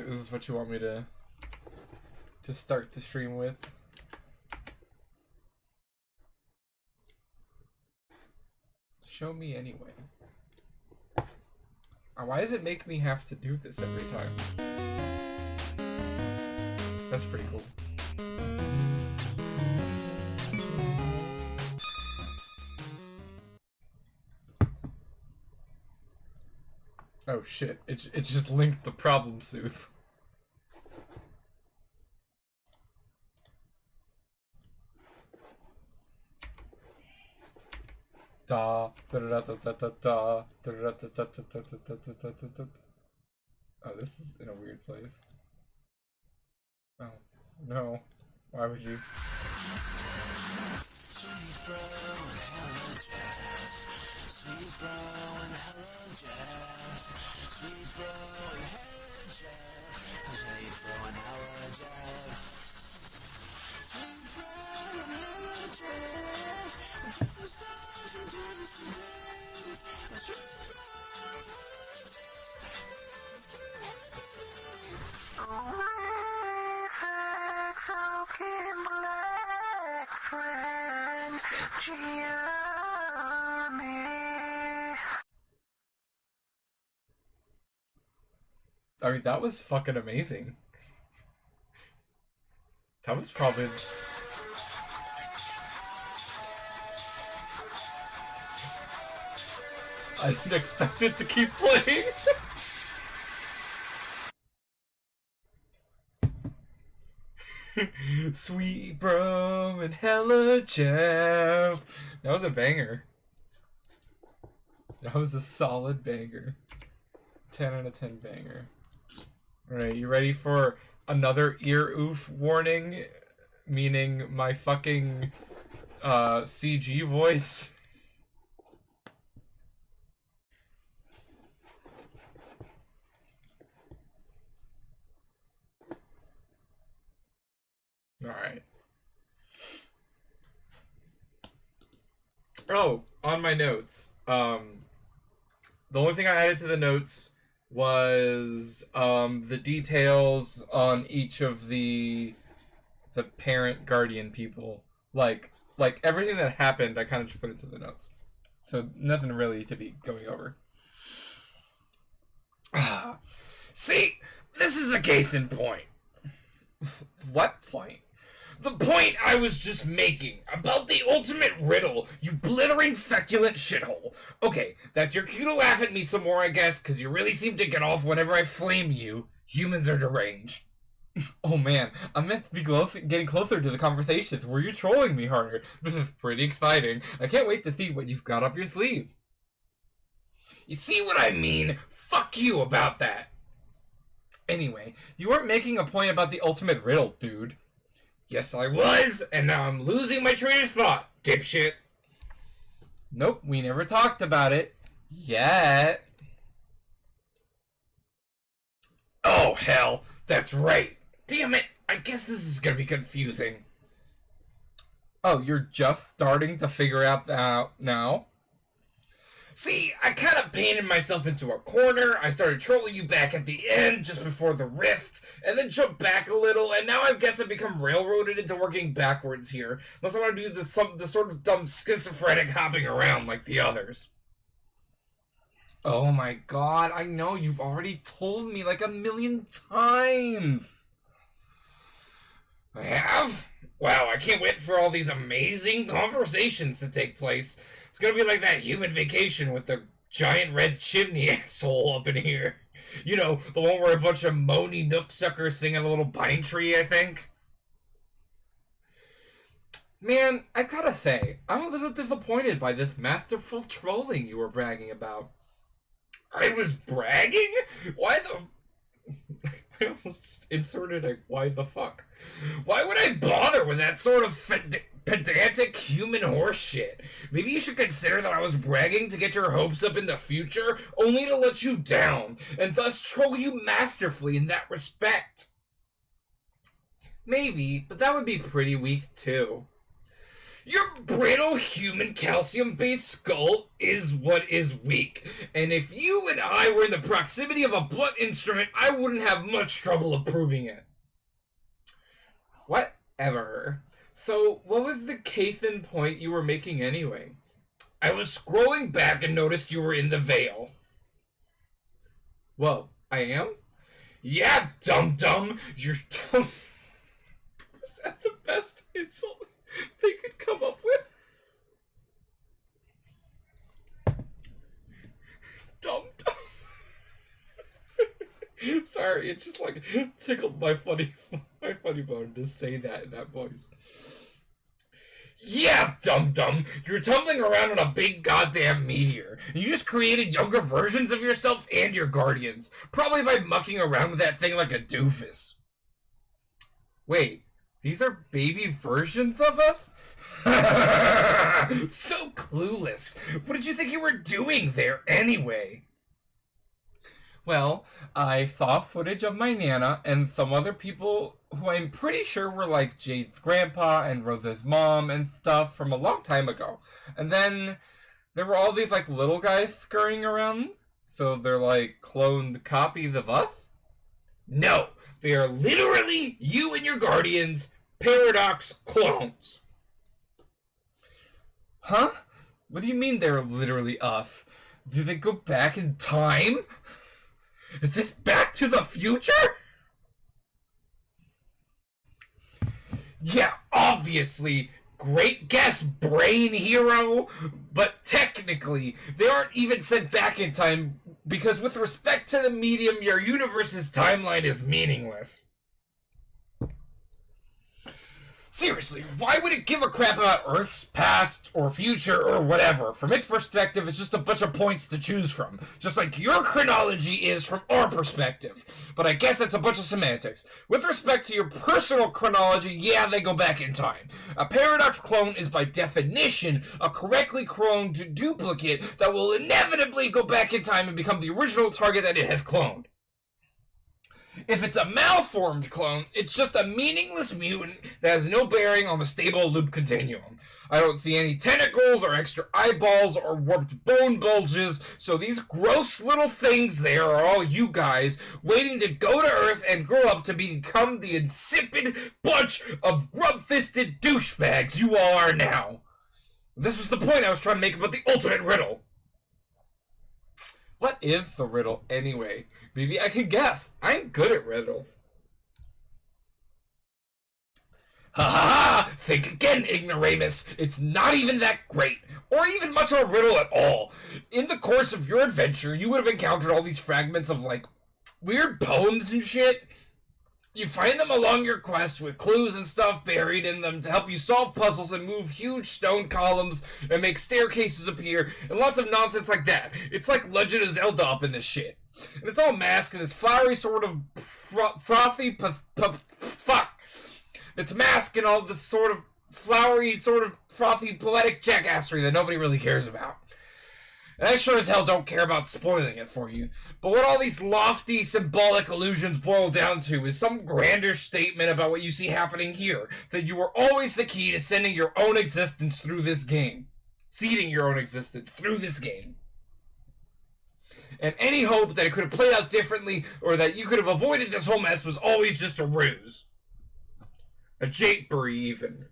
this is what you want me to start the stream with. Show me anyway. Why does it make me have to do this every time? That's pretty cool. Oh shit, it just linked the problem soothe. Da da da da da da da da da da da da da da da. Oh, this is in a weird place. Oh no, why would you? I mean, that was fucking amazing. That was probably... I didn't expect it to keep playing. Sweet bro and hella Jeff. That was a banger. That was a solid banger. 10 out of 10 banger. Alright, you ready for another ear oof warning? Meaning my fucking CG voice. Alright. Oh, on my notes. The only thing I added to the notes was the details on each of the parent guardian people. Like everything that happened, I kind of just put into the notes. So nothing really to be going over. See, this is a case in point. What point? The point I was just making about the ultimate riddle, you blithering feculent shithole. Okay, that's your cue to laugh at me some more, I guess, because you really seem to get off whenever I flame you. Humans are deranged. Oh man, I meant to be getting closer to the conversation. Were you trolling me harder? This is pretty exciting. I can't wait to see what you've got up your sleeve. You see what I mean? Fuck you about that. Anyway, you weren't making a point about the ultimate riddle, dude. Yes, I was, and now I'm losing my train of thought, dipshit. Nope, we never talked about it. Yet. Oh, hell. That's right. Damn it. I guess this is gonna be confusing. Oh, you're just starting to figure out now? See, I kind of painted myself into a corner, I started trolling you back at the end, just before the rift, and then jumped back a little, and now I guess I've become railroaded into working backwards here, unless I want to do the sort of dumb schizophrenic hopping around like the others. Oh my god, I know, you've already told me like 1,000,000 times! I have? Wow, I can't wait for all these amazing conversations to take place. It's gonna be like that human vacation with the giant red chimney asshole up in here. You know, the one where a bunch of moany nook suckers sing at a little pine tree, I think. Man, I gotta say, I'm a little disappointed by this masterful trolling you were bragging about. I was bragging? Why the... I almost just inserted a why the fuck. Why would I bother with that sort of pedantic human horse shit? Maybe you should consider that I was bragging to get your hopes up in the future, only to let you down, and thus troll you masterfully in that respect. Maybe, but that would be pretty weak too. Your brittle human calcium-based skull is what is weak. And if you and I were in the proximity of a blunt instrument, I wouldn't have much trouble of proving it. Whatever. So, what was the case in point you were making anyway? I was scrolling back and noticed you were in the veil. Whoa, I am? Yeah, dum-dum, you're dumb. Is that the best insult they could come up with? Dum-dum. Sorry, it just like tickled my funny bone to say that in that voice. Yeah, dum-dum, you're tumbling around on a big goddamn meteor. You just created younger versions of yourself and your guardians, probably by mucking around with that thing like a doofus. Wait, these are baby versions of us? So clueless. What did you think you were doing there anyway? Well, I saw footage of my Nana and some other people who I'm pretty sure were like Jade's grandpa and Rose's mom and stuff from a long time ago. And then there were all these like little guys scurrying around. So they're like cloned copies of us? No, they are literally you and your guardians, Paradox clones. Huh? What do you mean they're literally us? Do they go back in time? Is this Back to the Future? Yeah, obviously. Great guess, brain hero. But technically, they aren't even sent back in time because with respect to the medium, your universe's timeline is meaningless. Seriously, why would it give a crap about Earth's past or future or whatever? From its perspective, it's just a bunch of points to choose from. Just like your chronology is from our perspective. But I guess that's a bunch of semantics. With respect to your personal chronology, yeah, they go back in time. A paradox clone is by definition a correctly cloned duplicate that will inevitably go back in time and become the original target that it has cloned. If it's a malformed clone, it's just a meaningless mutant that has no bearing on the stable loop continuum. I don't see any tentacles or extra eyeballs or warped bone bulges, so these gross little things there are all you guys waiting to go to Earth and grow up to become the insipid bunch of grub-fisted douchebags you all are now. This was the point I was trying to make about the ultimate riddle. What is the riddle anyway? Maybe I can guess. I'm good at riddles. Ha ha ha! Think again, ignoramus. It's not even that great, or even much of a riddle at all. In the course of your adventure, you would have encountered all these fragments of, like, weird poems and shit. You find them along your quest with clues and stuff buried in them to help you solve puzzles and move huge stone columns and make staircases appear and lots of nonsense like that. It's like Legend of Zelda up in this shit. And it's all masked in this flowery sort of frothy fuck. It's masked in all this sort of flowery, sort of frothy, poetic jackassery that nobody really cares about. And I sure as hell don't care about spoiling it for you. But what all these lofty, symbolic illusions boil down to is some grander statement about what you see happening here. That you are always the key to sending your own existence through this game. Seeding your own existence through this game. And any hope that it could have played out differently or that you could have avoided this whole mess was always just a ruse. A japery, even.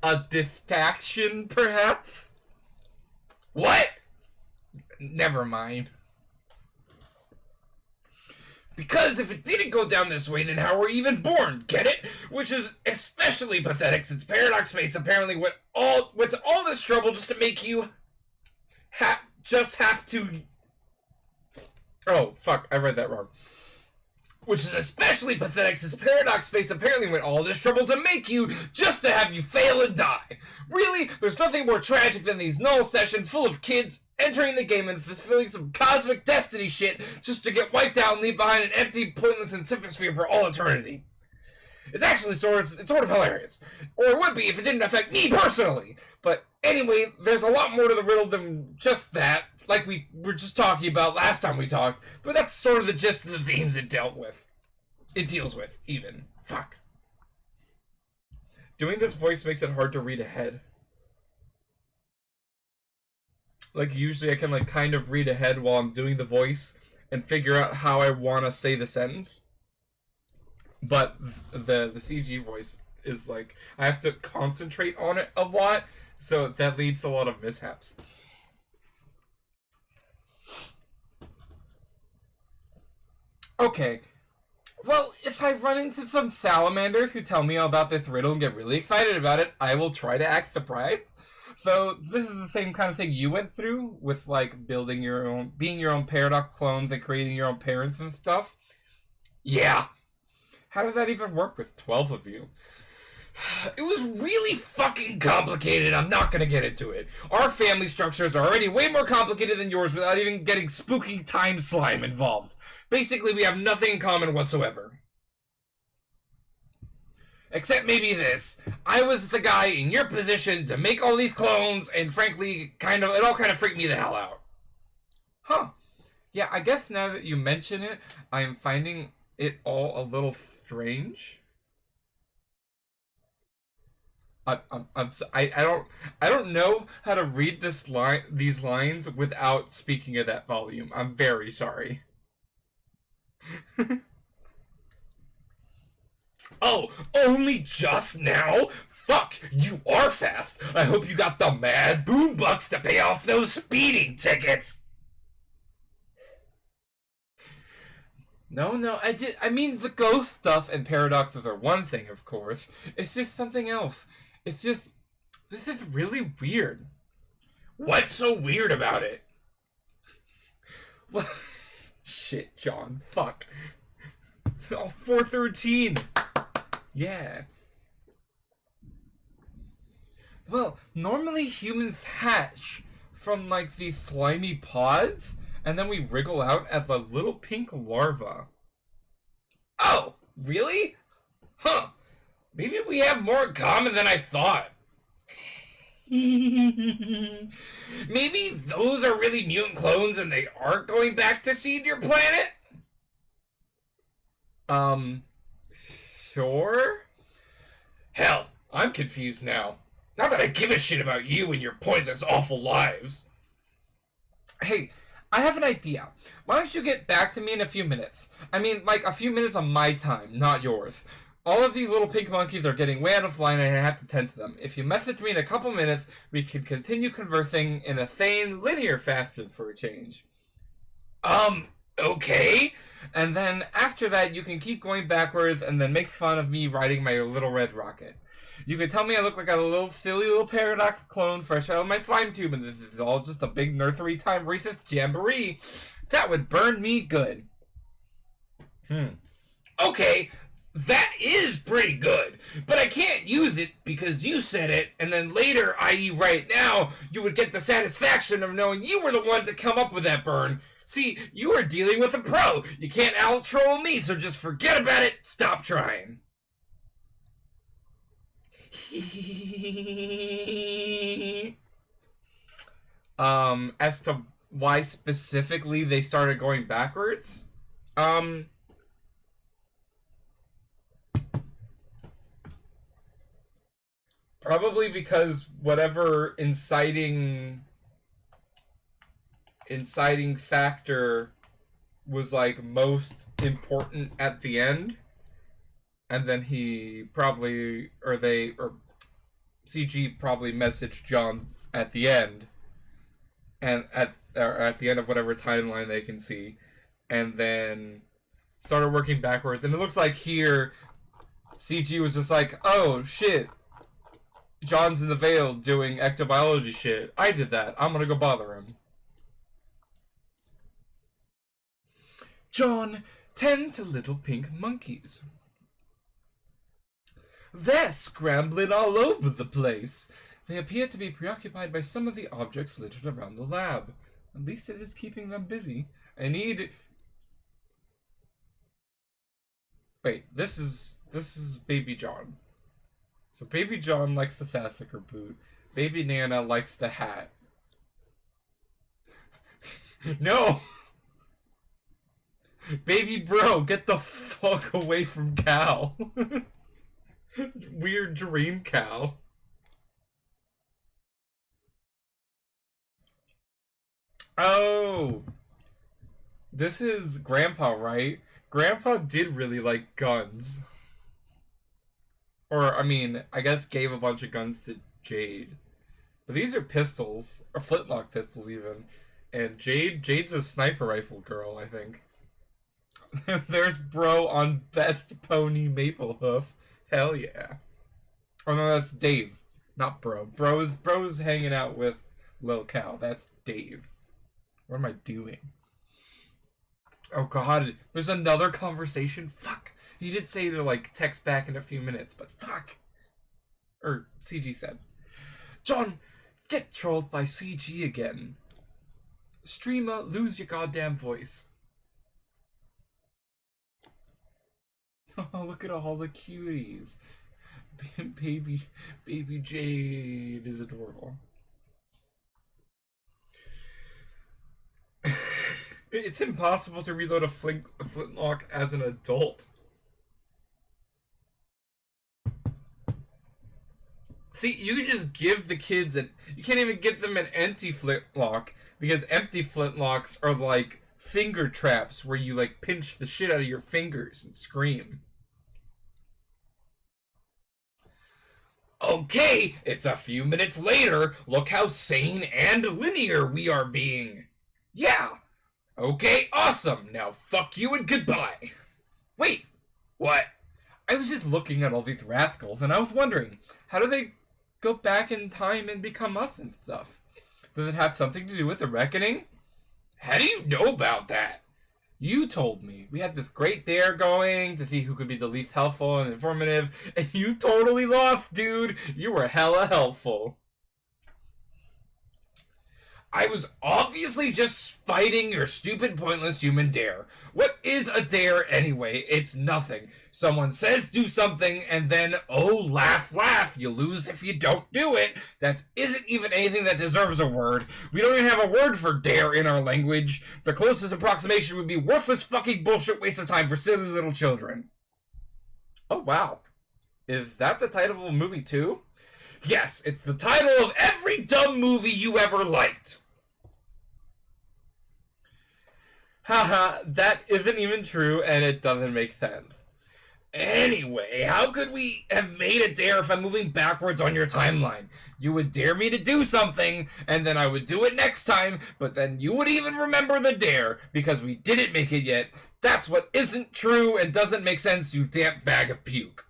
A distraction, perhaps? What? Never mind. Because if it didn't go down this way, then how were you even born? Get it? Which is especially pathetic since Paradox Space apparently went to all this trouble just to make you have to... Oh, fuck, I read that wrong. Which is especially pathetic since Paradox Space apparently went all this trouble to make you just to have you fail and die. Really? There's nothing more tragic than these null sessions full of kids entering the game and fulfilling some cosmic destiny shit just to get wiped out and leave behind an empty, pointless insisphere for all eternity. It's actually sort of hilarious. Or it would be if it didn't affect me personally. But anyway, there's a lot more to the riddle than just that, like we were just talking about last time we talked. But that's sort of the gist of the themes it dealt with. It deals with, even. Fuck. Doing this voice makes it hard to read ahead. Like, usually I can, like, kind of read ahead while I'm doing the voice and figure out how I want to say the sentence. But the CG voice is, like, I have to concentrate on it a lot, so that leads to a lot of mishaps. Okay. Well, if I run into some salamanders who tell me about this riddle and get really excited about it, I will try to act surprised. So this is the same kind of thing you went through with, like, building your own, being your own paradox clones and creating your own parents and stuff? Yeah. How did that even work with 12 of you? It was really fucking complicated. I'm not gonna get into it. Our family structures are already way more complicated than yours without even getting spooky time slime involved. Basically, we have nothing in common whatsoever. Except maybe this. I was the guy in your position to make all these clones, and frankly, it all kind of freaked me the hell out. Huh. Yeah, I guess now that you mention it, I am finding it all a little strange. I don't know how to read these lines without speaking at that volume. I'm very sorry. Oh, only just now? Fuck, you are fast. I hope you got the mad boom bucks to pay off those speeding tickets. No, I mean, the ghost stuff and paradoxes are one thing, of course. It's just something else. It's just, this is really weird. What's so weird about it? Well, shit, John, fuck. Oh, 413. Yeah. Well, normally humans hatch from, like, these slimy pods, and then we wriggle out as a little pink larva. Oh, really? Huh. Maybe we have more in common than I thought. Maybe those are really mutant clones and they aren't going back to seed your planet? Sure? Hell, I'm confused now. Not that I give a shit about you and your pointless, awful lives. Hey, I have an idea. Why don't you get back to me in a few minutes? I mean, like, a few minutes of my time, not yours. All of these little pink monkeys are getting way out of line and I have to tend to them. If you message me in a couple minutes, we can continue conversing in a sane, linear fashion for a change. Okay. And then after that, you can keep going backwards and then make fun of me riding my little red rocket. You can tell me I look like a little silly little paradox clone fresh out of my slime tube and this is all just a big nursery time racist jamboree. That would burn me good. Okay, that is pretty good, but I can't use it because you said it, and then later, i.e. right now, you would get the satisfaction of knowing you were the ones that come up with that burn. See, you are dealing with a pro. You can't out-troll me, so just forget about it. Stop trying. As to why specifically they started going backwards, probably because whatever inciting factor was, like, most important at the end, and then he probably, or CG probably messaged John at the end, and at the end of whatever timeline they can see, and then started working backwards. And it looks like here, CG was just like, oh shit, John's in the Veil doing ectobiology shit. I did that. I'm gonna go bother him. John, tend to little pink monkeys. They're scrambling all over the place. They appear to be preoccupied by some of the objects littered around the lab. At least it is keeping them busy. I need... Wait, this is Baby John. So Baby John likes the Sassacre boot. Baby Nana likes the hat. No! Baby bro, get the fuck away from Cal. Weird dream cow. Oh, this is Grandpa, right? Grandpa did really like guns. Or, I mean, I guess gave a bunch of guns to Jade. But these are pistols, or flintlock pistols even. And Jade's a sniper rifle girl, I think. There's Bro on Best Pony Maple Hoof. Hell yeah. Oh no, that's Dave, not Bro. Bro's hanging out with Lil Cow. That's Dave. What am I doing? Oh god, there's another conversation? Fuck. He did say to, like, text back in a few minutes, but fuck. Or CG said. John, get trolled by CG again. Streamer, lose your goddamn voice. Oh, look at all the cuties. Baby Jade is adorable. It's impossible to reload a flintlock as an adult. See, you can just give the kids you can't even give them an empty flintlock, because empty flintlocks are like finger traps where you like pinch the shit out of your fingers and scream. Okay, it's a few minutes later. Look how sane and linear we are being. Yeah. Okay, awesome. Now fuck you and goodbye. Wait, what? I was just looking at all these Rathgulls, and I was wondering, how do they go back in time and become us and stuff? Does it have something to do with the reckoning? How do you know about that? You told me. We had this great dare going to see who could be the least helpful and informative, and you totally lost, dude. You were hella helpful. I was obviously just fighting your stupid, pointless human dare. What is a dare anyway? It's nothing. Someone says do something, and then, oh, laugh, laugh, you lose if you don't do it. That isn't even anything that deserves a word. We don't even have a word for dare in our language. The closest approximation would be worthless fucking bullshit waste of time for silly little children. Oh, wow. Is that the title of a movie, too? Yes, it's the title of every dumb movie you ever liked. Haha, that isn't even true, and it doesn't make sense. Anyway, how could we have made a dare if I'm moving backwards on your timeline? You would dare me to do something, and then I would do it next time, but then you would even remember the dare, because we didn't make it yet. That's what isn't true and doesn't make sense, you damp bag of puke.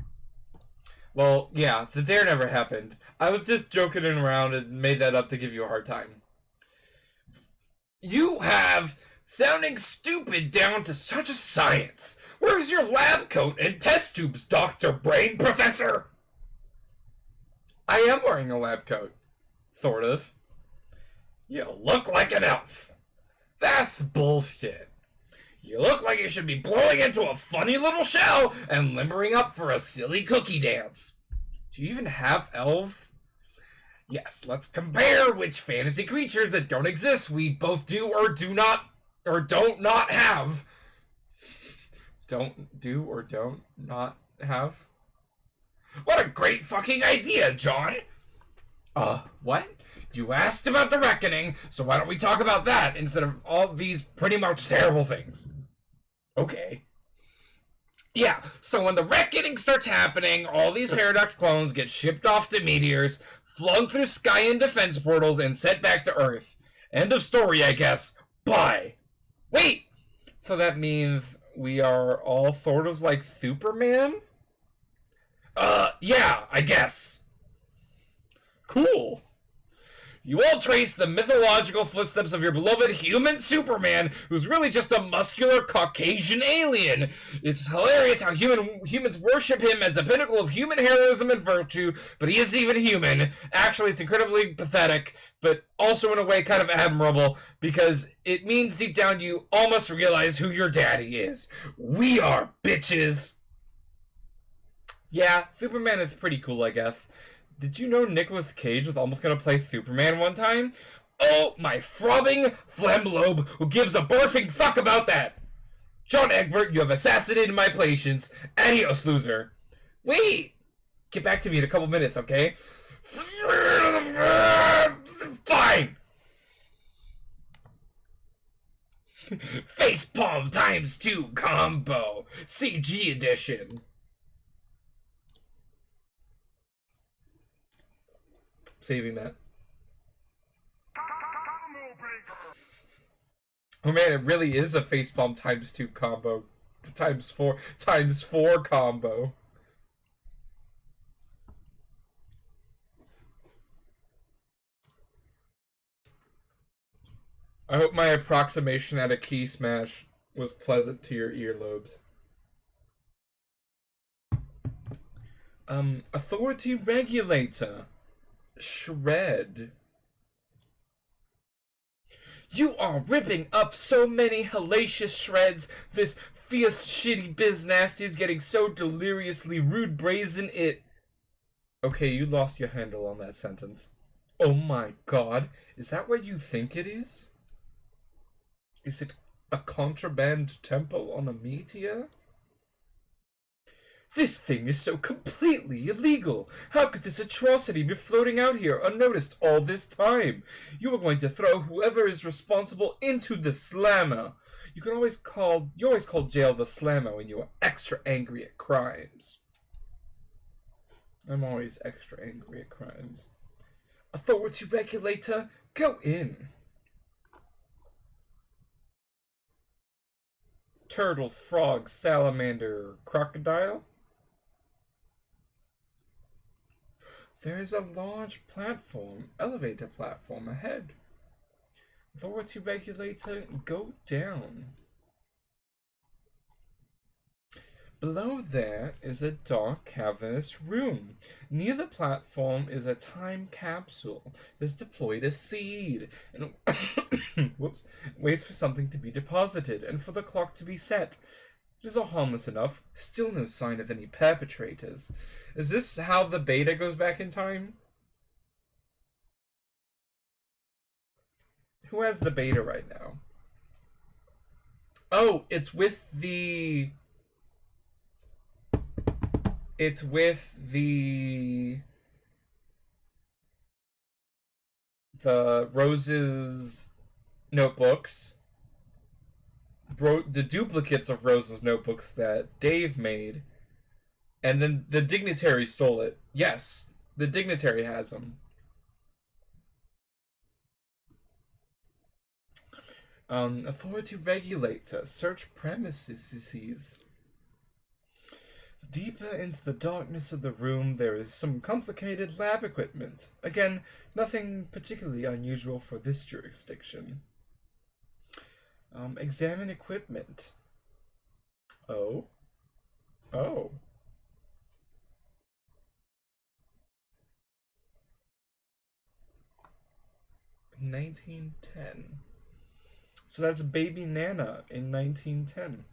Well, yeah, the dare never happened. I was just joking around and made that up to give you a hard time. You have... sounding stupid down to such a science. Where's your lab coat and test tubes, Dr. Brain Professor? I am wearing a lab coat. Sort of. You look like an elf. That's bullshit. You look like you should be blowing into a funny little shell and limbering up for a silly cookie dance. Do you even have elves? Yes, let's compare which fantasy creatures that don't exist we both do or do not or don't not have. Don't do or don't not have? What a great fucking idea, John! What? You asked about the reckoning, so why don't we talk about that instead of all these pretty much terrible things? Okay. Yeah, so when the reckoning starts happening, all these Paradox clones get shipped off to meteors, flung through sky and defense portals, and sent back to Earth. End of story, I guess. Bye. Wait! So that means we are all sort of like Superman? Yeah, I guess. Cool. You all trace the mythological footsteps of your beloved human Superman, who's really just a muscular Caucasian alien. It's hilarious how humans worship him as the pinnacle of human heroism and virtue, but he isn't even human. Actually, it's incredibly pathetic, but also in a way kind of admirable, because it means deep down you almost realize who your daddy is. We are bitches. Yeah, Superman is pretty cool, I guess. Did you know Nicolas Cage was almost going to play Superman one time? Oh, my throbbing phlegmlobe, who gives a barfing fuck about that? John Egbert, you have assassinated my patience. Adios, loser. Wait, Get back to me in a couple minutes, okay? Fine! Facepalm ×2 combo! CG edition! Saving that. Oh man, it really is a facepalm ×2 combo. ×4 combo. I hope my approximation at a key smash was pleasant to your earlobes. Authority regulator. Shred. You are ripping up so many hellacious shreds. This fierce shitty biz nasty is getting so deliriously rude brazen it... Okay, you lost your handle on that sentence. Oh my god. Is that what you think it is? Is it a contraband temple on a meteor? This thing is so completely illegal. How could this atrocity be floating out here unnoticed all this time? You are going to throw whoever is responsible into the slammer. You always call jail the slammer when you are extra angry at crimes. I'm always extra angry at crimes. Authority regulator, go in. Turtle, frog, salamander, crocodile? There is a large elevator platform ahead. Authority regulator, go down. Below there is a dark, cavernous room. Near the platform is a time capsule that's deployed a seed and whoops, waits for something to be deposited and for the clock to be set. It is all harmless enough. Still no sign of any perpetrators. Is this how the beta goes back in time? Who has the beta right now? Oh, it's with the Rose's notebooks. The duplicates of Rose's notebooks that Dave made. And then the dignitary stole it. Yes, the dignitary has them. Authority regulator. Search premises. Deeper into the darkness of the room, there is some complicated lab equipment. Again, nothing particularly unusual for this jurisdiction. Examine equipment. Oh. 1910. So that's Baby Nana in 1910.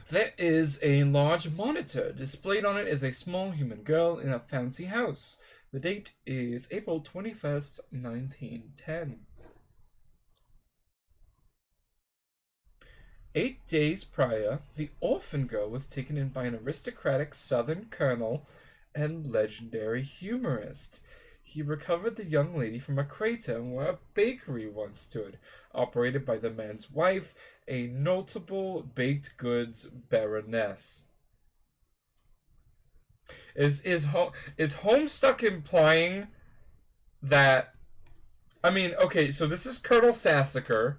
There is a large monitor. Displayed on it is a small human girl in a fancy house. The date is April 21st, 1910. 8 days prior, the orphan girl was taken in by an aristocratic southern colonel and legendary humorist. He recovered the young lady from a crater where a bakery once stood, operated by the man's wife, a notable baked goods baroness. Is Homestuck implying that... I mean, okay, so this is Colonel Sassacre.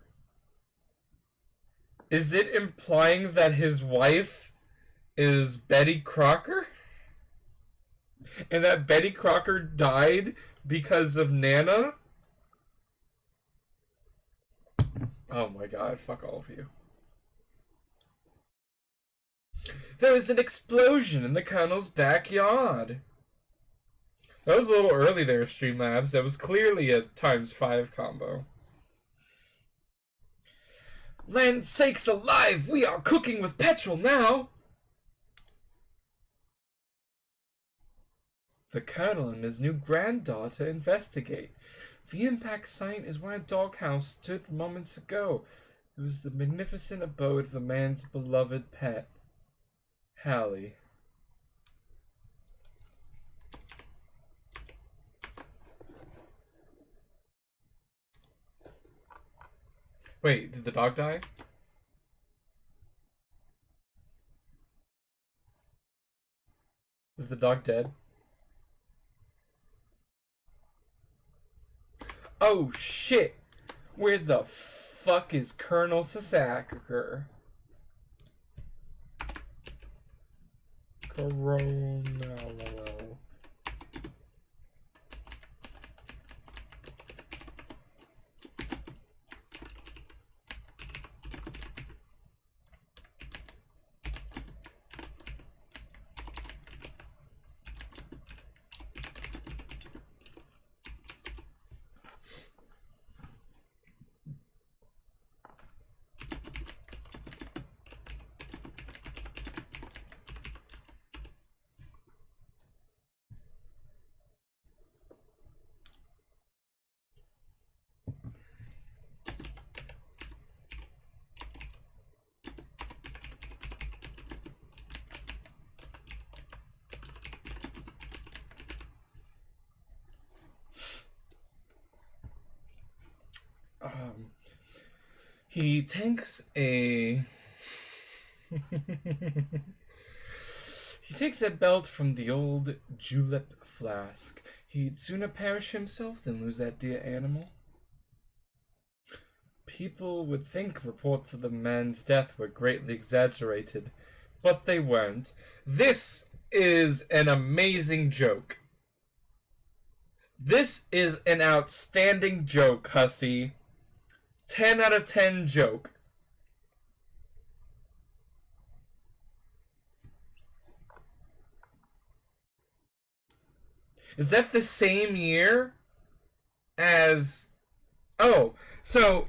Is it implying that his wife is Betty Crocker? And that Betty Crocker died because of Nana? Oh my god, fuck all of you. There was an explosion in the Colonel's backyard. That was a little early there, Streamlabs. That was clearly a ×5 combo. Land sakes alive! We are cooking with petrol now! The Colonel and his new granddaughter investigate. The impact site is where a doghouse stood moments ago. It was the magnificent abode of the man's beloved pet, Hallie. Wait, did the dog die? Is the dog dead? Oh shit! Where the fuck is Colonel Sasacker? Coronel. He takes a he takes a belt from the old julep flask. He'd sooner perish himself than lose that dear animal. People would think reports of the man's death were greatly exaggerated, but they weren't. This is an amazing joke. This is an outstanding joke, hussy. 10 out of 10 joke. Is that the same year as... Oh, so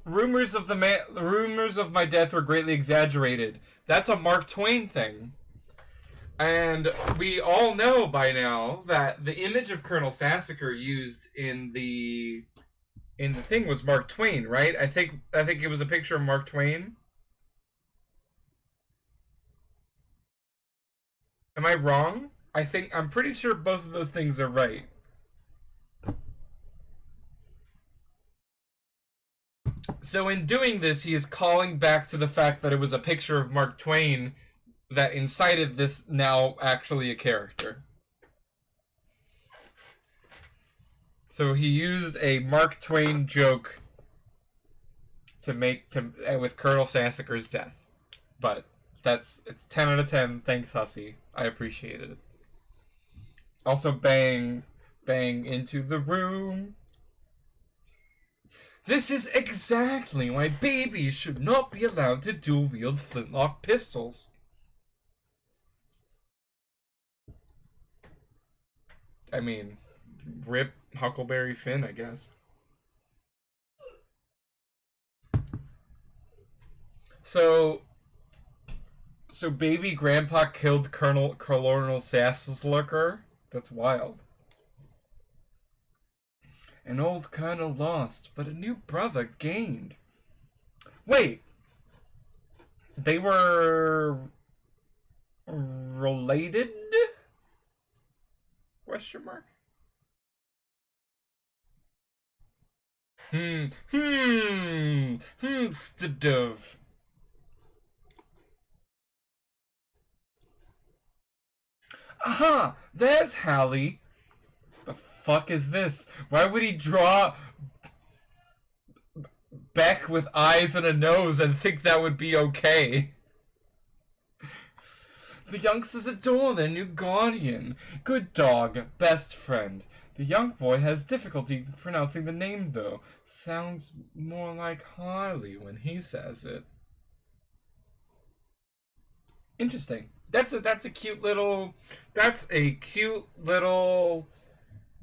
rumors of my death were greatly exaggerated. That's a Mark Twain thing. And we all know by now that the image of Colonel Sasacker used in the thing was Mark Twain, right? I think it was a picture of Mark Twain. Am I wrong? I'm pretty sure both of those things are right. So in doing this, he is calling back to the fact that it was a picture of Mark Twain that incited this now actually a character. So he used a Mark Twain joke with Colonel Sasacker's death. But it's 10 out of 10. Thanks, hussy. I appreciated it. Also, bang into the room. This is exactly why babies should not be allowed to dual-wield flintlock pistols. I mean, rip Huckleberry Finn, I guess. So baby grandpa killed Colonel Sasslurker? That's wild. An old colonel lost, but a new brother gained. Wait. They were... related? Question mark? Stdov. Aha! There's Hallie. The fuck is this? Why would he draw Beck with eyes and a nose and think that would be okay? The youngsters adore their new guardian. Good dog, best friend. The young boy has difficulty pronouncing the name, though. Sounds more like Harley when he says it. Interesting. That's a cute little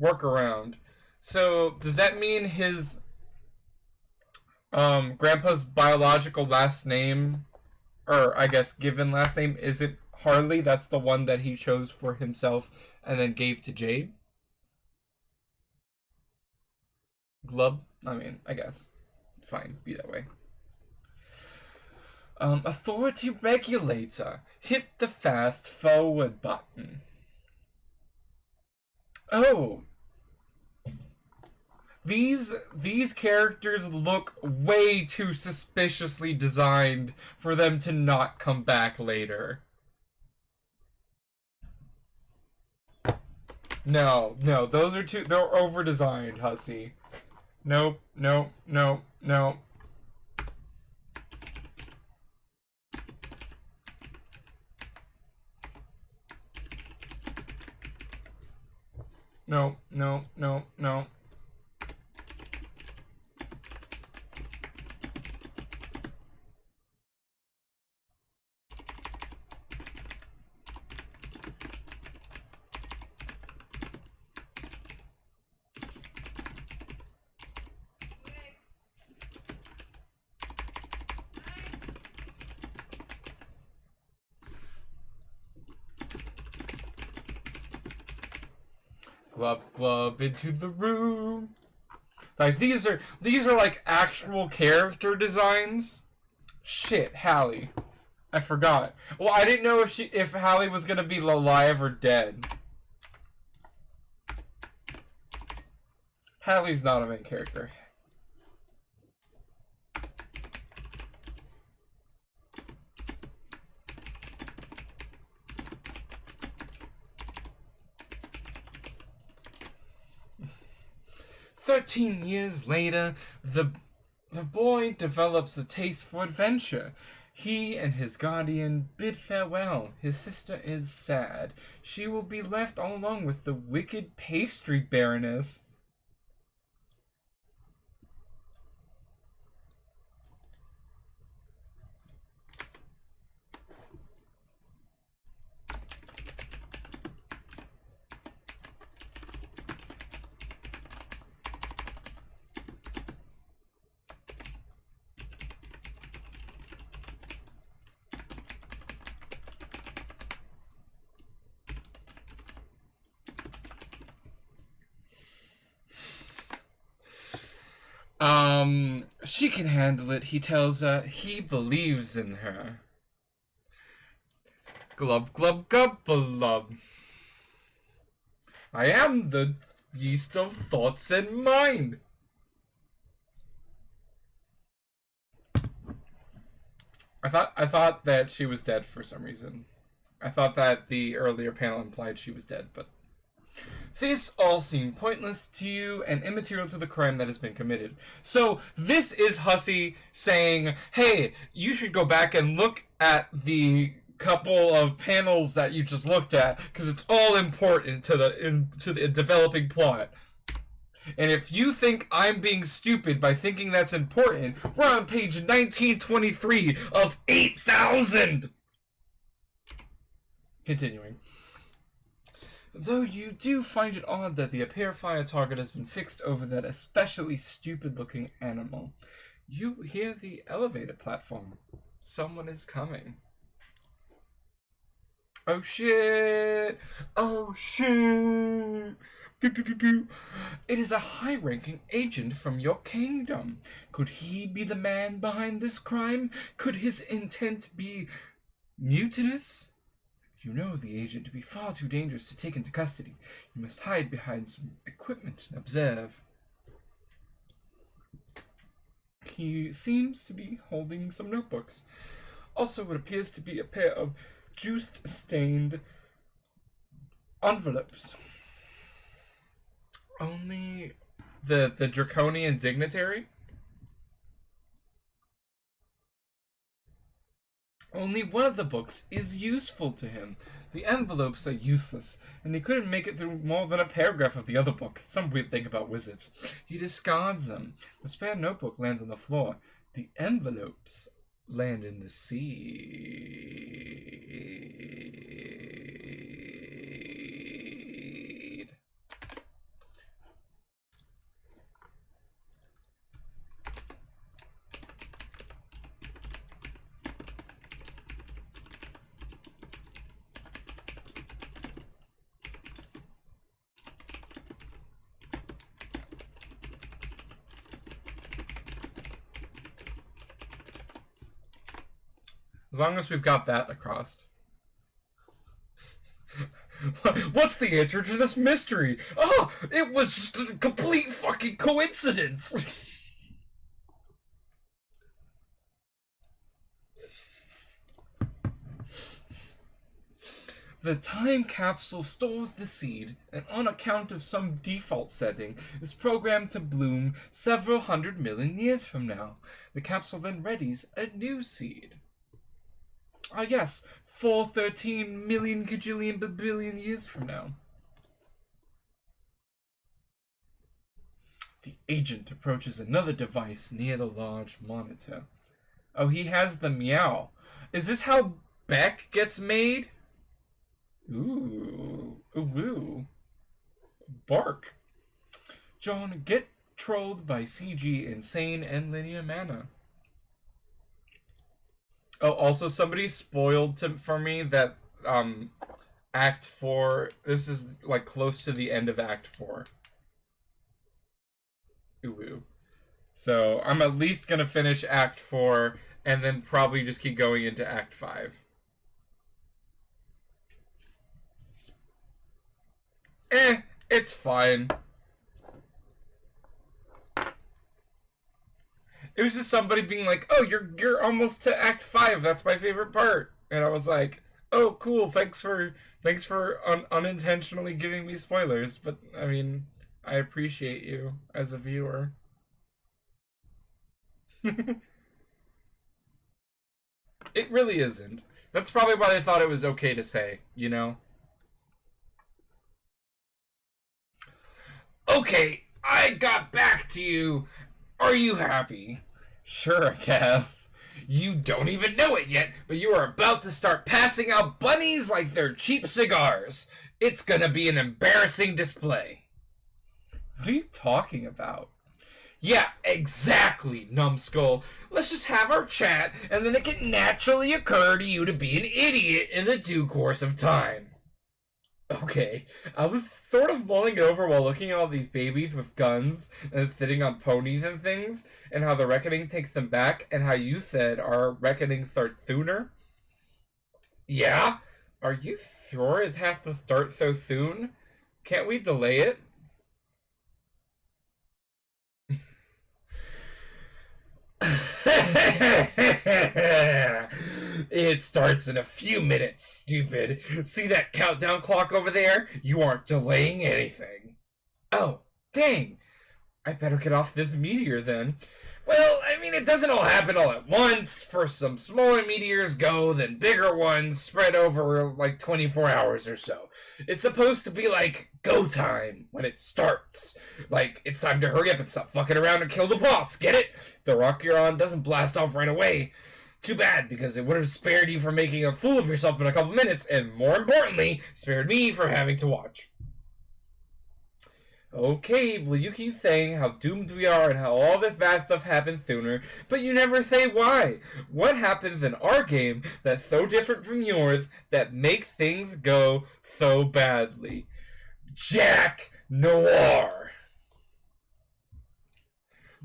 workaround. So does that mean his grandpa's biological last name, or I guess given last name, isn't Harley? That's the one that he chose for himself and then gave to Jade? Glub? I mean, I guess. Fine, be that way. Authority regulator. Hit the fast forward button. Oh. These characters look way too suspiciously designed for them to not come back later. No, no, those are too. They're over designed, hussy. Nope, nope, nope, nope. No, no, no, no. Glub glub into the room. Like these are like actual character designs. Shit, Hallie. I forgot. Well, I didn't know if Hallie was gonna be alive or dead. Hallie's not a main character. "13 years later, the boy develops a taste for adventure. He and his guardian bid farewell. His sister is sad. She will be left all alone with the wicked pastry baroness." She can handle it, he tells her. He believes in her. Glub, glub, gubblub. "I am the yeast of thoughts and mind." I thought that she was dead for some reason. I thought that the earlier panel implied she was dead, but "This all seemed pointless to you and immaterial to the crime that has been committed." So this is Hussy saying, hey, you should go back and look at the couple of panels that you just looked at because it's all important to the developing plot. And if you think I'm being stupid by thinking that's important, we're on page 1923 of 8,000. Continuing. "Though you do find it odd that the Aperifier target has been fixed over that especially stupid-looking animal. You hear the elevator platform. Someone is coming." Oh shit! Oh shit! Pew, pew, pew, pew. "It is a high-ranking agent from your kingdom. Could he be the man behind this crime? Could his intent be mutinous? You know the agent to be far too dangerous to take into custody. You must hide behind some equipment and observe." He seems to be holding some notebooks. Also, what appears to be a pair of juice-stained envelopes. Only the draconian dignitary? Only one of the books is useful to him. The envelopes are useless, and he couldn't make it through more than a paragraph of the other book. Some weird thing about wizards. He discards them. The spare notebook lands on the floor. The envelopes land in the sea. As long as we've got that across. What's the answer to this mystery? Oh, it was just a complete fucking coincidence. The time capsule stores the seed, and on account of some default setting, is programmed to bloom several 100 million years from now. The capsule then readies a new seed. Ah yes, 413 million kajillion babillion years from now. The agent approaches another device near the large monitor. Oh, he has the meow. Is this how Beck gets made? Ooh. Ooh. Bark. John, get trolled by CG insane and linear mana. Oh, also somebody spoiled for me that Act 4, this is like close to the end of Act 4. Ooh. So I'm at least gonna finish Act 4 and then probably just keep going into Act 5. It's fine. It was just somebody being like, "Oh, you're almost to Act 5. That's my favorite part." And I was like, "Oh, cool. Thanks for unintentionally giving me spoilers." But I mean, I appreciate you as a viewer. It really isn't. That's probably why they thought it was okay to say, you know? Okay, I got back to you. Are you happy? Sure, Kev. You don't even know it yet, but you are about to start passing out bunnies like they're cheap cigars. It's gonna be an embarrassing display. What are you talking about? Yeah, exactly, numbskull. Let's just have our chat, and then it can naturally occur to you to be an idiot in the due course of time. Okay, I was sort of mulling it over while looking at all these babies with guns and sitting on ponies and things, and how the reckoning takes them back, and how you said our reckoning starts sooner. Yeah? Are you sure it has to start so soon? Can't we delay it? It starts in a few minutes, stupid. See that countdown clock over there? You aren't delaying anything. Oh, dang. I better get off this meteor then. Well, I mean, it doesn't all happen all at once. First, some smaller meteors go, then bigger ones spread over like 24 hours or so. It's supposed to be like go time when it starts. Like, it's time to hurry up and stop fucking around and kill the boss. Get it? The rock you're on doesn't blast off right away. Too bad, because it would have spared you from making a fool of yourself in a couple minutes, and more importantly, spared me from having to watch. Okay, well, you keep saying how doomed we are and how all this bad stuff happens sooner, but you never say why. What happens in our game that's so different from yours that makes things go so badly? Jack Noir.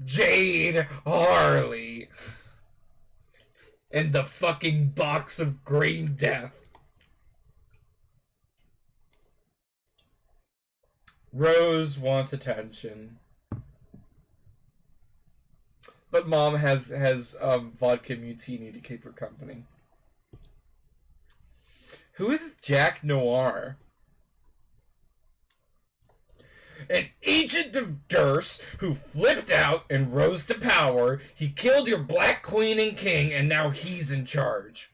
Jade Harley. And the fucking box of green death. Rose wants attention. But Mom has vodka mutini to keep her company. Who is Jack Noir? An agent of Durst who flipped out and rose to power. He killed your Black Queen and King, and now he's in charge.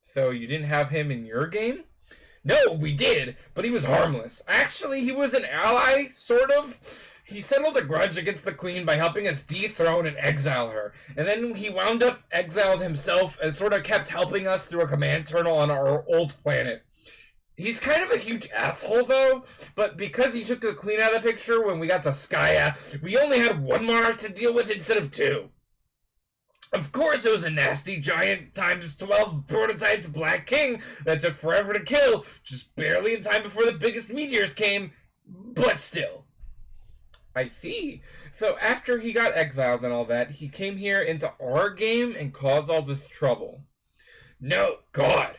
So you didn't have him in your game? No, we did, but he was harmless. Actually, he was an ally, sort of. He settled a grudge against the Queen by helping us dethrone and exile her. And then he wound up exiled himself and sort of kept helping us through a command terminal on our old planet. He's kind of a huge asshole, though, but because he took the Queen out of the picture when we got to Skya, we only had one monarch to deal with instead of two. Of course, it was a nasty giant times 12 prototyped Black King that took forever to kill, just barely in time before the biggest meteors came, but still. I see. So after he got exiled and all that, he came here into our game and caused all this trouble. No, God.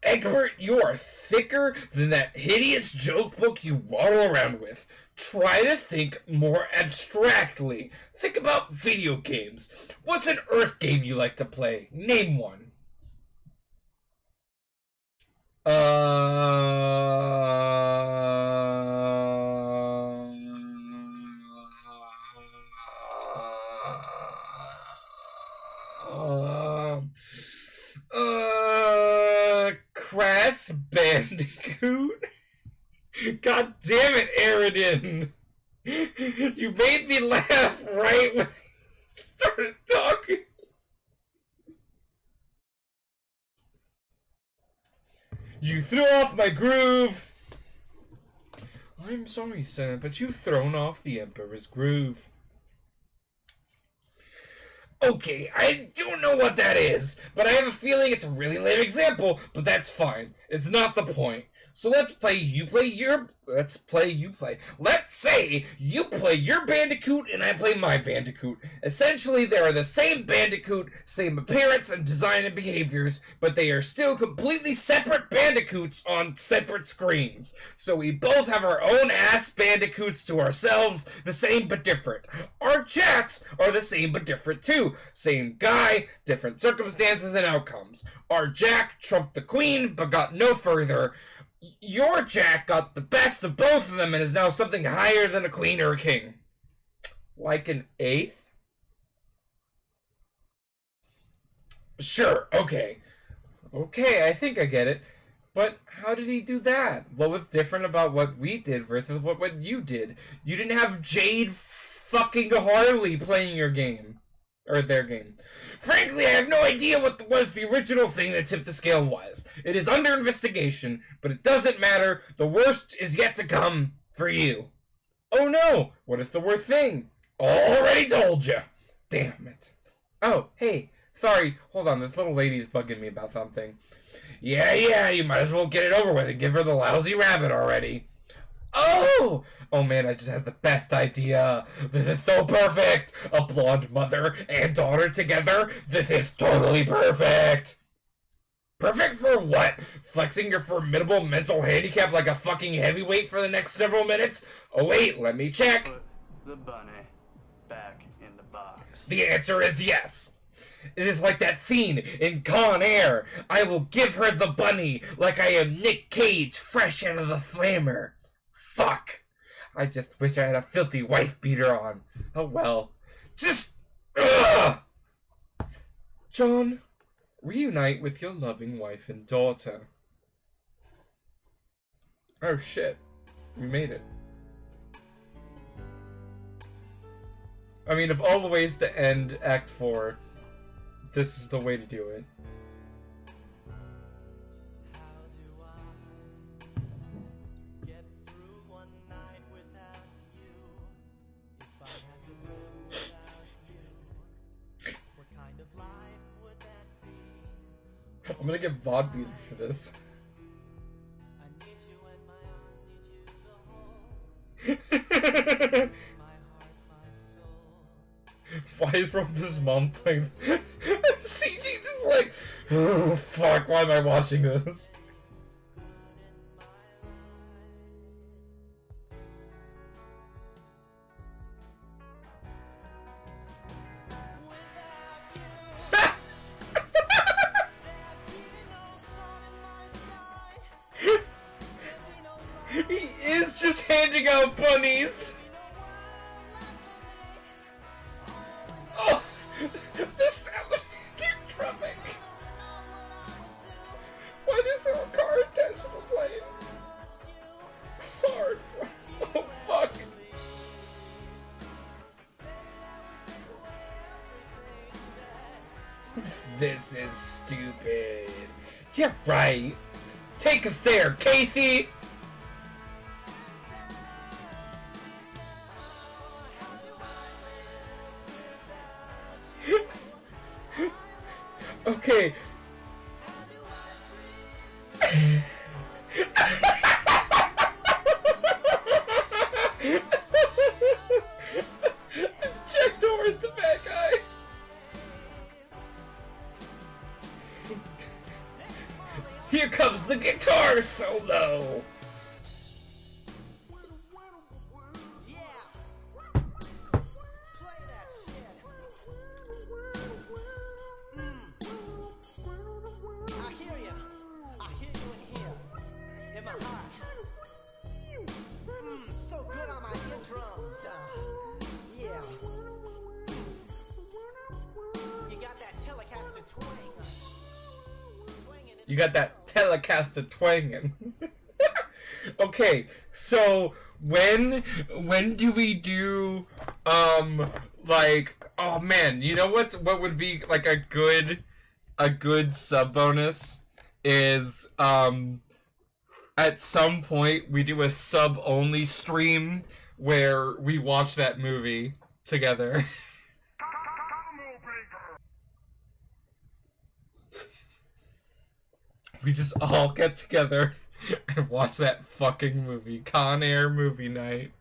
Egbert, you are thicker than that hideous joke book you waddle around with. Try to think more abstractly. Think about video games. What's an Earth game you like to play? Name one. Crash Bandicoot? God damn it, Aridin! You made me laugh right when I started talking. You threw off my groove. I'm sorry, sir, but you've thrown off the Emperor's groove. Okay, I don't know what that is, but I have a feeling it's a really lame example, but that's fine. It's not the point. So let's play you play. Let's say you play your Bandicoot and I play my Bandicoot. Essentially, they are the same Bandicoot, same appearance and design and behaviors, but they are still completely separate Bandicoots on separate screens. So we both have our own ass Bandicoots to ourselves, the same but different. Our Jacks are the same but different too. Same guy, different circumstances and outcomes. Our Jack trumped the Queen, but got no further. Your Jack got the best of both of them and is now something higher than a queen or a king. Like an eighth? Sure, okay. Okay, I think I get it. But how did he do that? What was different about what we did versus what you did? You didn't have Jade fucking Harley playing your game. Or their game. Frankly, I have no idea what was the original thing that tipped the scale was. It is under investigation, but it doesn't matter. The worst is yet to come for you. Oh no! What is the worst thing? Already told you. Damn it. Oh, hey. Sorry. Hold on. This little lady is bugging me about something. Yeah, you might as well get it over with and give her the lousy rabbit already. Oh! Oh man, I just had the best idea. This is so perfect. A blonde mother and daughter together. This is totally perfect. Perfect for what? Flexing your formidable mental handicap like a fucking heavyweight for the next several minutes? Oh wait, let me check. Put the bunny back in the box. The answer is yes. It is like that scene in Con Air. I will give her the bunny like I am Nick Cage fresh out of the flammer. Fuck. I just wish I had a filthy wife beater on. Oh well. Just... Ugh! John, reunite with your loving wife and daughter. Oh shit. We made it. I mean, of all the ways to end Act 4, this is the way to do it. I'm gonna get VOD beaten for this. Why is Ropa's mom playing? CG just like, oh fuck, why am I watching this? He is just handing out bunnies! Oh! The salamander drumming! Why is there a car attached to the plane? Hard. Oh fuck! This is stupid. Yeah, right. Take us there, Casey! Okay. Jack Norris, the bad guy. Here comes guitar solo. You got that Telecaster twangin'. Okay, so when do we do like, oh man, you know what would be like a good sub bonus is at some point we do a sub only stream where we watch that movie together. We just all get together and watch that fucking movie. Con Air movie night.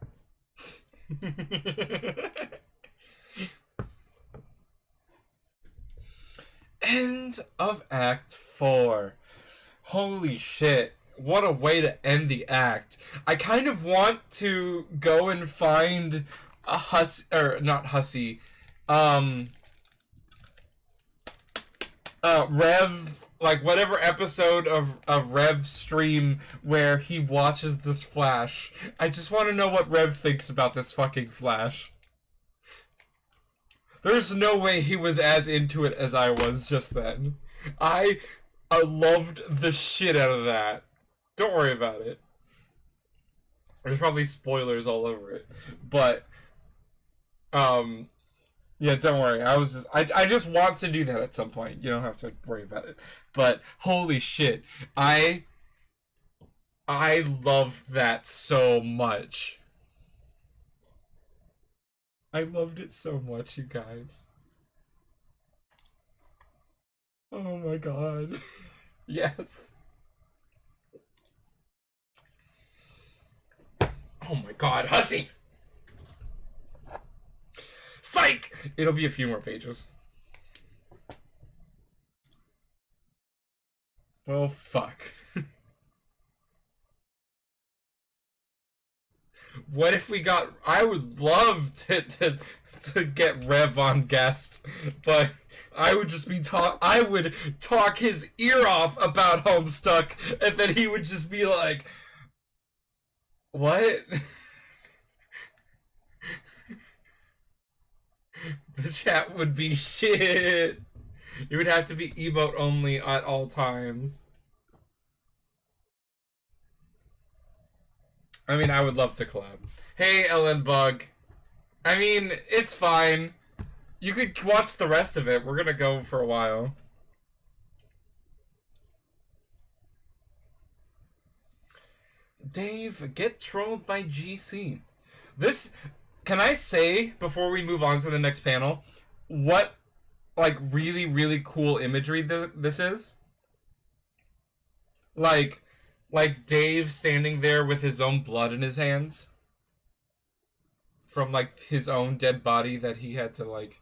End of Act 4. Holy shit. What a way to end the act. I kind of want to go and find a Rev, like whatever episode of Rev's stream where he watches this Flash. I just want to know what Rev thinks about this fucking Flash. There's no way he was as into it as I was just then. I loved the shit out of that. Don't worry about it. There's probably spoilers all over it. But, yeah, don't worry. I just want to do that at some point. You don't have to worry about it. But holy shit, I loved that so much. I loved it so much, you guys. Oh my god. Yes. Oh my god, hussy! Psych! It'll be a few more pages. Well, fuck. What if we got... I would love to get Rev on guest, but I would just be I would talk his ear off about Homestuck, and then he would just be like, what? The chat would be shit. It would have to be emote only at all times. I mean, I would love to collab. Hey, Ellen Bug. I mean, it's fine. You could watch the rest of it. We're gonna go for a while. Dave, get trolled by GC. This... Can I say, before we move on to the next panel, what, like, really, really cool imagery this is? Like Dave standing there with his own blood in his hands. From, like, his own dead body that he had to, like,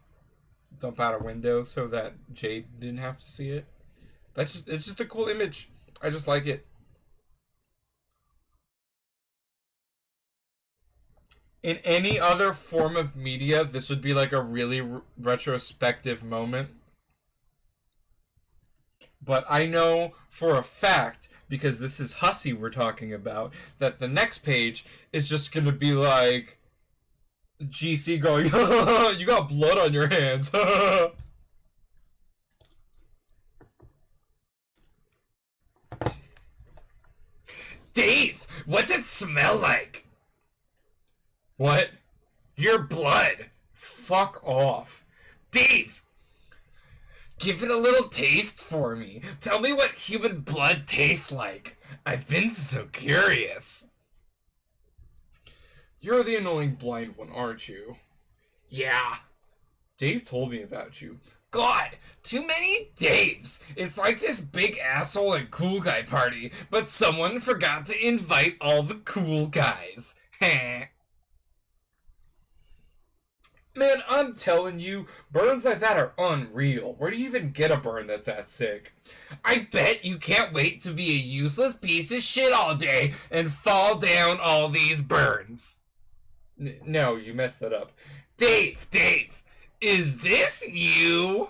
dump out a window so that Jade didn't have to see it. It's just a cool image. I just like it. In any other form of media, this would be like a really retrospective moment. But I know for a fact, because this is Hussy we're talking about, that the next page is just gonna be like GC going, you got blood on your hands. Dave, what's it smell like? What? Your blood. Fuck off. Dave, give it a little taste for me. Tell me what human blood tastes like. I've been so curious. You're the annoying blind one, aren't you? Yeah. Dave told me about you. God, too many Daves. It's like this big asshole and cool guy party, but someone forgot to invite all the cool guys. Heh. Man, I'm telling you, burns like that are unreal. Where do you even get a burn that's that sick? I bet you can't wait to be a useless piece of shit all day and fall down all these burns. No, you messed that up. Dave, is this you?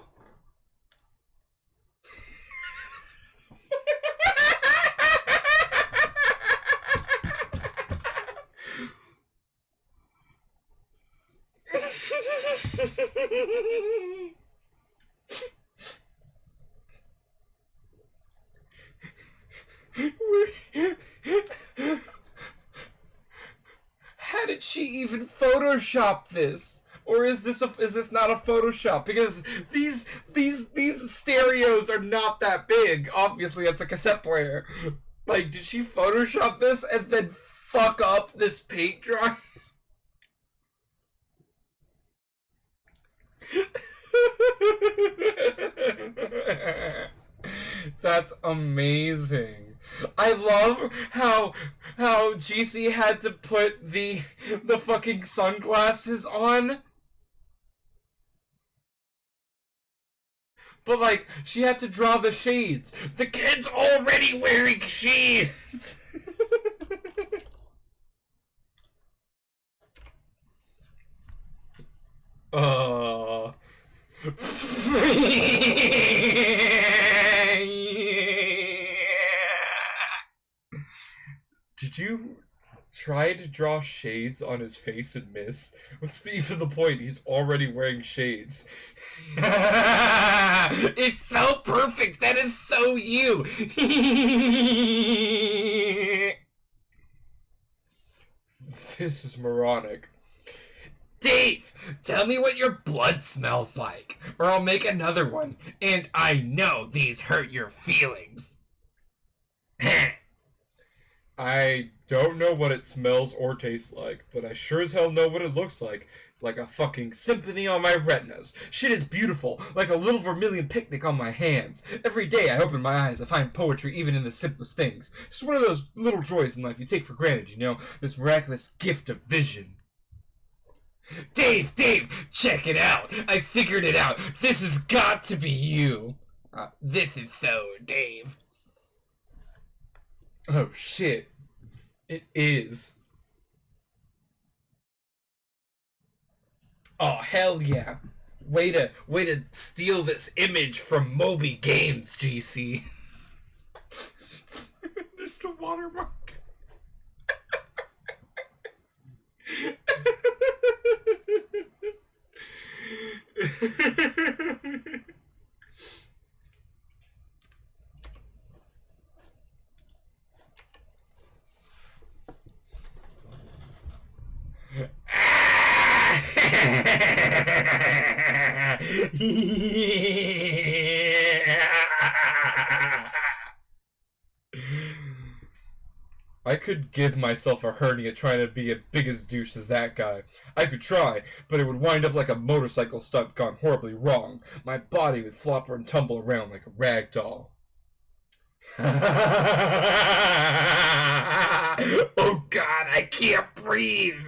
How did she even Photoshop this? Or is this not a Photoshop? Because these stereos are not that big. Obviously, it's a cassette player. Like, did she Photoshop this and then fuck up this paint dry? That's amazing. I love how GC had to put the fucking sunglasses on. But like, she had to draw the shades. The kid's already wearing shades. Did you try to draw shades on his face and miss? What's even the point? He's already wearing shades. It felt perfect. That is so you. This is moronic. Dave, tell me what your blood smells like, or I'll make another one, and I know these hurt your feelings. I don't know what it smells or tastes like, but I sure as hell know what it looks like. Like a fucking symphony on my retinas. Shit is beautiful, like a little vermilion picnic on my hands. Every day I open my eyes, I find poetry even in the simplest things. Just one of those little joys in life you take for granted, you know? This miraculous gift of vision. Dave, check it out. I figured it out. This has got to be you. This is so Dave. Oh shit. It is. Oh, hell yeah. Way to steal this image from Moby Games, GC. Just a watermark. I could give myself a hernia trying to be as big as douche as that guy. I could try, but it would wind up like a motorcycle stunt gone horribly wrong. My body would flop and tumble around like a rag doll. Oh god, I can't breathe.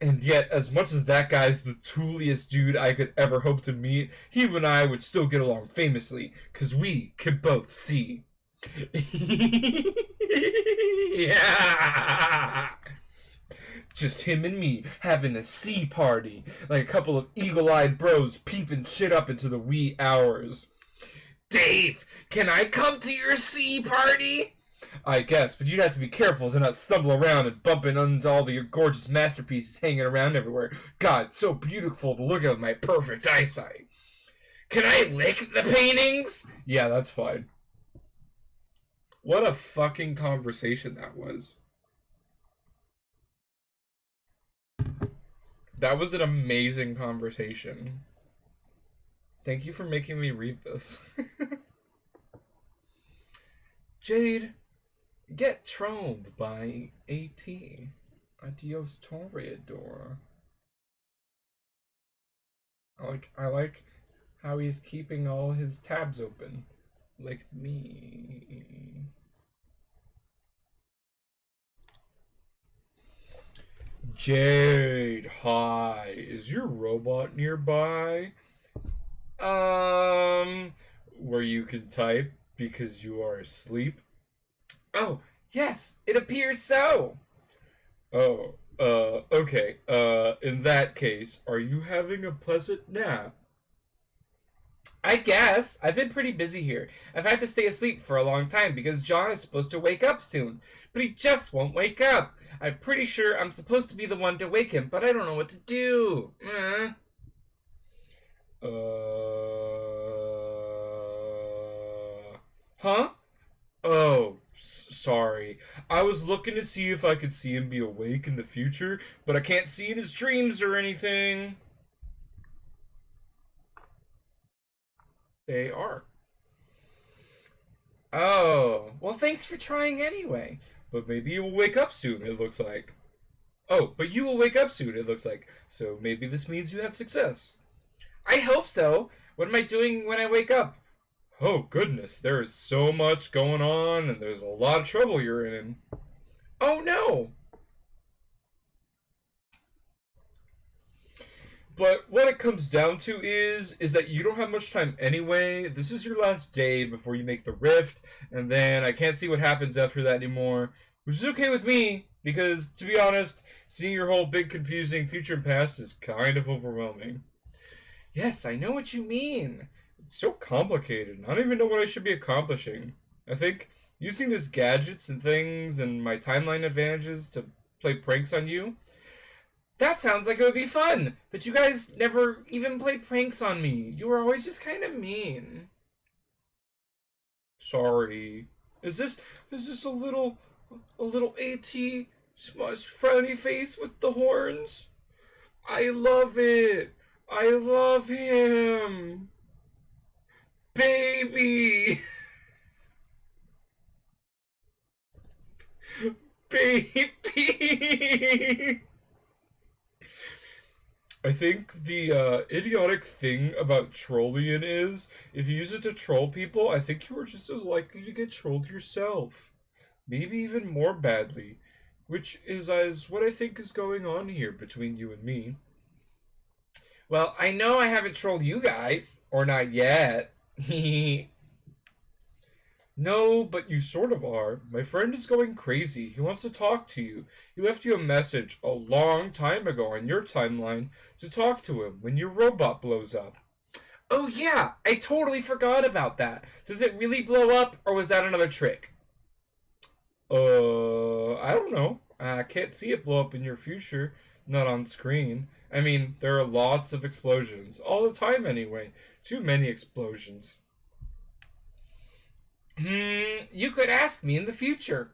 And yet, as much as that guy's the tooliest dude I could ever hope to meet, he and I would still get along famously, cause we could both see. Yeah. Just him and me having a sea party, like a couple of eagle-eyed bros peeping shit up into the wee hours. Dave, can I come to your sea party? I guess, but you'd have to be careful to not stumble around and bump into all the gorgeous masterpieces hanging around everywhere. God, it's so beautiful to look at with my perfect eyesight. Can I lick the paintings? Yeah, that's fine. What a fucking conversation that was. That was an amazing conversation. Thank you for making me read this. Jade, get trolled by AT. Adios Toreador. I like how he's keeping all his tabs open. Like me. Jade, hi. Is your robot nearby? Where you can type because you are asleep? Oh, yes, it appears so. Oh, okay. In that case, are you having a pleasant nap? I guess. I've been pretty busy here. I've had to stay asleep for a long time because John is supposed to wake up soon. But he just won't wake up. I'm pretty sure I'm supposed to be the one to wake him, but I don't know what to do. Huh? Oh, sorry. I was looking to see if I could see him be awake in the future, but I can't see in his dreams or anything. They are. Oh, well, thanks for trying anyway. But maybe you will wake up soon, it looks like. Oh, but you will wake up soon, it looks like. So maybe this means you have success. I hope so. What am I doing when I wake up? Oh, goodness, there is so much going on, and there's a lot of trouble you're in. Oh, no. But what it comes down to is that you don't have much time anyway. This is your last day before you make the rift, and then I can't see what happens after that anymore, which is okay with me, because, to be honest, seeing your whole big confusing future and past is kind of overwhelming. Yes, I know what you mean. It's so complicated. I don't even know what I should be accomplishing. I think using these gadgets and things and my timeline advantages to play pranks on you. That sounds like it would be fun, but you guys never even played pranks on me. You were always just kind of mean. Sorry. Is this a little AT frowny face with the horns? I love it. I love him. Baby. Baby. I think the idiotic thing about trolling is, if you use it to troll people, I think you are just as likely to get trolled yourself. Maybe even more badly. Which is what I think is going on here between you and me. Well, I know I haven't trolled you guys. Or not yet. No, but you sort of are. My friend is going crazy. He wants to talk to you. He left you a message a long time ago on your timeline to talk to him when your robot blows up. Oh yeah, I totally forgot about that. Does it really blow up, or was that another trick? I don't know. I can't see it blow up in your future. Not on screen. I mean, there are lots of explosions. All the time anyway. Too many explosions. You could ask me in the future.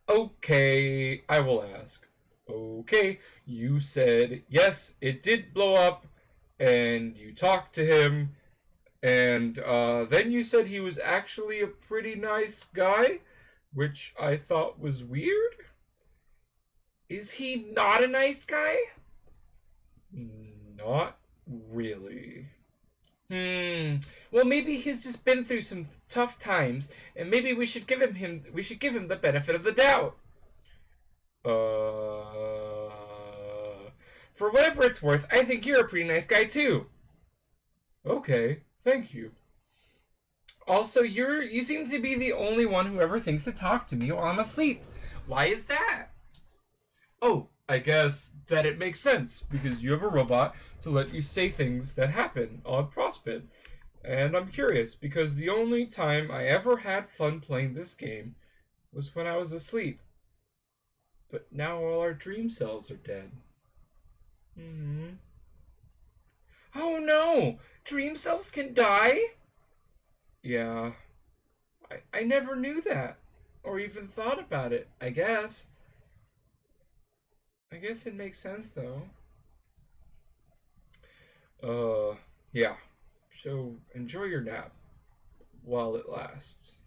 Okay, I will ask. Okay, you said, yes, it did blow up, and you talked to him, and then you said he was actually a pretty nice guy, which I thought was weird. Is he not a nice guy? Not really. Well, maybe he's just been through some tough times, and maybe we should give him the benefit of the doubt. For whatever it's worth, I think you're a pretty nice guy too. Okay, thank you. Also, you seem to be the only one who ever thinks to talk to me while I'm asleep. Why is that? Oh, I guess that it makes sense, because you have a robot to let you say things that happen on Prospit. And I'm curious, because the only time I ever had fun playing this game was when I was asleep. But now all our dream cells are dead. Oh no! Dream cells can die? Yeah. I never knew that. Or even thought about it, I guess. I guess it makes sense, though. Yeah. So, enjoy your nap. While it lasts.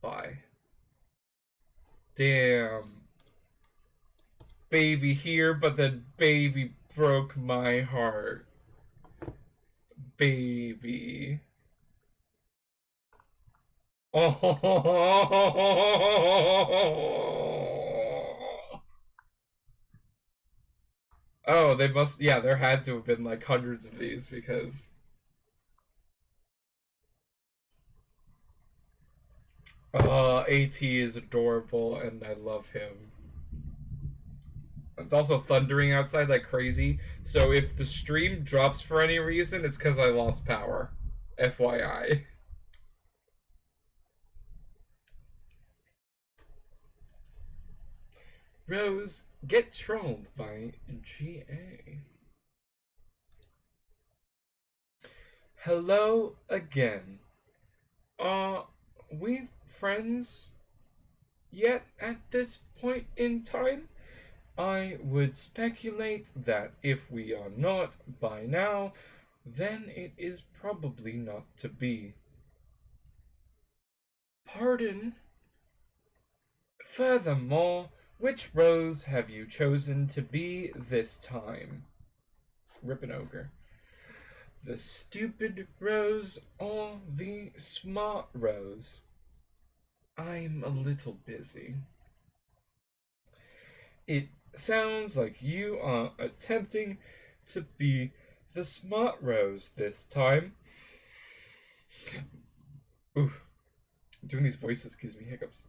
Bye. Damn. Baby here, but then baby broke my heart. Baby. Oh. Oh, they must. Yeah, there had to have been like hundreds of these because. AT is adorable and I love him. It's also thundering outside like crazy, so if the stream drops for any reason, it's because I lost power. FYI. Rose, get trolled by GA. Hello again. Are we friends yet at this point in time? I would speculate that if we are not by now, then it is probably not to be. Pardon? Furthermore, which Rose have you chosen to be this time? Rippin' Ogre. The stupid Rose or the smart Rose? I'm a little busy. It sounds like you are attempting to be the smart Rose this time. Ooh, doing these voices gives me hiccups.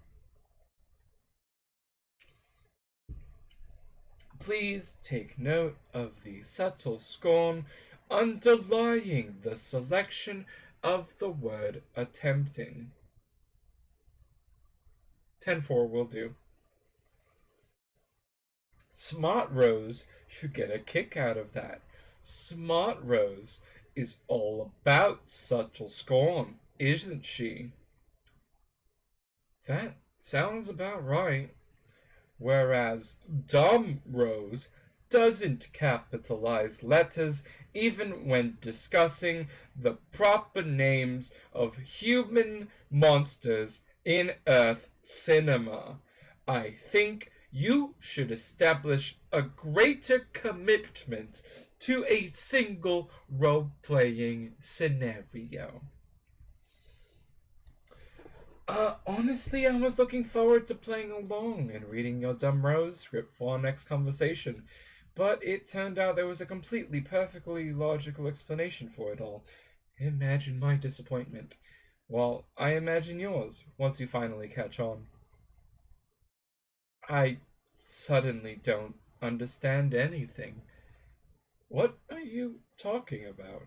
Please take note of the subtle scorn underlying the selection of the word attempting. 10-4 will do. Smart Rose should get a kick out of that. Smart Rose is all about subtle scorn, isn't she? That sounds about right. Whereas Dumb Rose doesn't capitalize letters even when discussing the proper names of human monsters in Earth cinema. I think you should establish a greater commitment to a single role-playing scenario. Honestly, I was looking forward to playing along and reading your Dumb Rose script for our next conversation, but it turned out there was a completely perfectly logical explanation for it all. Imagine my disappointment. Well, I imagine yours, once you finally catch on. I suddenly don't understand anything. What are you talking about?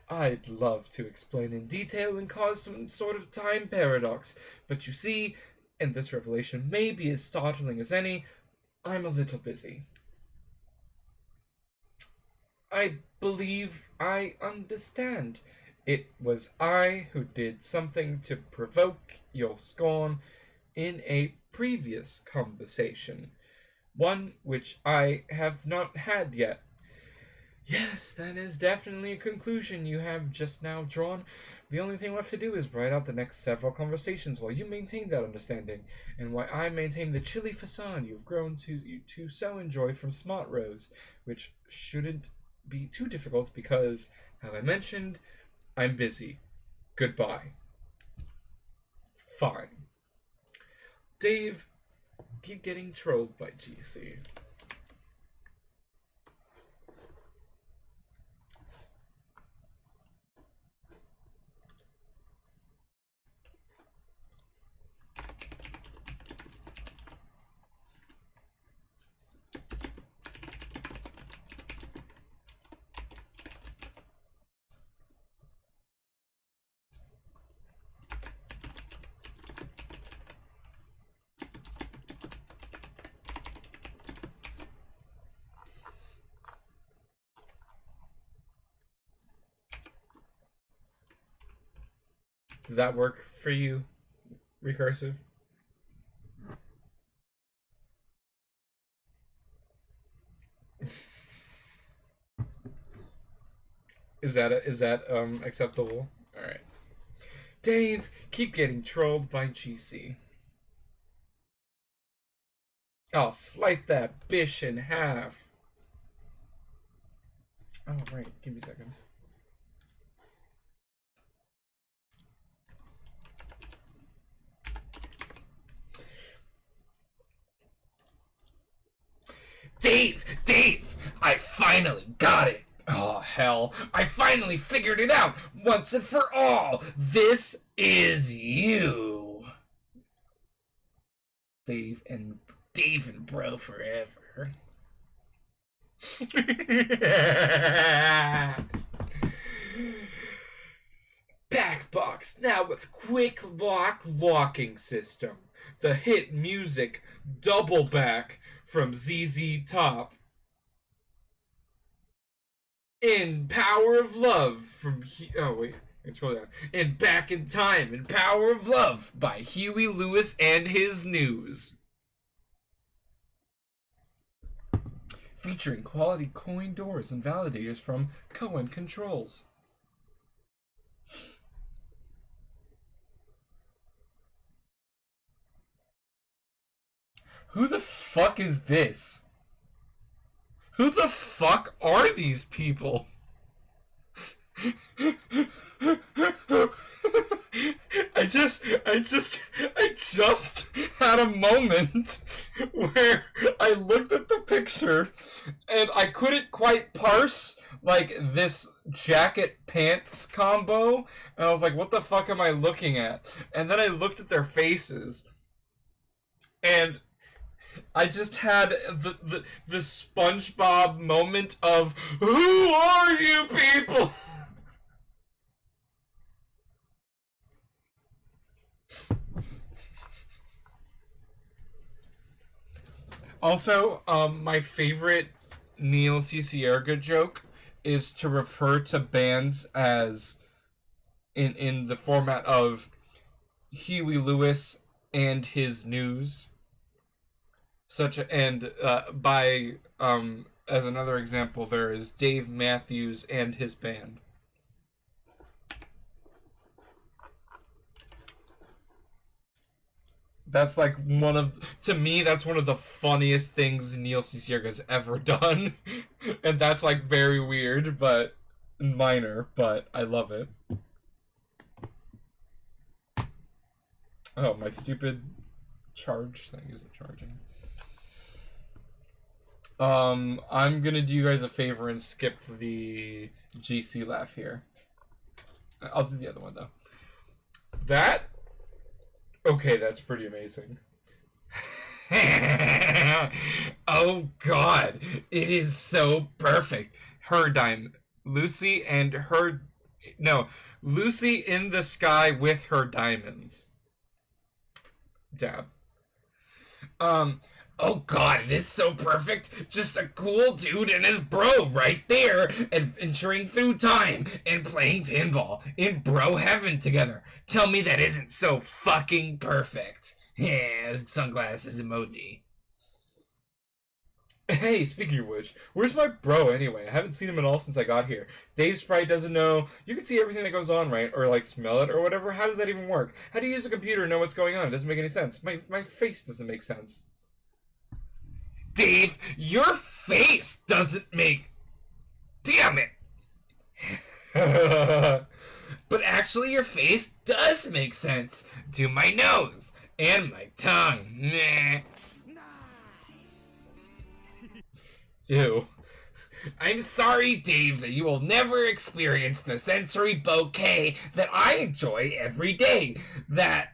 I'd love to explain in detail and cause some sort of time paradox, but you see, and this revelation may be as startling as any, I'm a little busy. I believe I understand. It was I who did something to provoke your scorn in a previous conversation, one which I have not had yet. Yes, that is definitely a conclusion you have just now drawn. The only thing left to do is write out the next several conversations while you maintain that understanding, and while I maintain the chilly facade you've grown to so enjoy from Smart Rose, which shouldn't be too difficult because, as I mentioned, I'm busy. Goodbye. Fine. Dave, keep getting trolled by GC. Does that work for you, Recursive? Is that acceptable? All right. Dave, keep getting trolled by GC. Oh, slice that bish in half. Oh, right. Give me a second. Dave! I finally got it! Oh, hell. I finally figured it out once and for all! This is you! Dave and bro forever. Backbox now with quick lock locking system. The hit music Double Back from ZZ Top. In Power of Love from it's really down. In Back in Time in Power of Love by Huey Lewis and His News. Featuring quality coin doors and validators from Cohen Controls. Who the fuck is this? Who the fuck are these people? I just had a moment where I looked at the picture and I couldn't quite parse like this jacket pants combo, and I was like, what the fuck am I looking at? And then I looked at their faces and I just had the SpongeBob moment of, who are you people? Also, my favorite Neil Cicierega joke is to refer to bands as in the format of Huey Lewis and His News. As another example, there is Dave Matthews and his band. That's like to me, that's one of the funniest things Neil Cicierga's ever done. And that's like very weird, but minor, but I love it. Oh, my stupid charge thing isn't charging. I'm gonna do you guys a favor and skip the GC laugh here. I'll do the other one though. Okay, that's pretty amazing. Oh god, it is so perfect. Lucy in the sky with her diamonds. Dab. Oh god, it is so perfect. Just a cool dude and his bro right there, adventuring through time and playing pinball in bro heaven together. Tell me that isn't so fucking perfect. Yeah, sunglasses emoji. Hey, speaking of which, where's my bro anyway? I haven't seen him at all since I got here. Dave's probably doesn't know. You can see everything that goes on, right? Or like smell it or whatever. How does that even work? How do you use a computer and know what's going on? It doesn't make any sense. My face doesn't make sense. Dave, your face doesn't make... Damn it! But actually your face does make sense to my nose and my tongue. Nice. Ew. I'm sorry, Dave, that you will never experience the sensory bouquet that I enjoy every day. That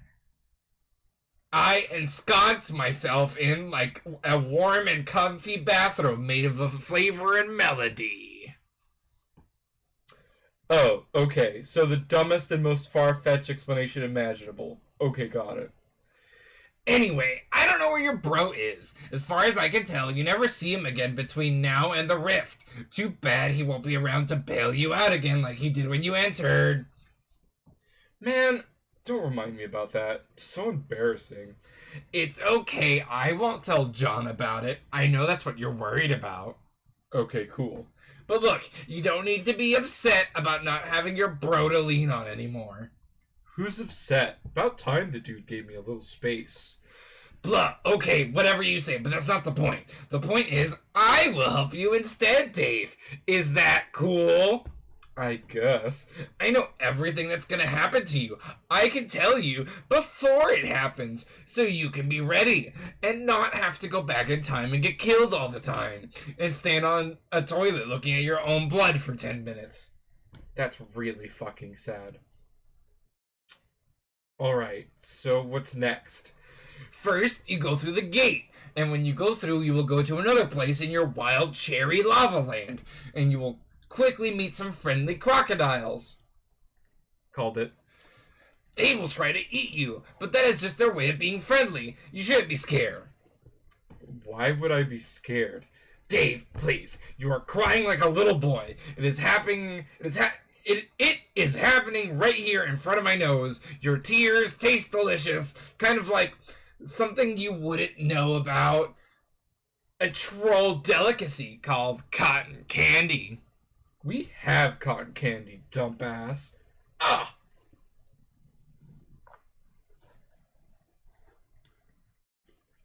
I ensconce myself in like a warm and comfy bathroom made of a flavor and melody. Oh, okay. So the dumbest and most far-fetched explanation imaginable. Okay, got it. Anyway, I don't know where your bro is. As far as I can tell, you never see him again between now and the rift. Too bad he won't be around to bail you out again like he did when you entered. Man, don't remind me about that. So embarrassing. It's okay. I won't tell John about it. I know that's what you're worried about. Okay, cool. But look, you don't need to be upset about not having your bro to lean on anymore. Who's upset? About time the dude gave me a little space. Blah, okay, whatever you say, but that's not the point. The point is, I will help you instead, Dave. Is that cool? I guess. I know everything that's gonna happen to you. I can tell you before it happens, so you can be ready and not have to go back in time and get killed all the time and stand on a toilet looking at your own blood for 10 minutes. That's really fucking sad. Alright, so what's next? First, you go through the gate, and when you go through, you will go to another place in your wild cherry lava land, and you will quickly meet some friendly crocodiles. Called it. They will try to eat you, but that is just their way of being friendly. You shouldn't be scared. Why would I be scared? Dave, please. You are crying like a little boy. It is happening. It is happening right here in front of my nose. Your tears taste delicious. Kind of like something you wouldn't know about. A troll delicacy called cotton candy. We have cotton candy, dumbass. Ah!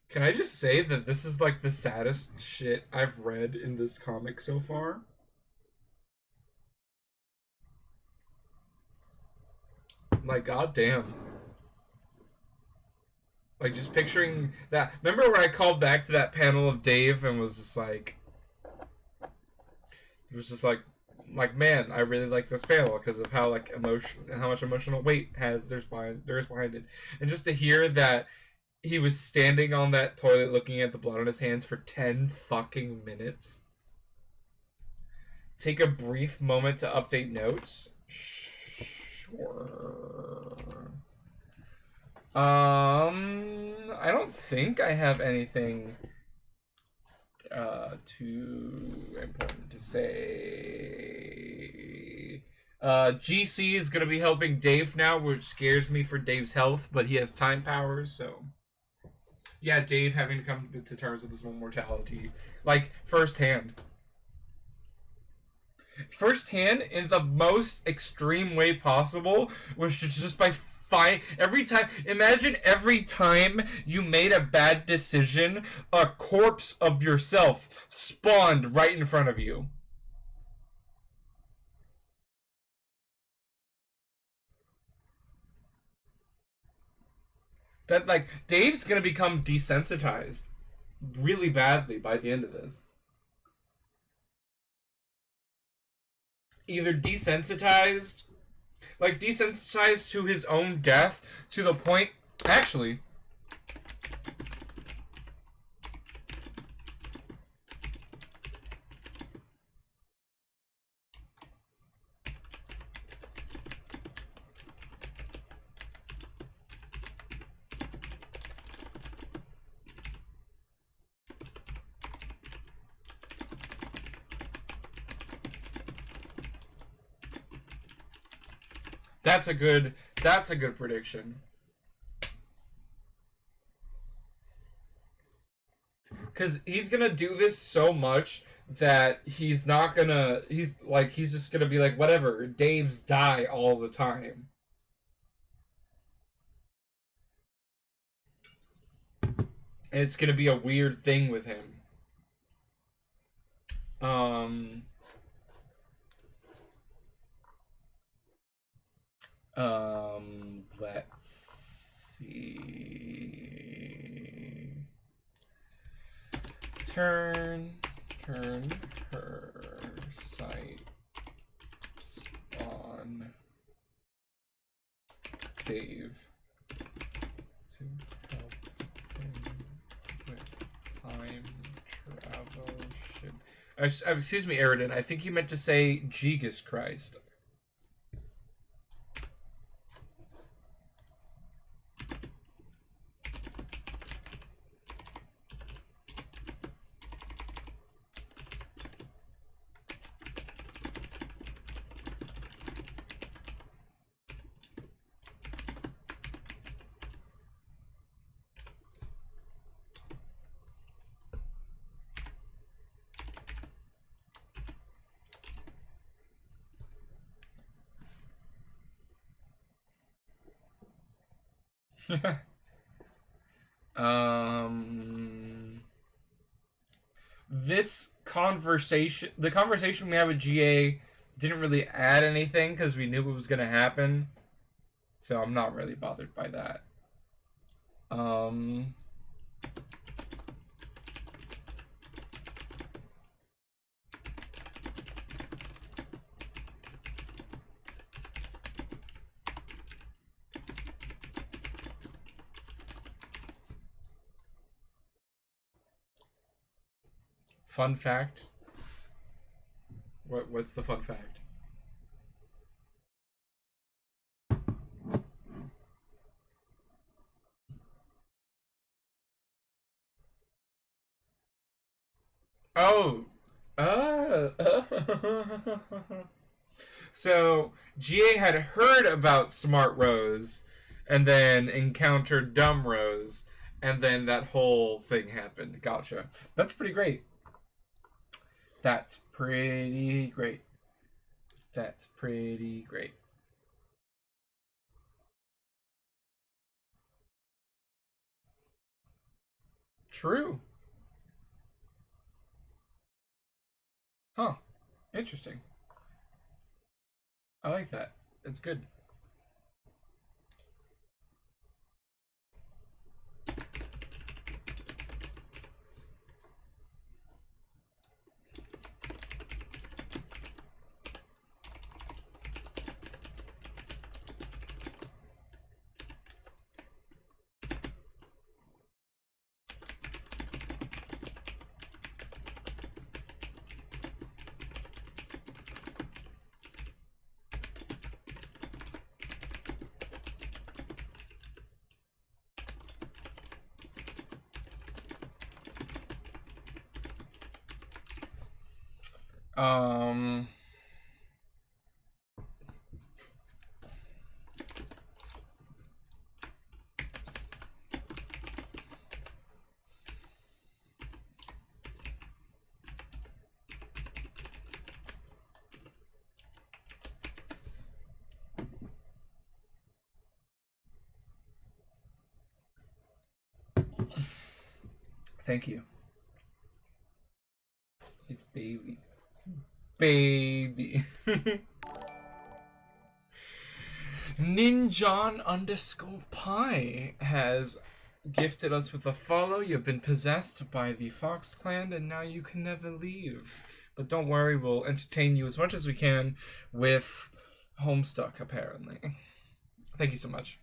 Can I just say that this is like the saddest shit I've read in this comic so far? Like, goddamn. Like, just picturing that. Remember when I called back to that panel of Dave and was just like... It was just like, man, I really like this panel because of how, like, how much emotional weight there is behind it. And just to hear that he was standing on that toilet looking at the blood on his hands for 10 fucking minutes. Take a brief moment to update notes. Sure. I don't think I have anything too important to say. GC is gonna be helping Dave now, which scares me for Dave's health, but he has time powers, so yeah, Dave having to come to terms with his own mortality, like firsthand in the most extreme way possible, which is just by imagine every time you made a bad decision, a corpse of yourself spawned right in front of you. That, like, Dave's gonna become desensitized really badly by the end of this. Either desensitized to his own death to the point... Actually... That's a good prediction. Because he's gonna do this so much that he's just gonna be like, whatever, Dave's die all the time. And it's gonna be a weird thing with him. Let's see. Turn her sights on Dave to help him with time travel. Excuse me, Eridan. I think you meant to say Jesus Christ. The conversation we have with GA didn't really add anything because we knew what was gonna happen. So I'm not really bothered by that. Fun fact. What's the fun fact? Oh. So GA had heard about Smart Rose and then encountered Dumb Rose, and then that whole thing happened. Gotcha. That's pretty great. That's pretty great. That's pretty great. True. Huh. Interesting. I like that. It's good. Um, Thank you. It's baby. Baby. Ninjon_Pie has gifted us with a follow. You've been possessed by the Fox Clan and now you can never leave. But don't worry, we'll entertain you as much as we can with Homestuck, apparently. Thank you so much.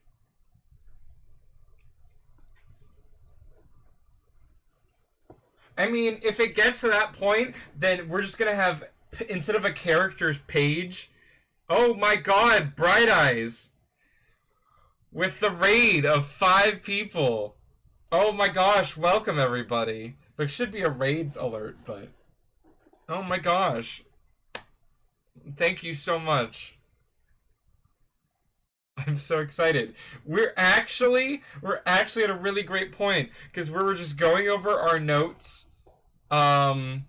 I mean, if it gets to that point, then we're just gonna have, instead of a character's page, oh my god, Bright Eyes! With the raid of 5 people. Oh my gosh, welcome everybody. There should be a raid alert, but... Oh my gosh. Thank you so much. I'm so excited. We're actually at a really great point, because we were just going over our notes. We're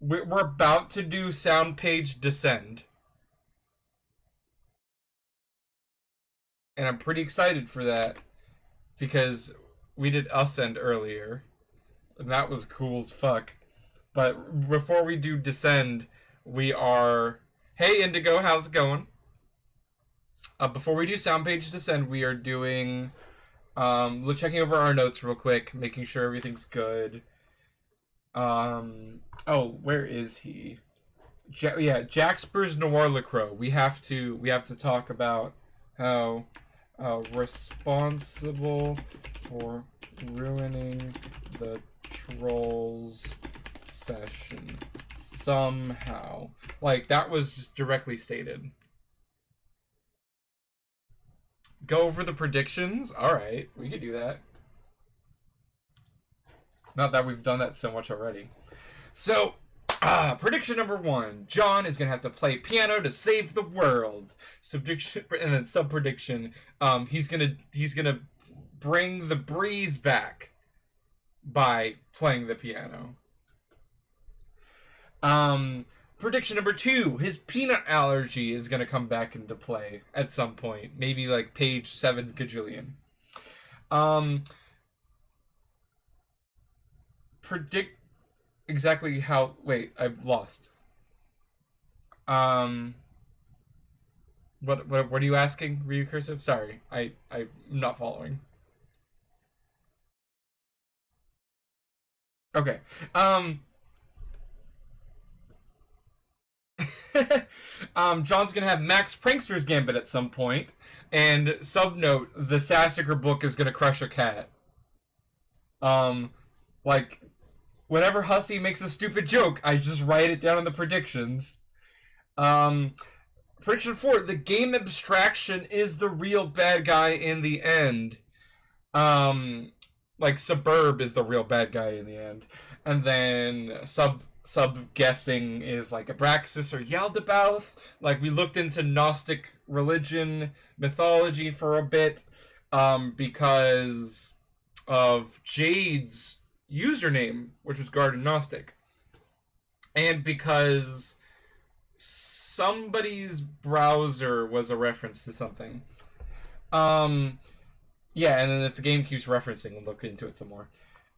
about to do sound page descend. And I'm pretty excited for that, because we did Ascend earlier, and that was cool as fuck. But before we do Descend, we are... Hey Indigo, how's it going? Before we do sound page Descend, we are doing... checking over our notes real quick, making sure everything's good. Oh, where is he? Yeah, Jaxper's Noir LaCroix. We have to talk about how responsible for ruining the trolls session somehow. Like, that was just directly stated. Go over the predictions? Alright, we could do that. Not that we've done that so much already. So, prediction number 1. John is going to have to play piano to save the world. Subdiction, and then sub-prediction, he's gonna bring the breeze back by playing the piano. Prediction number 2. His peanut allergy is going to come back into play at some point. Maybe like page 7 gajillion. Predict exactly how... Wait, I've lost. Um, what are you asking? Recursive? Sorry, I'm not following. Okay. John's gonna have Max Prankster's Gambit at some point, and subnote: the Sassacre book is gonna crush a cat. Um, like whenever Hussey makes a stupid joke, I just write it down in the predictions. Um, Prediction 4: the game abstraction is the real bad guy in the end. Um, like Suburb is the real bad guy in the end, and then sub guessing is like Abraxas or Yaldabaoth. Like we looked into Gnostic religion mythology for a bit, because of Jade's username, which was Garden Gnostic, and because somebody's browser was a reference to something. Yeah, and then if the game keeps referencing, we'll look into it some more.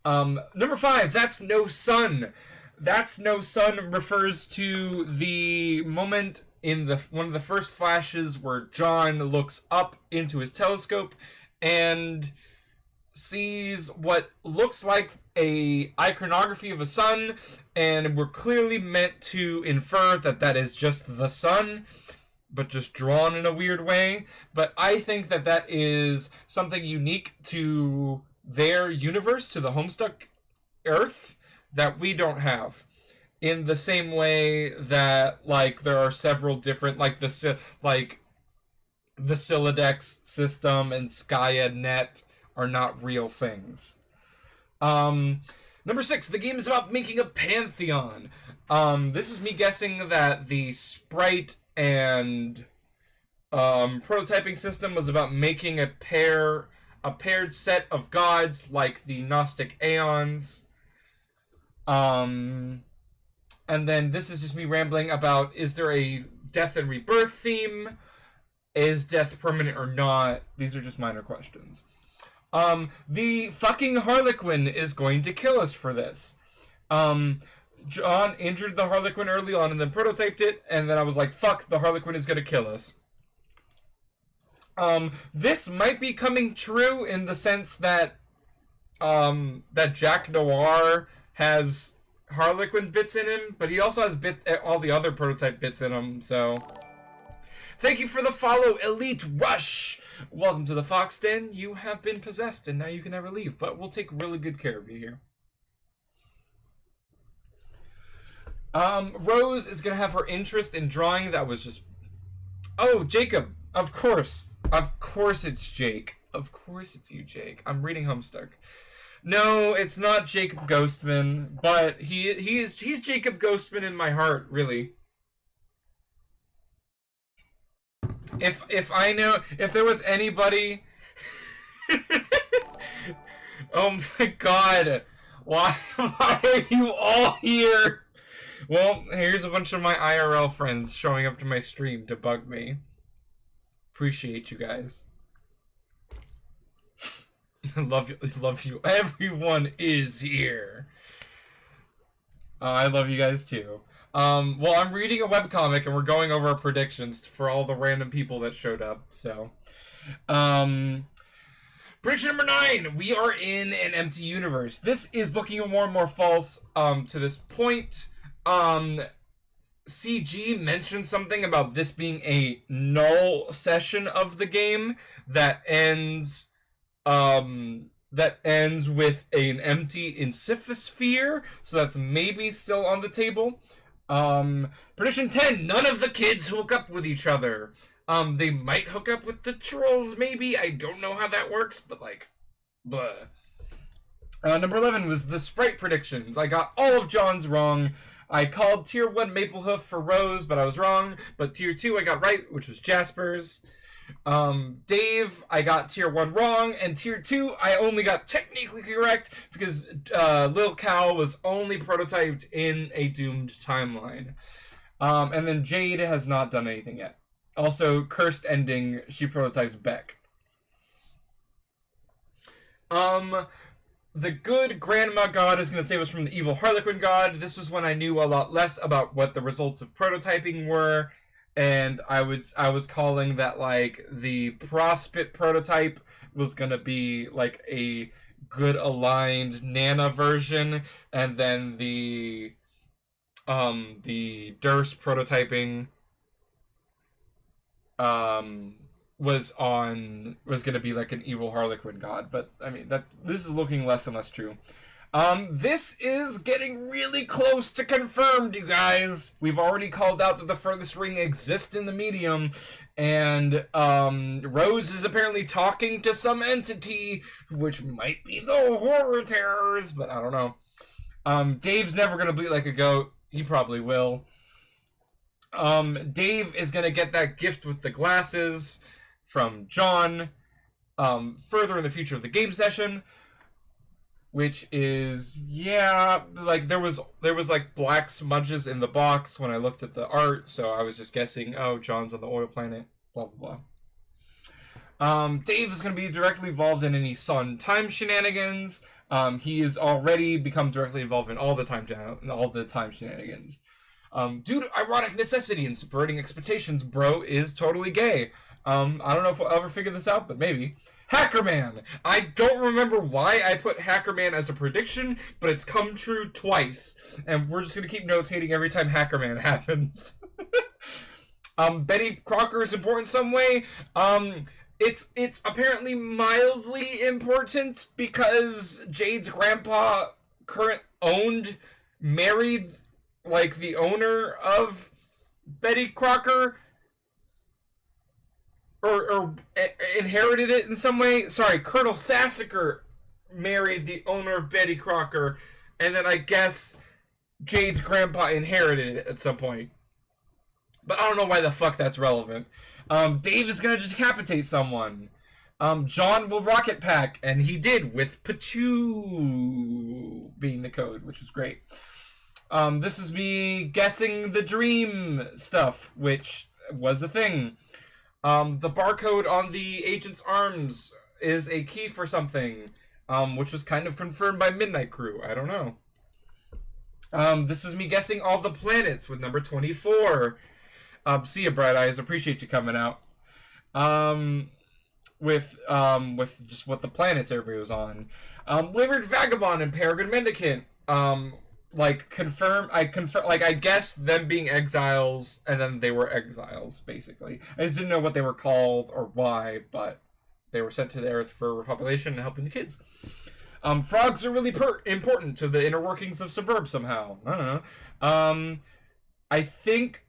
Number 5, That's No Sun. That's No Sun refers to the moment in one of the first flashes where John looks up into his telescope and sees what looks like a iconography of a sun, and we're clearly meant to infer that that is just the sun, but just drawn in a weird way. But I think that that is something unique to their universe, to the Homestuck Earth, that we don't have. In the same way that, like, there are several different, like the Sylladex system and SkyaNet are not real things. Number 6, the game is about making a pantheon. This is me guessing that the sprite and prototyping system was about making a paired set of gods like the Gnostic Aeons. And then this is just me rambling about, is there a death and rebirth theme? Is death permanent or not? These are just minor questions. The fucking Harlequin is going to kill us for this. John injured the Harlequin early on and then prototyped it, and then I was like, fuck, the Harlequin is gonna kill us. This might be coming true in the sense that that Jack Noir has Harlequin bits in him, but he also has all the other prototype bits in him, so... Thank you for the follow, Elite Rush! Welcome to the Fox Den. You have been possessed, and now you can never leave, but we'll take really good care of you here. Rose is gonna have her interest in drawing that was just... Oh, Jacob! Of course! Of course it's Jake. Of course it's you, Jake. I'm reading Homestuck. No, it's not Jacob Ghostman, but he's Jacob Ghostman in my heart, really. If there was anybody... Oh my god. Why are you all here? Well, here's a bunch of my IRL friends showing up to my stream to bug me. Appreciate you guys. love you. Everyone is here. I love you guys too. Well, I'm reading a webcomic and we're going over our predictions for all the random people that showed up, so. Prediction number 9, we are in an empty universe. This is looking more and more false, to this point. CG mentioned something about this being a null session of the game that ends with an empty Insifosphere, so that's maybe still on the table. Prediction 10, none of the kids hook up with each other. They might hook up with the trolls, maybe. I don't know how that works, but like, blah. Number 11 was the sprite predictions. I got all of John's wrong. I called tier 1 Maplehoof for Rose, but I was wrong. But tier 2 I got right, which was Jasper's. Dave, I got tier 1 wrong, and tier 2 I only got technically correct because Lil Cow was only prototyped in a doomed timeline. And then Jade has not done anything yet. Also, cursed ending, she prototypes Beck. the good grandma god is going to save us from the evil harlequin god. This was when I knew a lot less about what the results of prototyping were, and I was calling that like the Prospit prototype was going to be like a good aligned Nana version, and then the Durst prototyping was gonna be like an evil Harlequin god, but I mean that this is looking less and less true. This is getting really close to confirmed, you guys. We've already called out that the furthest ring exists in the medium, and Rose is apparently talking to some entity, which might be the Horror Terrors, but I don't know. Dave's never gonna bleed like a goat. He probably will. Dave is gonna get that gift with the glasses from John further in the future of the game session, which is, yeah, like there was like black smudges in the box when I looked at the art, so I was just guessing, oh, John's on the oil planet, blah blah blah. Dave is going to be directly involved in any Sun time shenanigans. He has already become directly involved in all the time shenanigans. Due to ironic necessity and subverting expectations, bro is totally gay. I don't know if we'll ever figure this out, but maybe. Hackerman! I don't remember why I put Hackerman as a prediction, but it's come true twice. And we're just going to keep notating every time Hackerman happens. Betty Crocker is important in some way. It's apparently mildly important because Jade's grandpa married like the owner of Betty Crocker, or inherited it in some way. Sorry, Colonel Sassacre married the owner of Betty Crocker, and then I guess Jade's grandpa inherited it at some point. But I don't know why the fuck that's relevant. Dave is gonna decapitate someone. John will rocket pack, and he did, with Pachu being the code, which was great. This is me guessing the dream stuff, which was a thing. The barcode on the agent's arms is a key for something, which was kind of confirmed by Midnight Crew. I don't know. This was me guessing all the planets with number 24. See ya, Bright Eyes. Appreciate you coming out. With just what the planets everybody was on. Wayward Vagabond and Peregrine Mendicant. I guessed them being exiles, and then they were exiles, basically. I just didn't know what they were called or why, but they were sent to the Earth for repopulation and helping the kids. Frogs are really important to the inner workings of Suburb somehow. I don't know. I think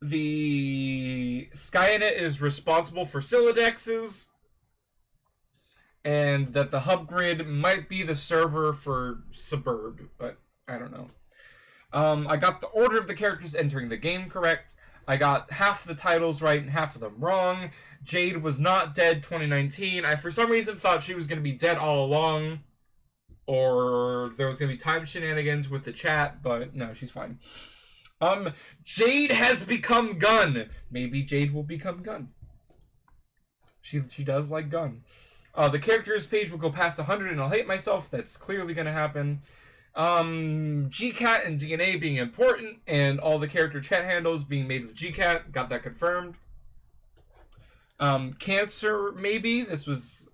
the Skynet is responsible for Silodexes, and that the hub grid might be the server for Suburb, but I don't know. I got the order of the characters entering the game correct. I got half the titles right and half of them wrong. Jade was not dead 2019. I, for some reason, thought she was going to be dead all along. Or there was going to be time shenanigans with the chat, but no, she's fine. Jade has become Gun. Maybe Jade will become Gun. She does like Gun. The characters page will go past 100 and I'll hate myself. That's clearly going to happen. GCAT and DNA being important, and all the character chat handles being made with GCAT. Got that confirmed. Cancer, maybe. This was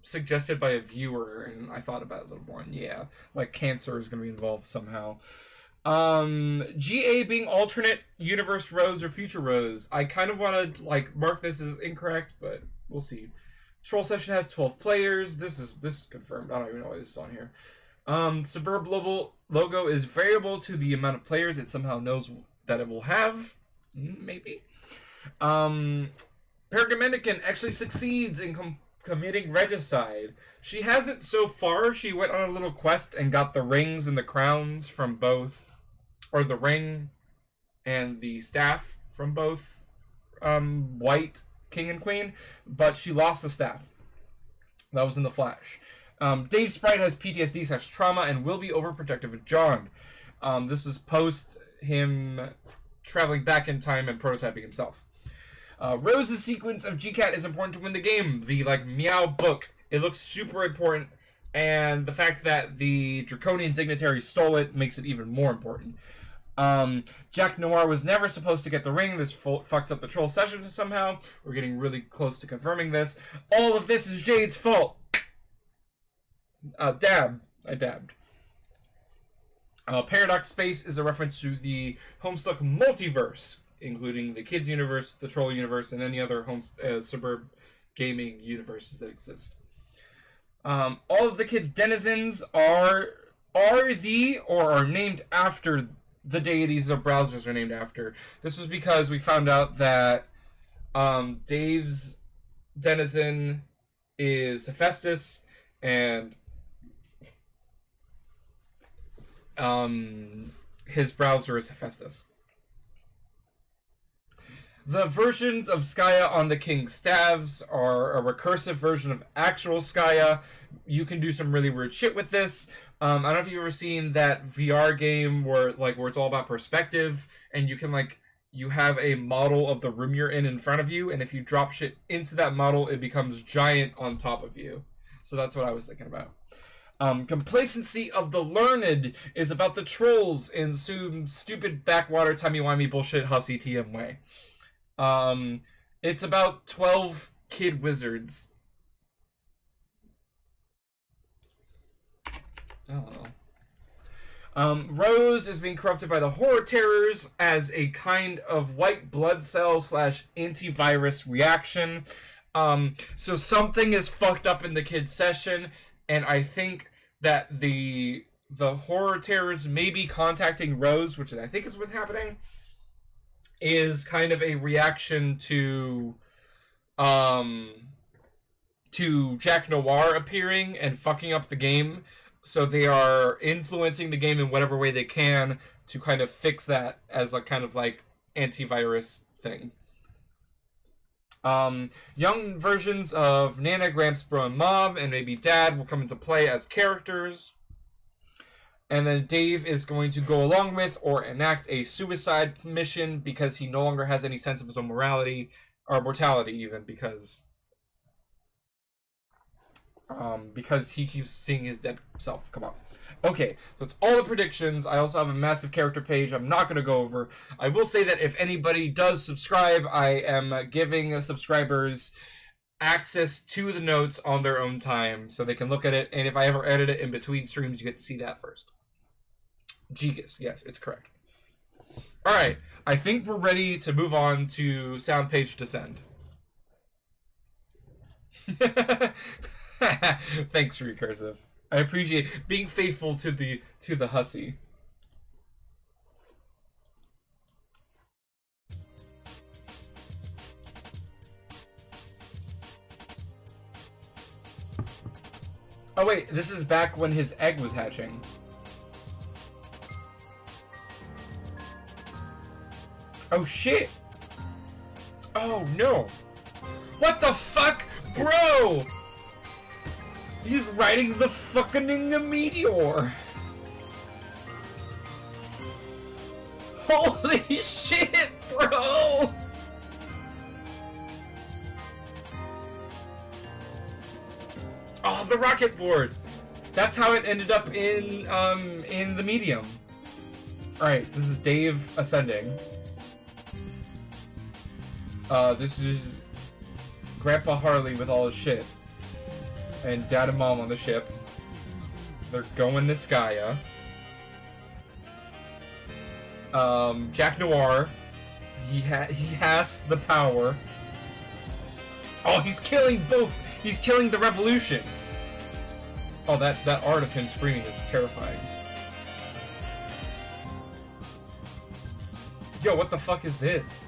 suggested by a viewer, and I thought about it a little more, and yeah, like Cancer is going to be involved somehow. GA being alternate universe Rose or future Rose. I kind of want to like mark this as incorrect, but we'll see. Troll session has 12 players. This is confirmed. I don't even know why this is on here. Suburb logo is variable to the amount of players it somehow knows that it will have. Maybe. Peregrine Mendicant actually succeeds in committing regicide. She hasn't so far. She went on a little quest and got the rings and the crowns from both, or the ring and the staff from both White King and Queen, but she lost the staff. That was in the Flash. Dave Sprite has PTSD/trauma and will be overprotective of John. This is post him traveling back in time and prototyping himself. Rose's sequence of GCAT is important to win the game. The meow book. It looks super important, And the fact that the Draconian dignitary stole it makes it even more important. Jack Noir was never supposed to get the ring. This fucks up the troll session somehow. We're getting really close to confirming this. All of this is Jade's fault. Dab. I dabbed. Paradox Space is a reference to the Homestuck multiverse, including the kids universe, the troll universe, and any other suburb gaming universes that exist. All of the kids' denizens are named after the deities their browsers are named after. This was because we found out that Dave's denizen is Hephaestus, and his browser is Hephaestus. The versions of Skya on the King's Staves are a recursive version of actual Skya. You can do some really weird shit with this. I don't know if you've ever seen that VR game where it's all about perspective, and you can you have a model of the room you're in front of you, and if you drop shit into that model, it becomes giant on top of you. So that's what I was thinking about. Complacency of the Learned is about the trolls in some stupid backwater timey-wimey bullshit hussy TM way. It's about 12 kid wizards. Oh. Rose is being corrupted by the horror terrors as a kind of white blood cell / antivirus reaction. So something is fucked up in the kid's session, and I think that the horror terrors may be contacting Rose, which I think is what's happening, is kind of a reaction to Jack Noir appearing and fucking up the game. So they are influencing the game in whatever way they can to kind of fix that as a kind of antivirus thing. Young versions of Nana, Gramps, Bro, and Mom, and maybe Dad will come into play as characters. And then Dave is going to go along with or enact a suicide mission because he no longer has any sense of his own morality, or mortality even, because he keeps seeing his dead self. Come on. Okay, so it's all the predictions. I also have a massive character page I'm not going to go over. I will say that if anybody does subscribe, I am giving subscribers access to the notes on their own time so they can look at it, and if I ever edit it in between streams, you get to see that first. Gigas, yes, it's correct. Alright, I think we're ready to move on to Sound Page Descend. Thanks, Recursive. I appreciate being faithful to the hussy. Oh wait, this is back when his egg was hatching. Oh shit! Oh no! What the fuck? Bro! He's riding the fucking meteor! Holy shit, bro! Oh, the rocket board! That's how it ended up in the medium. Alright, this is Dave ascending. This is Grandpa Harley with all his shit. And Dad and Mom on the ship. They're going to Skya. Jack Noir. He has the power. Oh, he's killing both! He's killing the revolution! Oh, that art of him screaming is terrifying. Yo, what the fuck is this?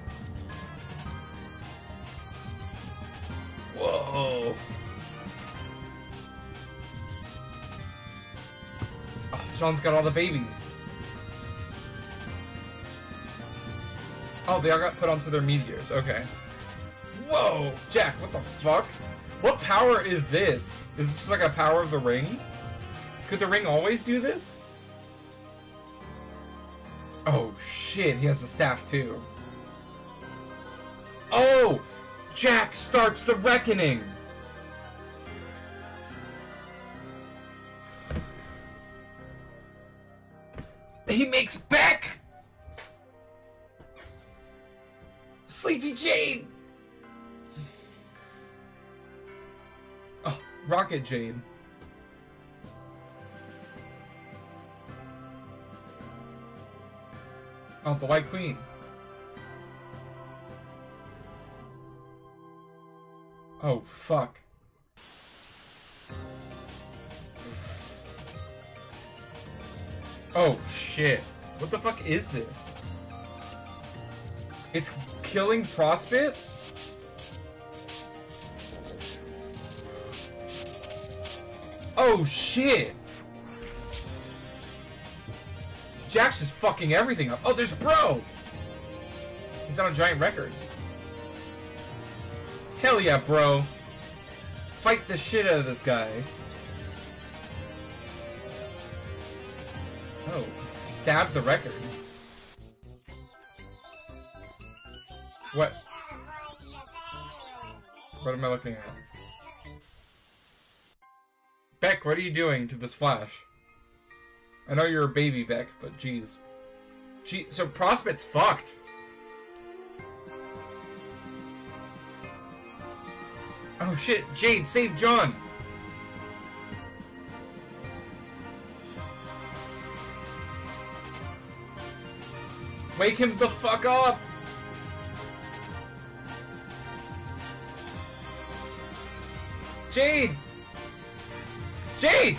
Whoa. Oh, Sean's got all the babies. Oh, they all got put onto their meteors. Okay. Whoa! Jack, what the fuck? What power is this? Is this like a power of the ring? Could the ring always do this? Oh shit, he has the staff too. Oh! Jack starts the reckoning! He makes Beck! Sleepy Jade! Oh, Rocket Jade. Oh, the White Queen. Oh, fuck. Oh, shit. What the fuck is this? It's killing Prospit? Oh, shit. Jack's just fucking everything up. Oh, there's Bro! He's on a giant record. Hell yeah, Bro. Fight the shit out of this guy. Oh, stab the record. What? What am I looking at? Beck, what are you doing to this Flash? I know you're a baby, Beck, but jeez. So Prospect's fucked. Oh shit, Jade, save John! Wake him the fuck up! Jade! Jade!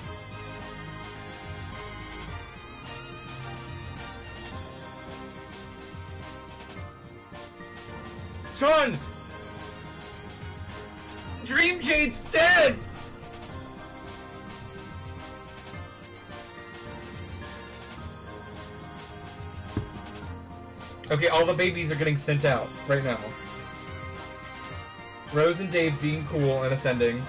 John! Dream Jade's dead! Okay, all the babies are getting sent out right now. Rose and Dave being cool and ascending.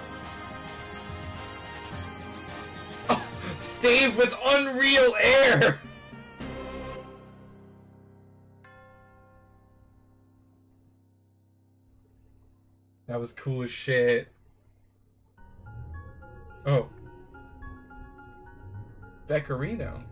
Oh, Dave with unreal air! That was cool as shit. Oh. Beccarino.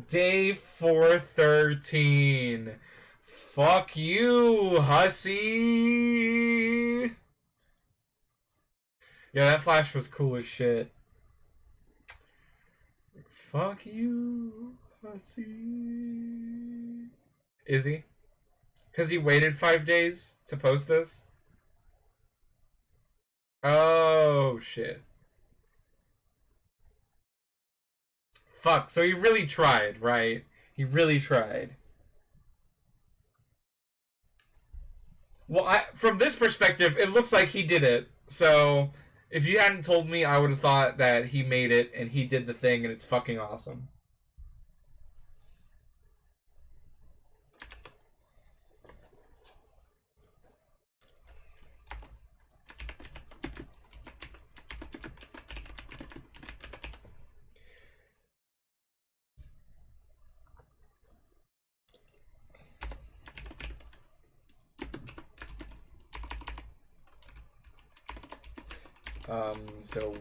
Day 413. Fuck you, hussy. Yeah, that Flash was cool as shit. Fuck you, hussy. Is he? Because he waited 5 days to post this? Oh, shit. Fuck, so he really tried, right? He really tried. Well, from this perspective, it looks like he did it. So, if you hadn't told me, I would have thought that he made it and he did the thing and it's fucking awesome. So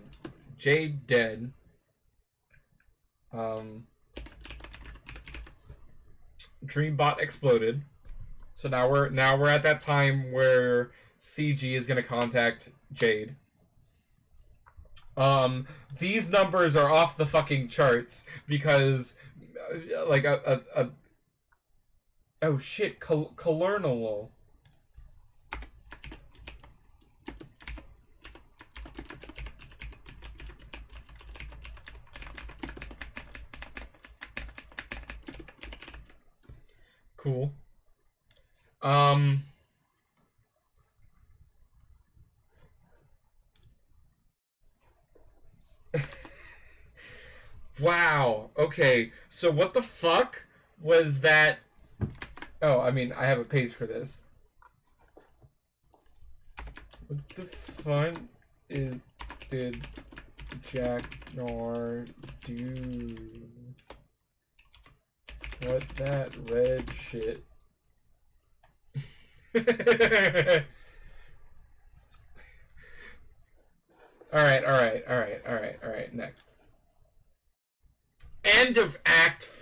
Jade dead. Dreambot exploded. So now we're at that time where CG is gonna contact Jade. These numbers are off the fucking charts because like oh shit, Colonel. Cool. Wow. Okay. So what the fuck was that? Oh, I mean, I have a page for this. What the fuck did Jack Nor do? What that red shit?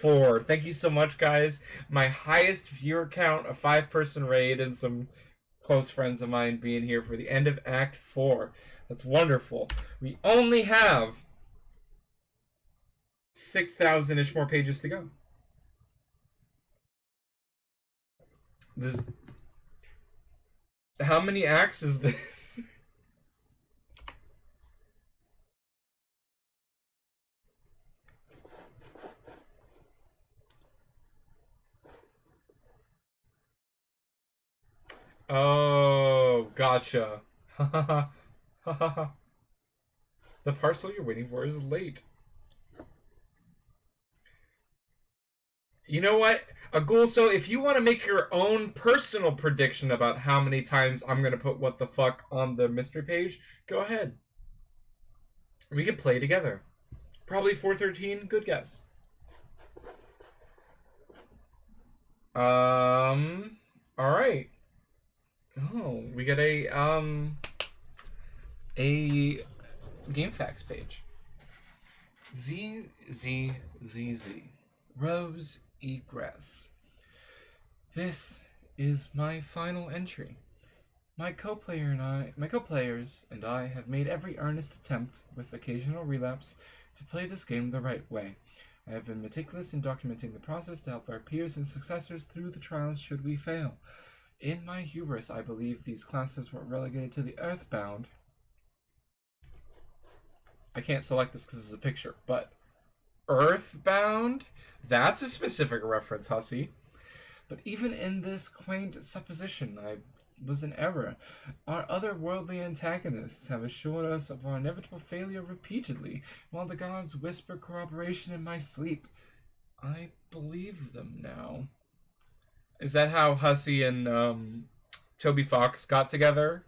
4. Thank you so much, guys. My highest viewer count, a 5-person raid, and some close friends of mine being here for the end of Act 4. That's wonderful. We only have 6,000-ish more pages to go. This. How many acts is this? Oh, gotcha. The parcel you're waiting for is late. You know what, Agulso, if you want to make your own personal prediction about how many times I'm going to put what the fuck on the mystery page, go ahead. We could play together. Probably 413, good guess. Alright. Oh, we got a game facts page. Z. Rose Egress. This is my final entry. My co-players and I have made every earnest attempt, with occasional relapse, to play this game the right way. I have been meticulous in documenting the process to help our peers and successors through the trials should we fail. In my hubris, I believe these classes were relegated to the Earthbound. I can't select this because it's a picture, but Earthbound? That's a specific reference, hussy. But even in this quaint supposition, I was in error. Our otherworldly antagonists have assured us of our inevitable failure repeatedly, while the gods whisper corroboration in my sleep. I believe them now. Is that how Hussey and Toby Fox got together?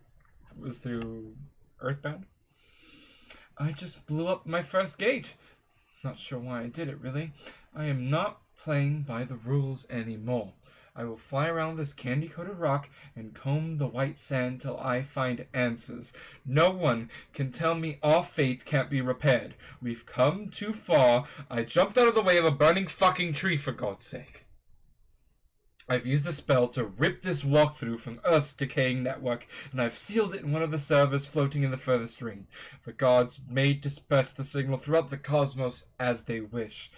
It was through Earthbound? I just blew up my first gate. Not sure why I did it, really. I am not playing by the rules anymore. I will fly around this candy-coated rock and comb the white sand till I find answers. No one can tell me our fate can't be repaired. We've come too far. I jumped out of the way of a burning fucking tree, for God's sake. I've used a spell to rip this walkthrough from Earth's decaying network, and I've sealed it in one of the servers floating in the furthest ring. The gods may disperse the signal throughout the cosmos as they wish.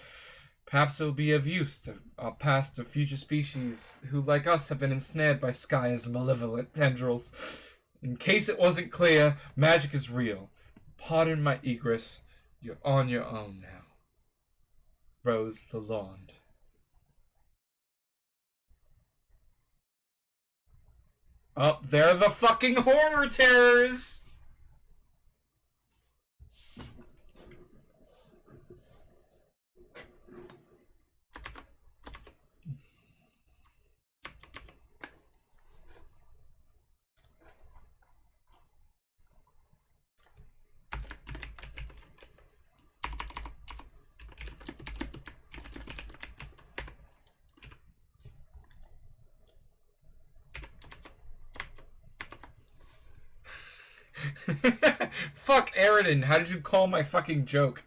Perhaps it will be of use to our past or future species who, like us, have been ensnared by Sky's malevolent tendrils. In case it wasn't clear, magic is real. Pardon my egress. You're on your own now. Rose Lalonde. Oh, they're the fucking horror terrors! Fuck, Aridin, how did you call my fucking joke?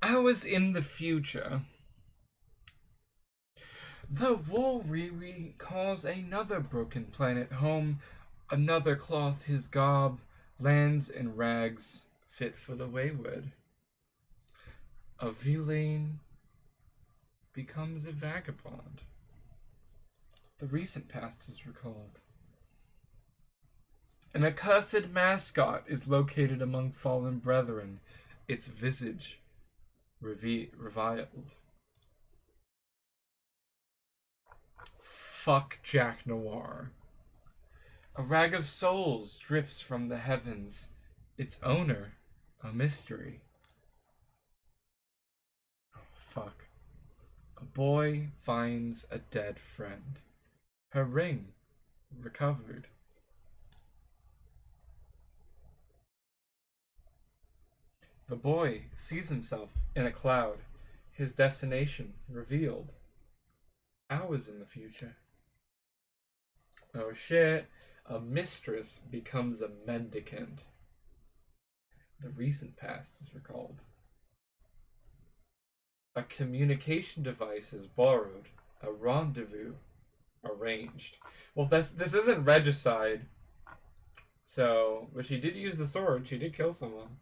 I was in the future. The war calls another broken planet home, another cloth his garb, lands and rags fit for the wayward. A villain becomes a vagabond. The recent past is recalled. An accursed mascot is located among fallen brethren, its visage reviled. Fuck Jack Noir. A rag of souls drifts from the heavens, its owner a mystery. Oh, fuck. A boy finds a dead friend. Her ring recovered. The boy sees himself in a cloud, his destination revealed. Hours in the future. Oh shit, a mistress becomes a mendicant. The recent past is recalled. A communication device is borrowed. A rendezvous arranged. Well, this isn't regicide. So, but she did use the sword. She did kill someone.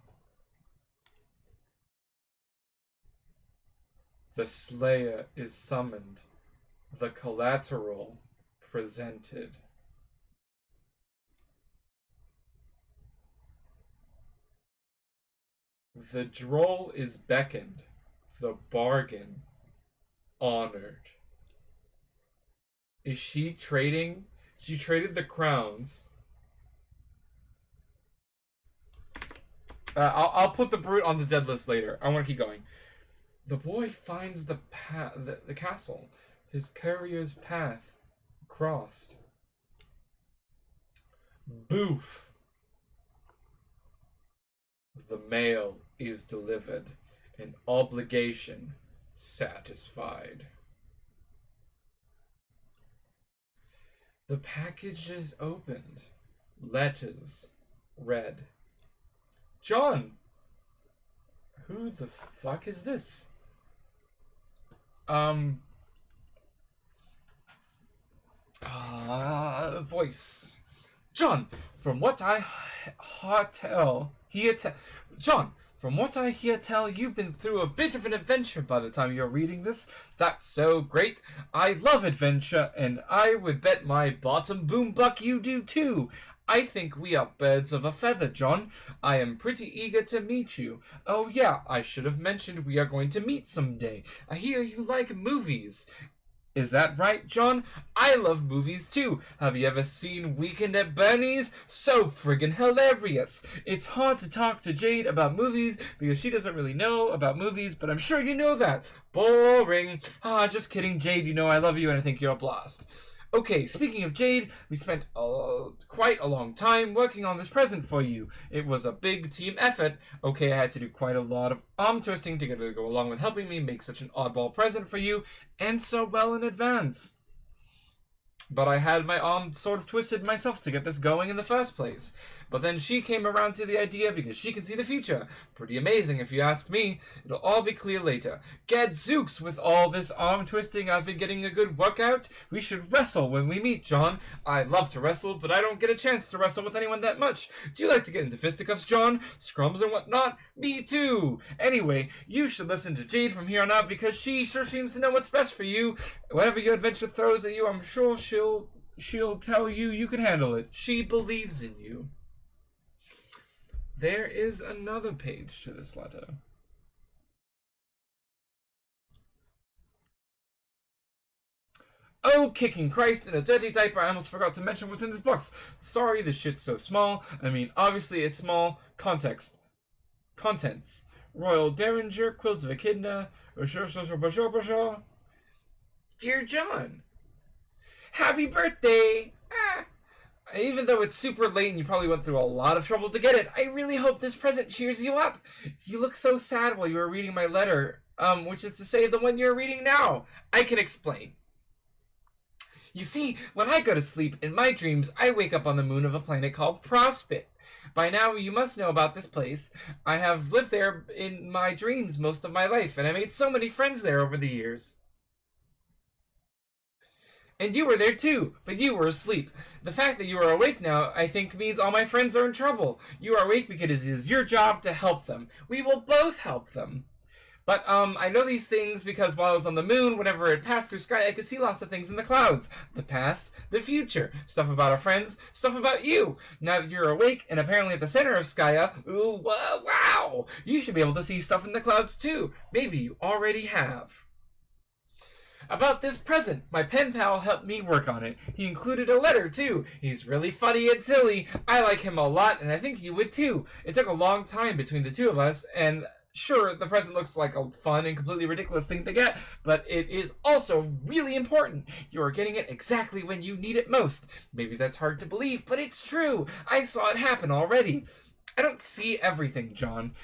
The Slayer is summoned. The collateral presented. The droll is beckoned. The bargain honored. Is she trading? She traded the crowns. I'll put the brute on the dead list later. I want to keep going. The boy finds the castle. His courier's path crossed. Boof. The mail is delivered. An obligation satisfied. The package is opened. Letters read. John! Who the fuck is this? Voice. John, from what I hear tell, you've been through a bit of an adventure by the time you're reading this. That's so great. I love adventure, and I would bet my bottom boom buck you do too. I think we are birds of a feather, John. I am pretty eager to meet you. Oh yeah, I should have mentioned we are going to meet someday. I hear you like movies. Is that right, John? I love movies too. Have you ever seen Weekend at Bernie's? So friggin' hilarious. It's hard to talk to Jade about movies because she doesn't really know about movies, but I'm sure you know that. Boring. Just kidding, Jade. You know I love you and I think you're a blast. Okay, speaking of Jade, we spent quite a long time working on this present for you. It was a big team effort. Okay, I had to do quite a lot of arm twisting to get her to go along with helping me make such an oddball present for you, and so well in advance. But I had my arm sort of twisted myself to get this going in the first place. But then she came around to the idea because she can see the future. Pretty amazing if you ask me. It'll all be clear later. Gadzooks, with all this arm twisting, I've been getting a good workout. We should wrestle when we meet, John. I love to wrestle, but I don't get a chance to wrestle with anyone that much. Do you like to get into fisticuffs, John? Scrums and whatnot? Me too. Anyway, you should listen to Jade from here on out because she sure seems to know what's best for you. Whatever your adventure throws at you, I'm sure she'll tell you you can handle it. She believes in you. There is another page to this letter. Oh, kicking Christ, in a dirty diaper, I almost forgot to mention what's in this box. Sorry, this shit's so small. I mean, obviously it's small. Context. Contents. Royal Derringer, Quills of Echidna, Dear John, happy birthday! Even though it's super late and you probably went through a lot of trouble to get it, I really hope this present cheers you up. You look so sad while you were reading my letter, which is to say the one you're reading now. I can explain. You see, when I go to sleep, in my dreams, I wake up on the moon of a planet called Prospit. By now, you must know about this place. I have lived there in my dreams most of my life, and I made so many friends there over the years. And you were there too, but you were asleep. The fact that you are awake now, I think, means all my friends are in trouble. You are awake because it is your job to help them. We will both help them. But, I know these things because while I was on the moon, whenever it passed through sky, I could see lots of things in the clouds. The past, the future, stuff about our friends, stuff about you. Now that you're awake and apparently at the center of Skya, ooh, wow! You should be able to see stuff in the clouds too. Maybe you already have. About this present, my pen pal helped me work on it. He included a letter, too. He's really funny and silly. I like him a lot, and I think you would, too. It took a long time between the two of us, and sure, the present looks like a fun and completely ridiculous thing to get, but it is also really important. You are getting it exactly when you need it most. Maybe that's hard to believe, but it's true. I saw it happen already. I don't see everything, John.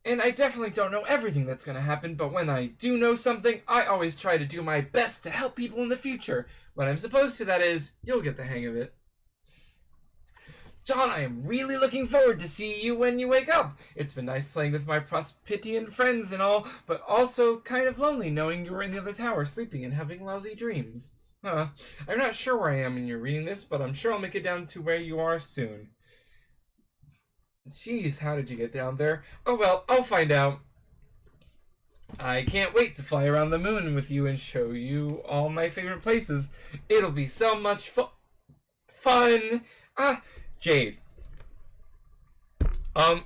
And I definitely don't know everything that's going to happen, but when I do know something, I always try to do my best to help people in the future. When I'm supposed to, that is, you'll get the hang of it. John, I am really looking forward to see you when you wake up. It's been nice playing with my Prospitian friends and all, but also kind of lonely knowing you were in the other tower sleeping and having lousy dreams. I'm not sure where I am when you're reading this, but I'm sure I'll make it down to where you are soon. Jeez, how did you get down there? Oh well, I'll find out. I can't wait to fly around the moon with you and show you all my favorite places. It'll be so much fun. Jade. Yeah,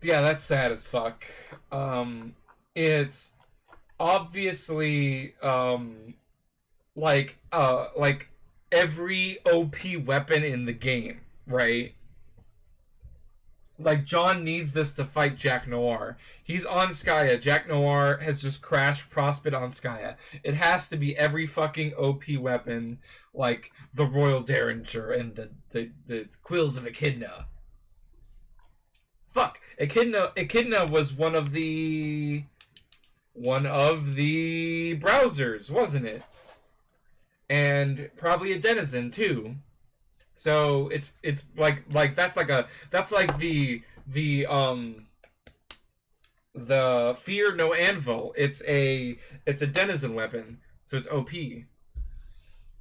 that's sad as fuck. It's obviously, like every OP weapon in the game, right? Like, John needs this to fight Jack Noir. He's on Skya. Jack Noir has just crashed Prospit on Skya. It has to be every fucking OP weapon, like the Royal Derringer and the Quills of Echidna. Fuck, Echidna was one of the browsers, wasn't it? And probably a denizen too. So it's like that's like the Fear No Anvil. It's a denizen weapon, so it's OP.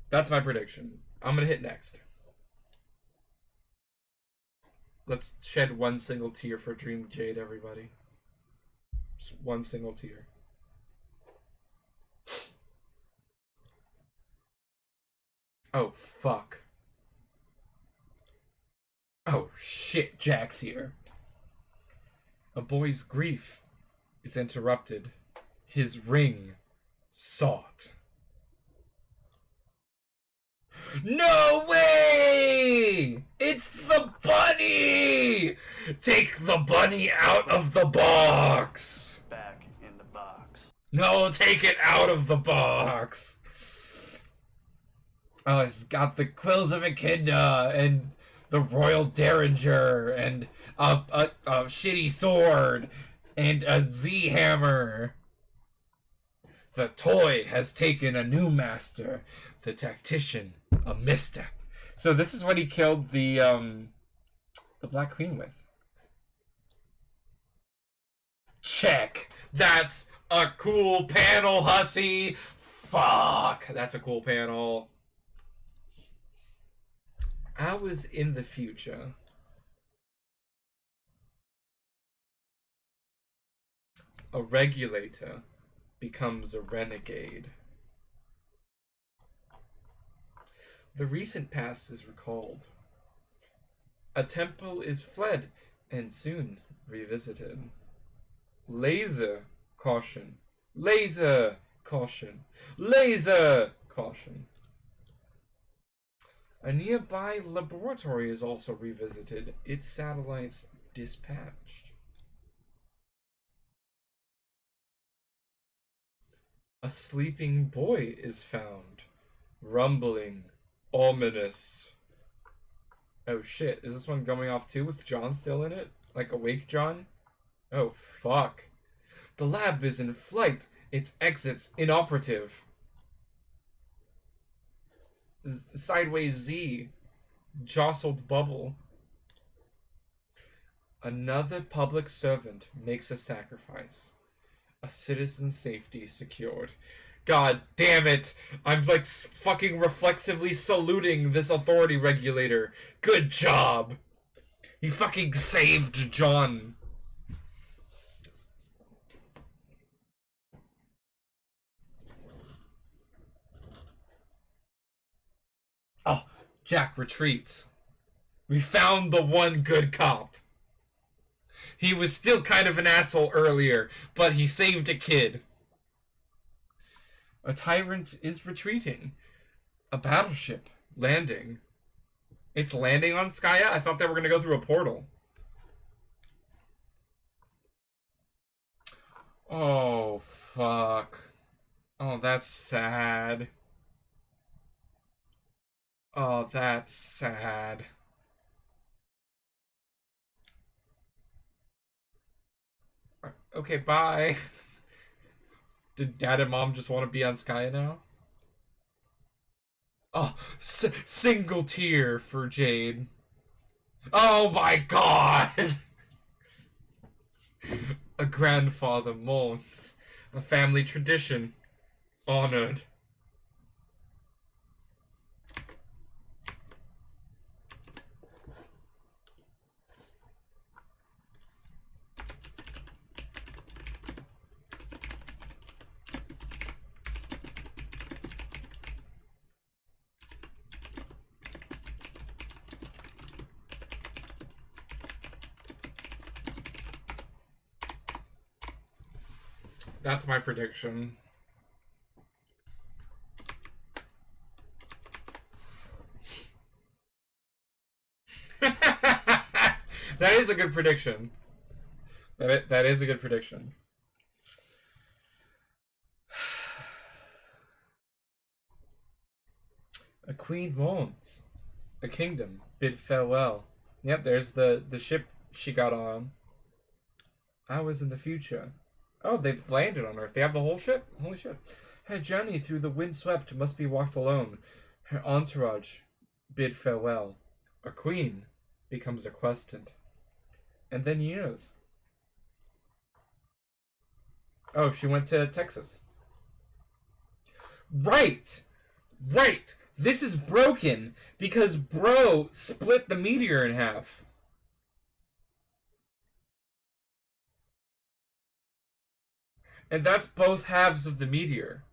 That's my prediction. I'm gonna hit next. Let's shed one single tear for Dream Jade, everybody. Just one single tear. Oh fuck. Oh shit, Jack's here. A boy's grief is interrupted. His ring sought. No way! It's the bunny! Take the bunny out of the box! Back in the box. No, take it out of the box! Oh, it's got the Quills of Echidna and the Royal Derringer and a shitty sword and a Z-hammer. The toy has taken a new master, the tactician, a misstep. So this is what he killed the Black Queen with. Check. That's a cool panel, hussy. Fuck. That's a cool panel. Hours in the future. A regulator becomes a renegade. The recent past is recalled. A temple is fled and soon revisited. Laser caution. Laser caution. Laser caution. A nearby laboratory is also revisited, its satellites dispatched. A sleeping boy is found, rumbling, ominous. Oh shit, is this one going off too with John still in it? Like awake John? Oh fuck. The lab is in flight, its exits inoperative. Sideways Z. Jostled bubble. Another public servant makes a sacrifice. A citizen's safety secured. God damn it! I'm like fucking reflexively saluting this authority regulator. Good job! He fucking saved John. Oh, Jack retreats. We found the one good cop. He was still kind of an asshole earlier, but he saved a kid. A tyrant is retreating. A battleship landing. It's landing on Skya? I thought they were going to go through a portal. Oh, fuck. Oh, that's sad. Oh, that's sad. Okay, bye. Did Dad and Mom just want to be on Skya now? Oh, single tear for Jade. Oh my god! A grandfather mourns. A family tradition. Honored. That's my prediction. That is a good prediction. That is a good prediction. A queen mourns. A kingdom bid farewell. Yep, there's the ship she got on. Hours in the future. Oh, they've landed on Earth. They have the whole ship? Holy shit. Her journey through the windswept must be walked alone. Her entourage bid farewell. A queen becomes a questant. And then years. Oh, she went to Texas. Right! Right! This is broken because Bro split the meteor in half. And that's both halves of the meteor.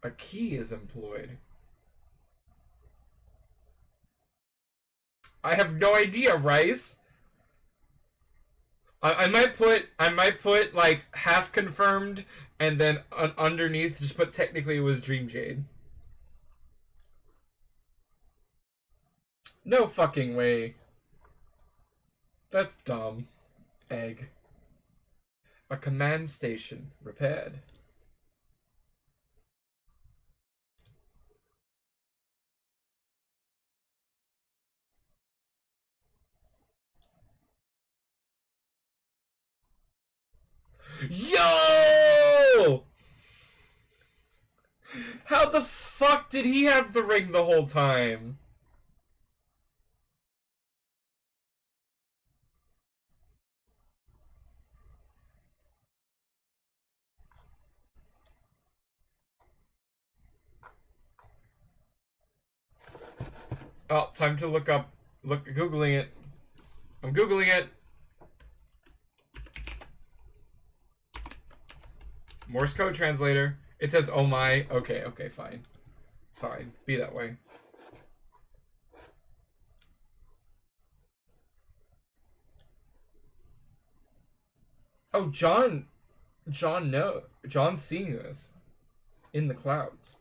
A key is employed. I have no idea, Rice. I might put like half confirmed, and then underneath just put technically it was Dream Jade. No fucking way. That's dumb. Egg. A command station repaired. Yo! How the fuck did he have the ring the whole time? Oh, time to look up. Googling it. I'm Googling it. Morse code translator. It says, oh my. Okay, okay, fine. Fine. Be that way. Oh, John's seeing this in the clouds.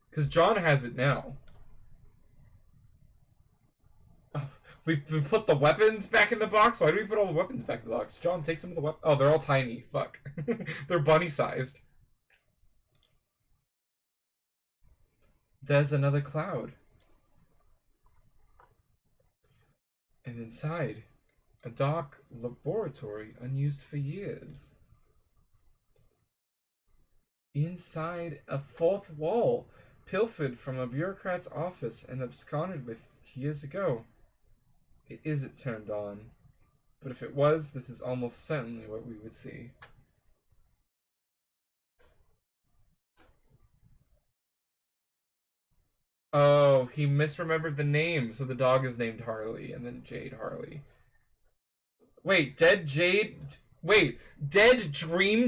Because John has it now. Oh, we put the weapons back in the box? Why do we put all the weapons back in the box? John, take some of the weapons. Oh, they're all tiny. Fuck. They're bunny-sized. There's another cloud. And inside, a dark laboratory unused for years. Inside, a fourth wall, pilfered from a bureaucrat's office and absconded with years ago. It isn't turned on, but if it was, this is almost certainly what we would see. Oh, he misremembered the name, so the dog is named Harley, and then Jade Harley. Wait, dead Dream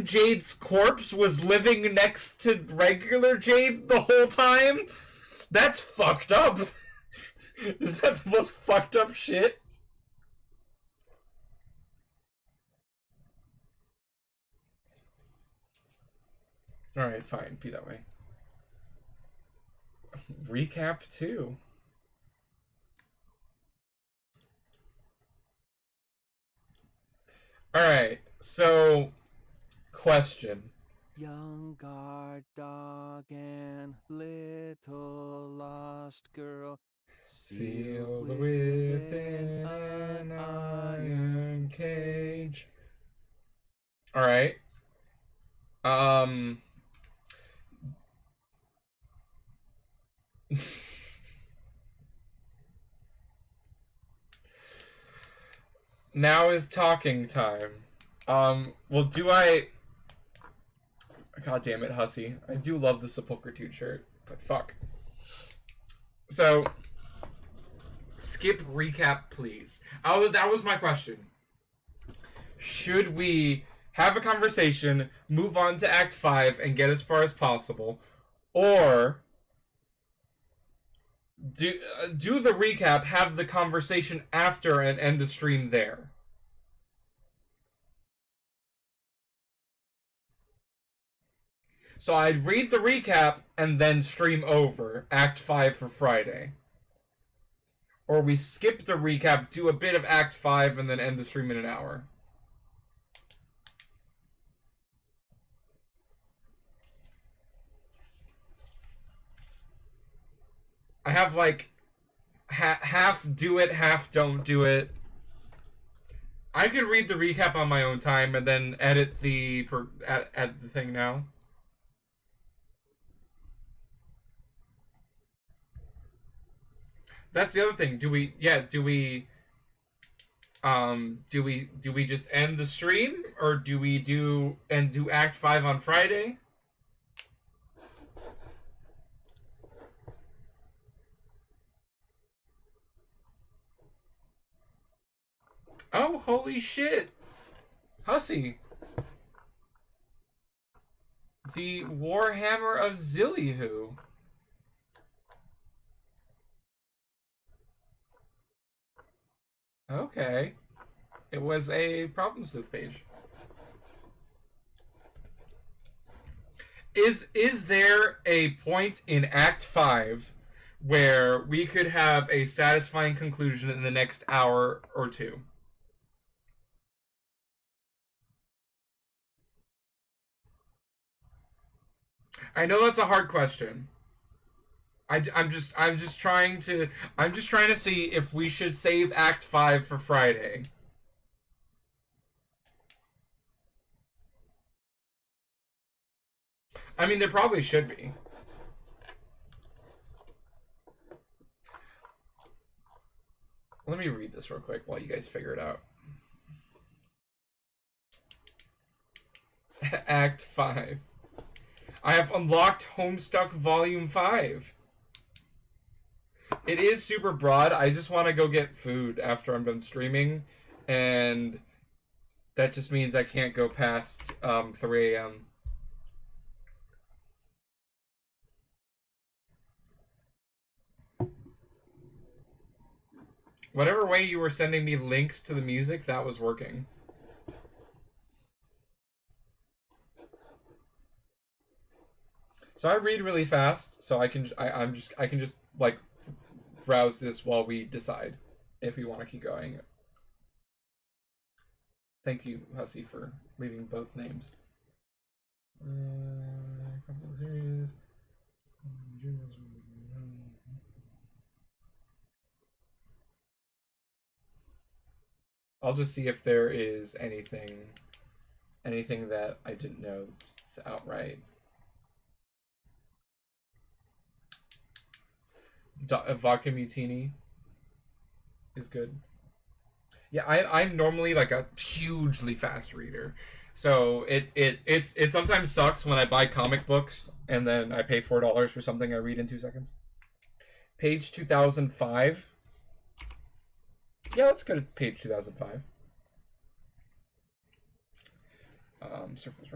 Jade's corpse was living next to regular Jade the whole time? That's fucked up. Is that the most fucked up shit? Alright, fine. Be that way. Recap 2. Alright, so... Question. Young guard dog and little lost girl Sealed within an iron cage. Alright. Now is talking time. Well, do I... God damn it, Hussy. I do love the Sepulchritude shirt, but fuck. So, skip recap, please. That was my question. Should we have a conversation, move on to Act 5, and get as far as possible, or do the recap, have the conversation after, and end the stream there? So I'd read the recap and then stream over Act 5 for Friday. Or we skip the recap, do a bit of Act 5, and then end the stream in an hour. I have like half do it, half don't do it. I could read the recap on my own time and then edit the at the thing now. That's the other thing. Do we just end the stream, or do we do Act 5 on Friday? Oh, holy shit. Hussy. The Warhammer of Zillihu. Okay. It was a problem sleuth page. Is there a point in Act 5 where we could have a satisfying conclusion in the next hour or two? I know that's a hard question. I'm just trying to see if we should save Act 5 for Friday. I mean, there probably should be. Let me read this real quick while you guys figure it out. Act 5. I have unlocked Homestuck Volume 5. It is super broad. I just want to go get food after I'm done streaming, and that just means I can't go past 3 a.m. Whatever way you were sending me links to the music, that was working. So I read really fast, so I can just like browse this while we decide if we want to keep going. Thank you, Hussy, for leaving both names. I'll just see if there is anything that I didn't know outright. Vodka Mutini is good. Yeah, I'm normally like a hugely fast reader, so it sometimes sucks when I buy comic books and then I pay $4 for something I read in 2 seconds. Page 2005. Yeah, let's go to page 2005. Surface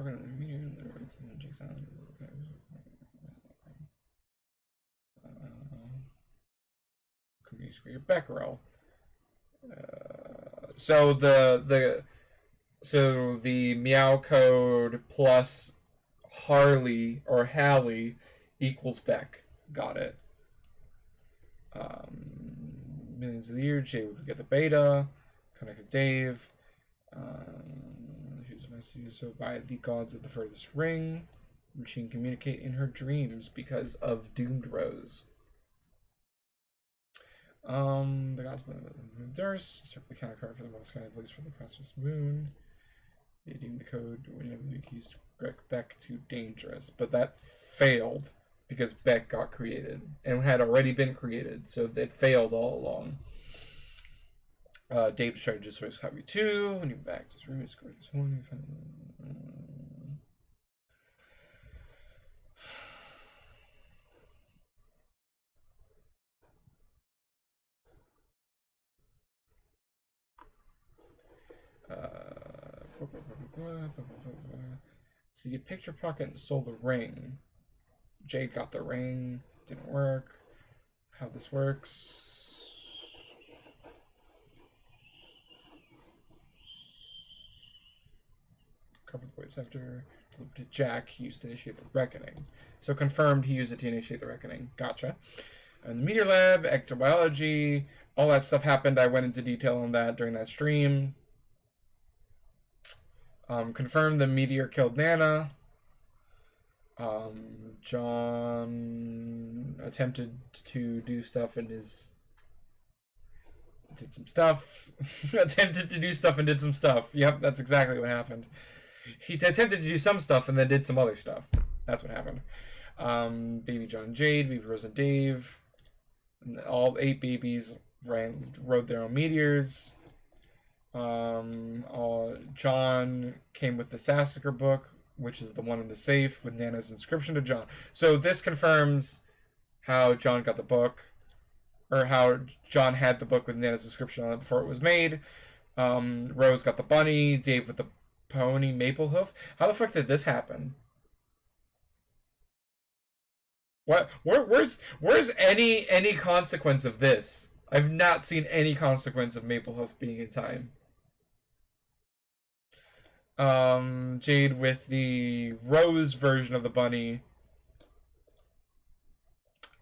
Becquerel. So the meow code plus Harley or Hallie equals Beck. Got it. Millions of the year, Jay would get the beta. Connected Dave. She was messages so by the gods of the furthest ring. Machine communicate in her dreams because of Doomed Rose. The gods of Durst, circle the counter card for the most kind of place for the Christmas moon. They deemed the code whenever they accused Beck too dangerous, but that failed because Beck got created and had already been created, so it failed all along. Dave tried to destroy his copy too. When he back to his room, he scored this one. So you picked your pocket and stole the ring. Jade got the ring. Didn't work. How this works. Covered the void scepter. Delivered to Jack. He used to initiate the reckoning. So confirmed he used it to initiate the reckoning. Gotcha. And the meteor lab, ectobiology, all that stuff happened. I went into detail on that during that stream. Confirmed the meteor killed Nana. John attempted to do stuff and did some stuff. Attempted to do stuff and did some stuff. Yep, that's exactly what happened. He attempted to do some stuff and then did some other stuff. That's what happened. Baby John and Jade, Baby Rose and Dave. And all 8 babies rode their own meteors. John came with the Sassacre book, which is the one in the safe with Nana's inscription to John. So this confirms how John got the book, or how John had the book with Nana's inscription on it before it was made. Rose got the bunny, Dave with the pony Maplehoof. How the fuck did this happen? What? Where's any consequence of this? I've not seen any consequence of Maplehoof being in time. Jade with the rose version of the bunny.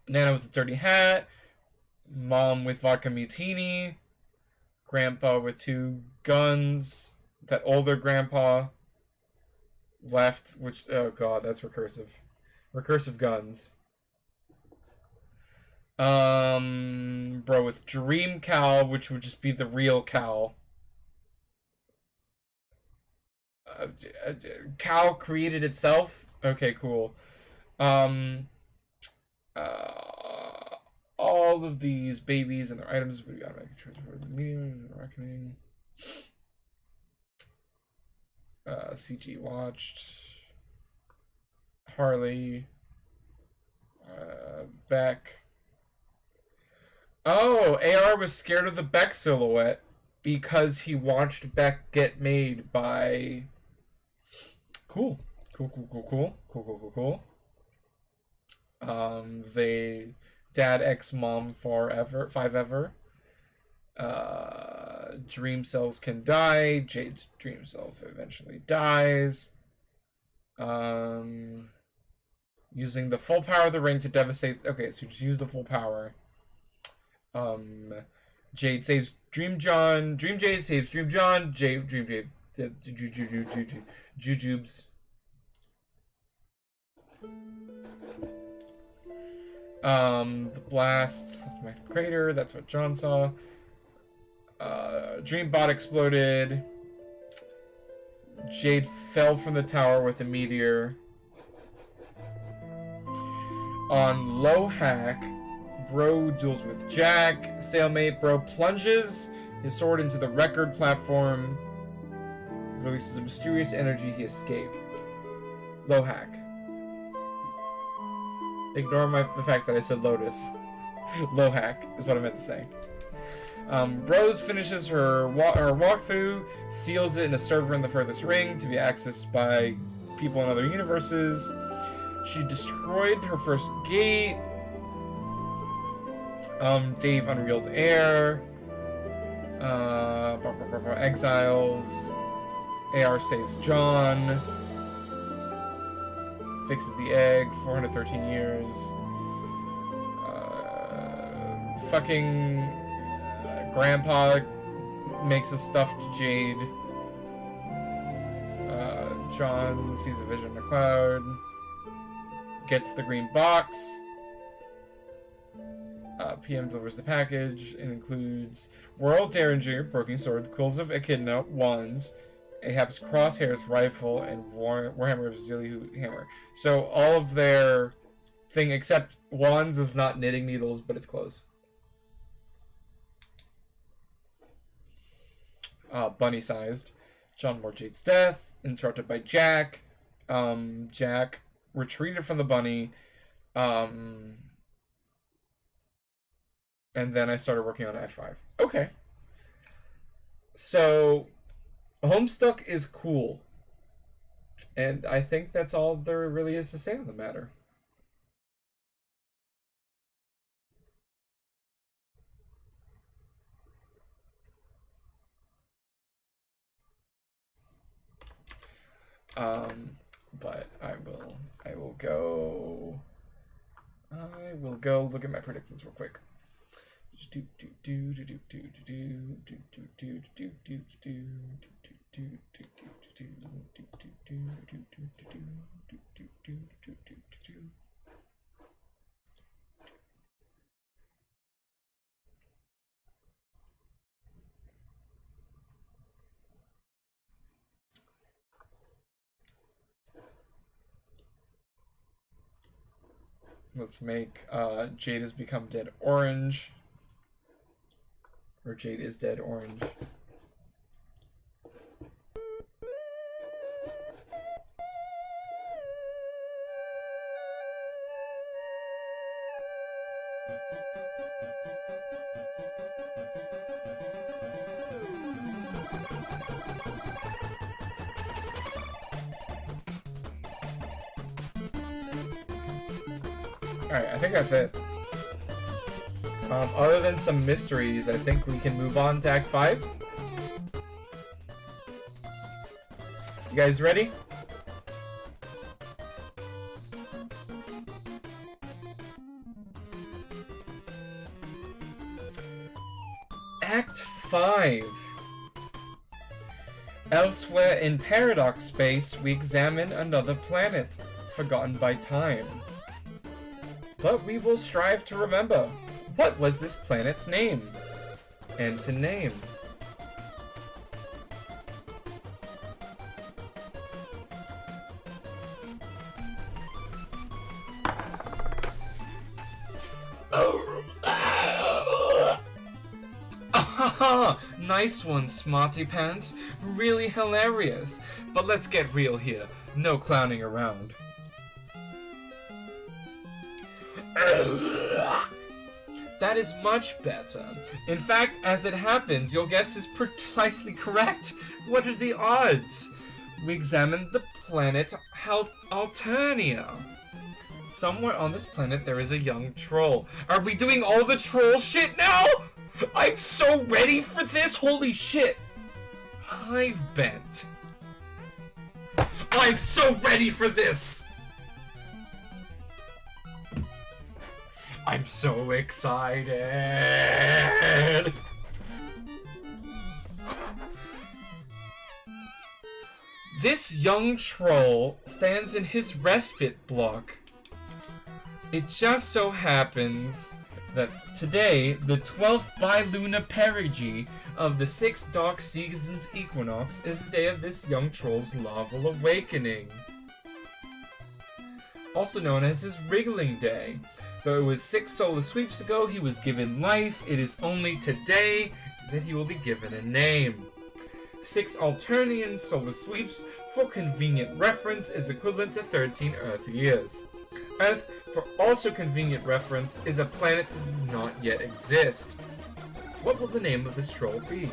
Nana with the dirty hat. Mom with vodka mutini. Grandpa with 2 guns. That older grandpa left, which, oh god, that's recursive. Recursive guns. Bro with Dream Cow, which would just be the real cow. Cow created itself? Okay, cool. All of these babies and their items would be automatically transported to the medium reckoning. CG watched. Harley. Beck. Oh, AR was scared of the Beck silhouette because he watched Beck get made by... Cool. Cool. They... Dad X Mom forever, 5 dream cells can die. Jade's dream self eventually dies. Using the full power of the ring to devastate. Okay, so just use the full power. Jade saves Dream John. Dream Jade saves Dream John. Dream Jade. Jujubes. The blast. My crater. That's what John saw. Dreambot exploded. Jade fell from the tower with a meteor. On low hack, Bro duels with Jack. Stalemate. Bro plunges his sword into the record platform. Releases a mysterious energy. He escaped. Low hack. Ignore the fact that I said Lotus. Low hack is what I meant to say. Rose finishes her walkthrough, seals it in a server in the furthest ring to be accessed by people in other universes. She destroyed her first gate. Dave unreeled air. Exiles. AR saves John. Fixes the egg. 413 years. Grandpa makes a stuffed Jade. John sees a vision in a cloud. Gets the green box. PM delivers the package. It includes World Derringer, Broken Sword, Quills of Echidna, Wands, Ahab's Crosshairs Rifle, and Warhammer of Zillihu Hammer. So all of their thing, except Wands is not knitting needles, but it's clothes. bunny-sized. John Moore Jade's death, interrupted by Jack. Jack retreated from the bunny. And then I started working on Act 5. Okay. So, Homestuck is cool. And I think that's all there really is to say on the matter. But I will go look at my predictions real quick. Let's make Jade has become dead orange. Or Jade is dead orange. Alright, I think that's it. Other than some mysteries, I think we can move on to Act 5. You guys ready? Act 5. Elsewhere in Paradox Space, we examine another planet, forgotten by time. But we will strive to remember, what was this planet's name? And to name. Ahaha! Nice one, Smarty Pants. Really hilarious. But let's get real here. No clowning around. That is much better. In fact, as it happens, your guess is precisely correct. What are the odds? We examined the planet Alternia. Somewhere on this planet there is a young troll. Are we doing all the troll shit now? I'm so ready for this! Holy shit! Hivebent. I'm so ready for this! I'm so excited! This young troll stands in his respite block. It just so happens that today, the 12th bilunar perigee of the 6th dark seasons equinox, is the day of this young troll's larval awakening. Also known as his wriggling day. Though it was 6 solar sweeps ago he was given life, it is only today that he will be given a name. 6 Alternian solar sweeps, for convenient reference, is equivalent to 13 Earth years. Earth, for also convenient reference, is a planet that does not yet exist. What will the name of this troll be?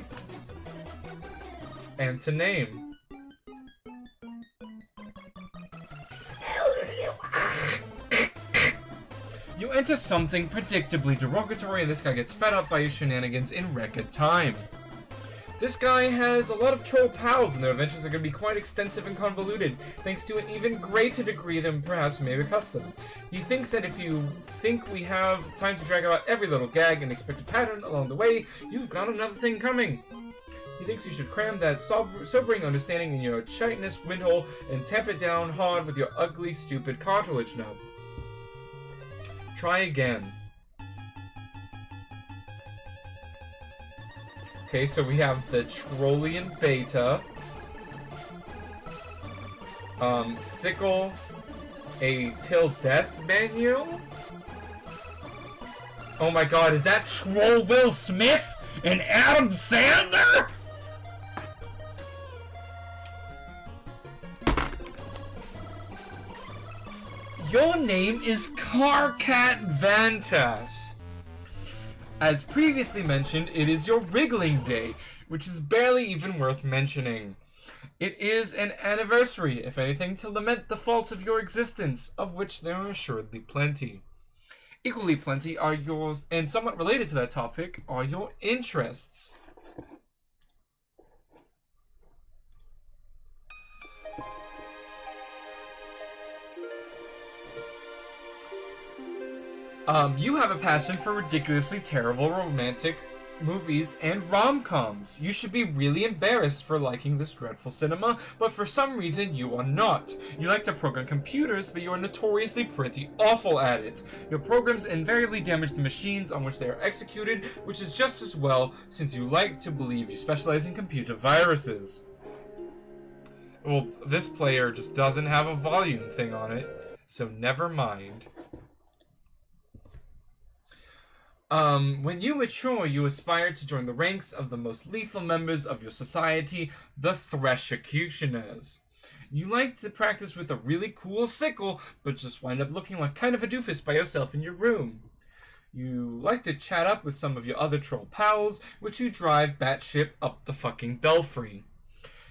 And to name. You enter something predictably derogatory and this guy gets fed up by your shenanigans in record time. This guy has a lot of troll pals and their adventures are going to be quite extensive and convoluted, thanks to an even greater degree than perhaps may be accustomed. He thinks that if you think we have time to drag out every little gag and expect a pattern along the way, you've got another thing coming. He thinks you should cram that sobering understanding in your chitinous windhole and tamp it down hard with your ugly, stupid cartilage nub. Try again. Okay, so we have the Trollian Beta. Sickle. A Till Death menu? Oh my god, is that Troll Will Smith and Adam Sandler? Your name is Carcat Vantas. As previously mentioned, it is your wriggling day, which is barely even worth mentioning. It is an anniversary, if anything, to lament the faults of your existence, of which there are assuredly plenty. Equally plenty are yours, and somewhat related to that topic, are your interests. You have a passion for ridiculously terrible romantic movies and rom-coms. You should be really embarrassed for liking this dreadful cinema, but for some reason you are not. You like to program computers, but you are notoriously pretty awful at it. Your programs invariably damage the machines on which they are executed, which is just as well, since you like to believe you specialize in computer viruses. Well, this player just doesn't have a volume thing on it, so never mind. When you mature, you aspire to join the ranks of the most lethal members of your society, the Threshercutioners. You like to practice with a really cool sickle, but just wind up looking like kind of a doofus by yourself in your room. You like to chat up with some of your other troll pals, which you drive batshit up the fucking belfry.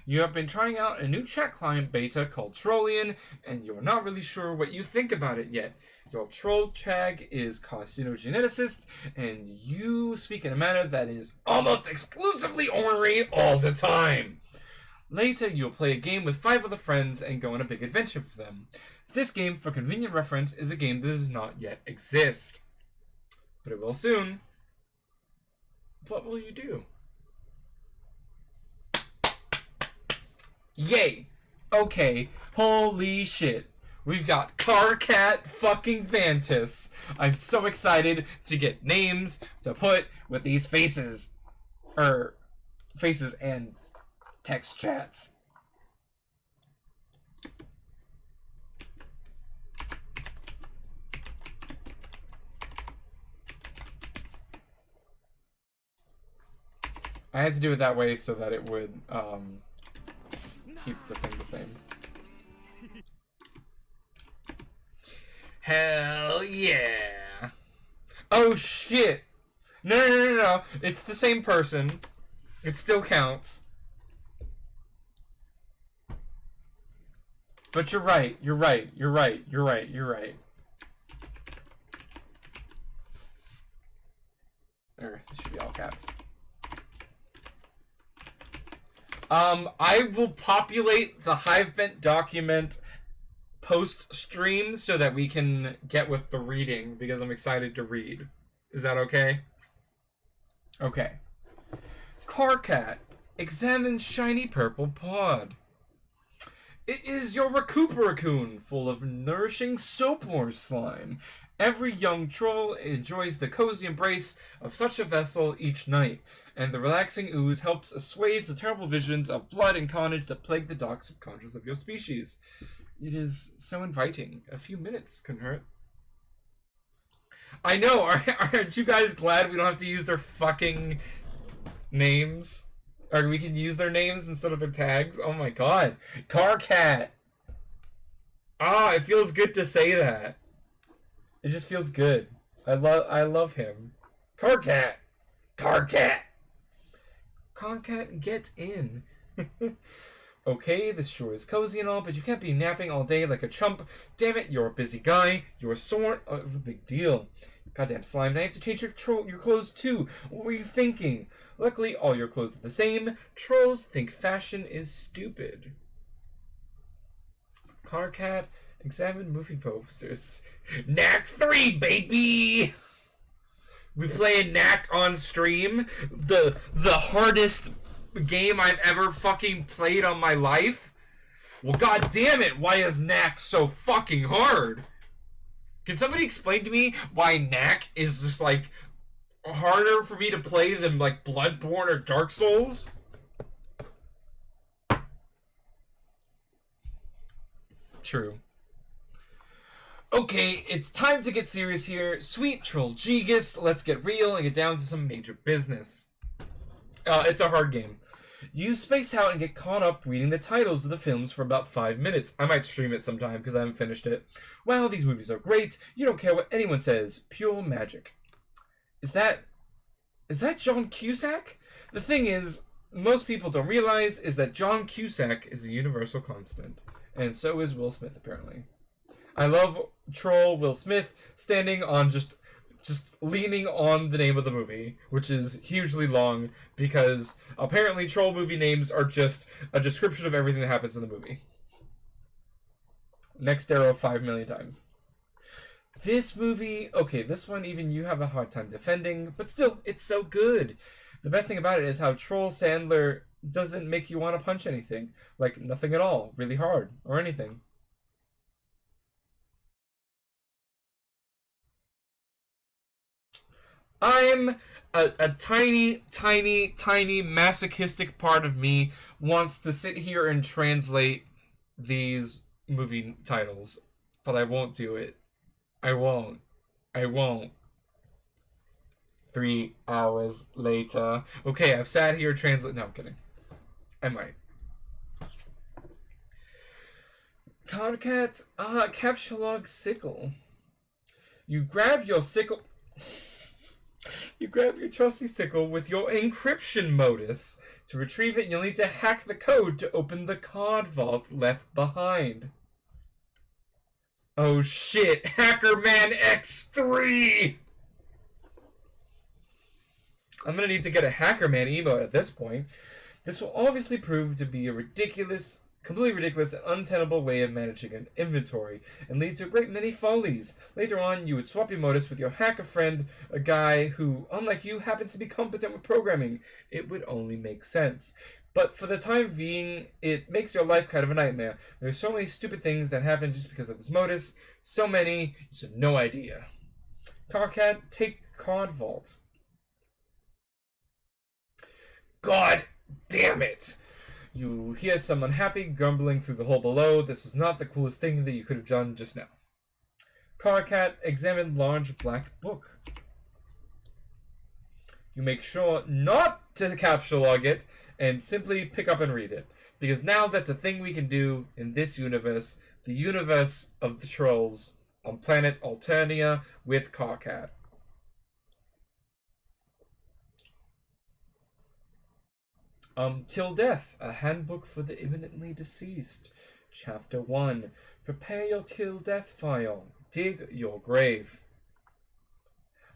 You have been trying out a new chat client beta called Trollian, and you're not really sure what you think about it yet. Your troll chag is carcinogeneticist, and you speak in a manner that is Almost exclusively ornery all the time. Later, you'll play a game with 5 other friends and go on a big adventure for them. This game, for convenient reference, is a game that does not yet exist. But it will soon. What will you do? Yay! Okay, holy shit. We've got Carcat fucking Vantas. I'm so excited to get names to put with these faces. Faces and text chats. I had to do it that way so that it would, keep the thing the same. Hell yeah. Oh shit! No. It's the same person. It still counts. But you're right. This should be all caps. I will populate the Hivebent document post-stream so that we can get with the reading, because I'm excited to read. Is that okay? Okay. Carcat, examine shiny purple pod. It is your Recuperacoon, full of nourishing soapmore slime. Every young troll enjoys the cozy embrace of such a vessel each night, and the relaxing ooze helps assuage the terrible visions of blood and carnage that plague the dark subconscious of your species. It is so inviting. A few minutes couldn't hurt. I know, aren't you guys glad we don't have to use their fucking names? Or we can use their names instead of their tags? Oh my god. Carcat! Ah, it feels good to say that. It just feels good. I love him. Carcat! Carcat! Carcat, get in. Okay, this sure is cozy and all, but you can't be napping all day like a chump. Damn it, you're a busy guy. You're sort of a big deal. Goddamn slime, now you have to change your clothes too. What were you thinking? Luckily, all your clothes are the same. Trolls think fashion is stupid. Carcat, examine movie posters. Knack 3, baby! We play a Knack on stream. The hardest game I've ever fucking played on my life. Well, god damn it, why is Knack so fucking hard? Can somebody explain to me why Knack is just like harder for me to play than like Bloodborne or Dark Souls? True. Okay, it's time to get serious here. Sweet Troll Gigas, let's get real and get down to some major business. It's a hard game. You space out and get caught up reading the titles of the films for about 5 minutes. I might stream it sometime because I haven't finished it. Wow, these movies are great. You don't care what anyone says. Pure magic. Is that John Cusack? The thing is, most people don't realize is that John Cusack is a universal constant. And so is Will Smith, apparently. I love troll Will Smith standing on just leaning on the name of the movie, which is hugely long because apparently troll movie names are just a description of everything that happens in the movie. Next arrow 5 million times. This movie, okay, this one even you have a hard time defending, but still, it's so good. The best thing about it is how Troll Sandler doesn't make you want to punch anything. Like, nothing at all, really hard, or anything. I'm a tiny masochistic part of me wants to sit here and translate these movie titles, but I won't do it. I won't. 3 hours later. Okay, I've sat here translate. No, I'm kidding. I might. Cardcat, capture log sickle. You grab your sickle. You grab your trusty sickle with your encryption modus. To retrieve it, you'll need to hack the code to open the card vault left behind. Oh shit, Hackerman X3! I'm gonna need to get a Hackerman emote at this point. This will obviously prove to be a completely ridiculous and untenable way of managing an inventory, and lead to a great many follies. Later on, you would swap your modus with your hacker friend, a guy who, unlike you, happens to be competent with programming. It would only make sense. But for the time being, it makes your life kind of a nightmare. There's so many stupid things that happen just because of this modus. So many, you just have no idea. Carcat, take card vault. God damn it! You hear some unhappy grumbling through the hole below. This was not the coolest thing that you could have done just now. Carcat, examine large black book. You make sure not to capture log it and simply pick up and read it. Because now that's a thing we can do in this universe, the universe of the trolls on planet Alternia with Carcat. Till Death, a handbook for the imminently deceased. Chapter 1. Prepare your till death file. Dig your grave.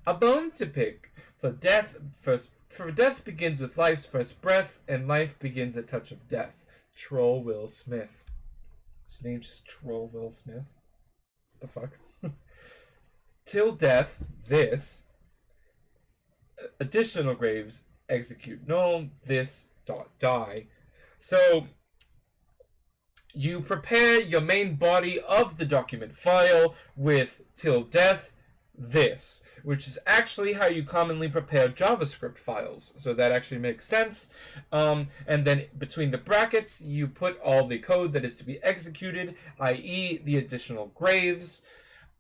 A bone to pick. For death begins with life's first breath, and life begins at touch of death. Troll Will Smith. His name's just Troll Will Smith. What the fuck? Till death, this. Additional graves, execute null, this, die. So you prepare your main body of the document file with till death this, which is actually how you commonly prepare JavaScript files. So that actually makes sense. And then between the brackets, you put all the code that is to be executed, i.e. the additional graves,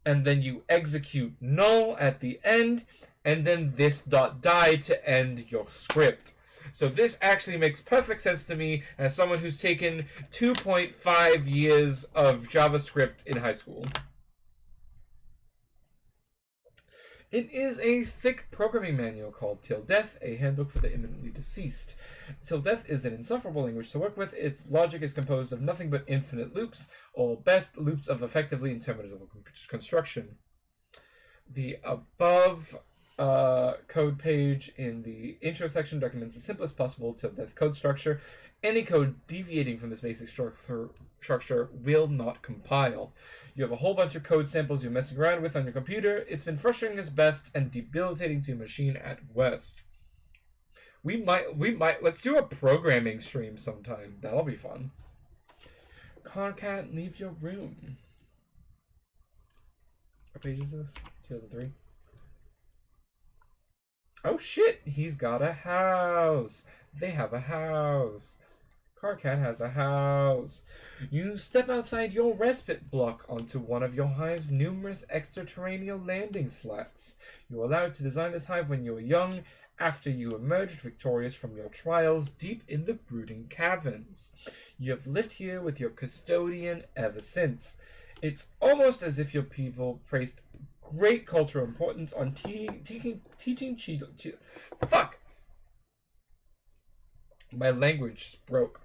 and then you execute null at the end, and then this .die to end your script. So this actually makes perfect sense to me as someone who's taken 2.5 years of JavaScript in high school. It is a thick programming manual called Till Death, a handbook for the imminently deceased. Till Death is an insufferable language to work with. Its logic is composed of nothing but infinite loops, or best, loops of effectively interminable construction. The above code page in the intro section documents the simplest possible till death code structure. Any code deviating from this basic structure will not compile. You have a whole bunch of code samples you're messing around with on your computer. It's been frustrating at best and debilitating to your machine at worst. We might let's do a programming stream sometime. That'll be fun. Carcat, leave your room. What page is this? 2003. Oh shit, he's got a house. They have a house. Carcat has a house. You step outside your respite block onto one of your hive's numerous extraterrestrial landing slats. You were allowed to design this hive when you were young. after you emerged victorious from your trials deep in the brooding caverns. You have lived here with your custodian ever since. It's almost as if your people placed great cultural importance on teaching fuck! My language broke.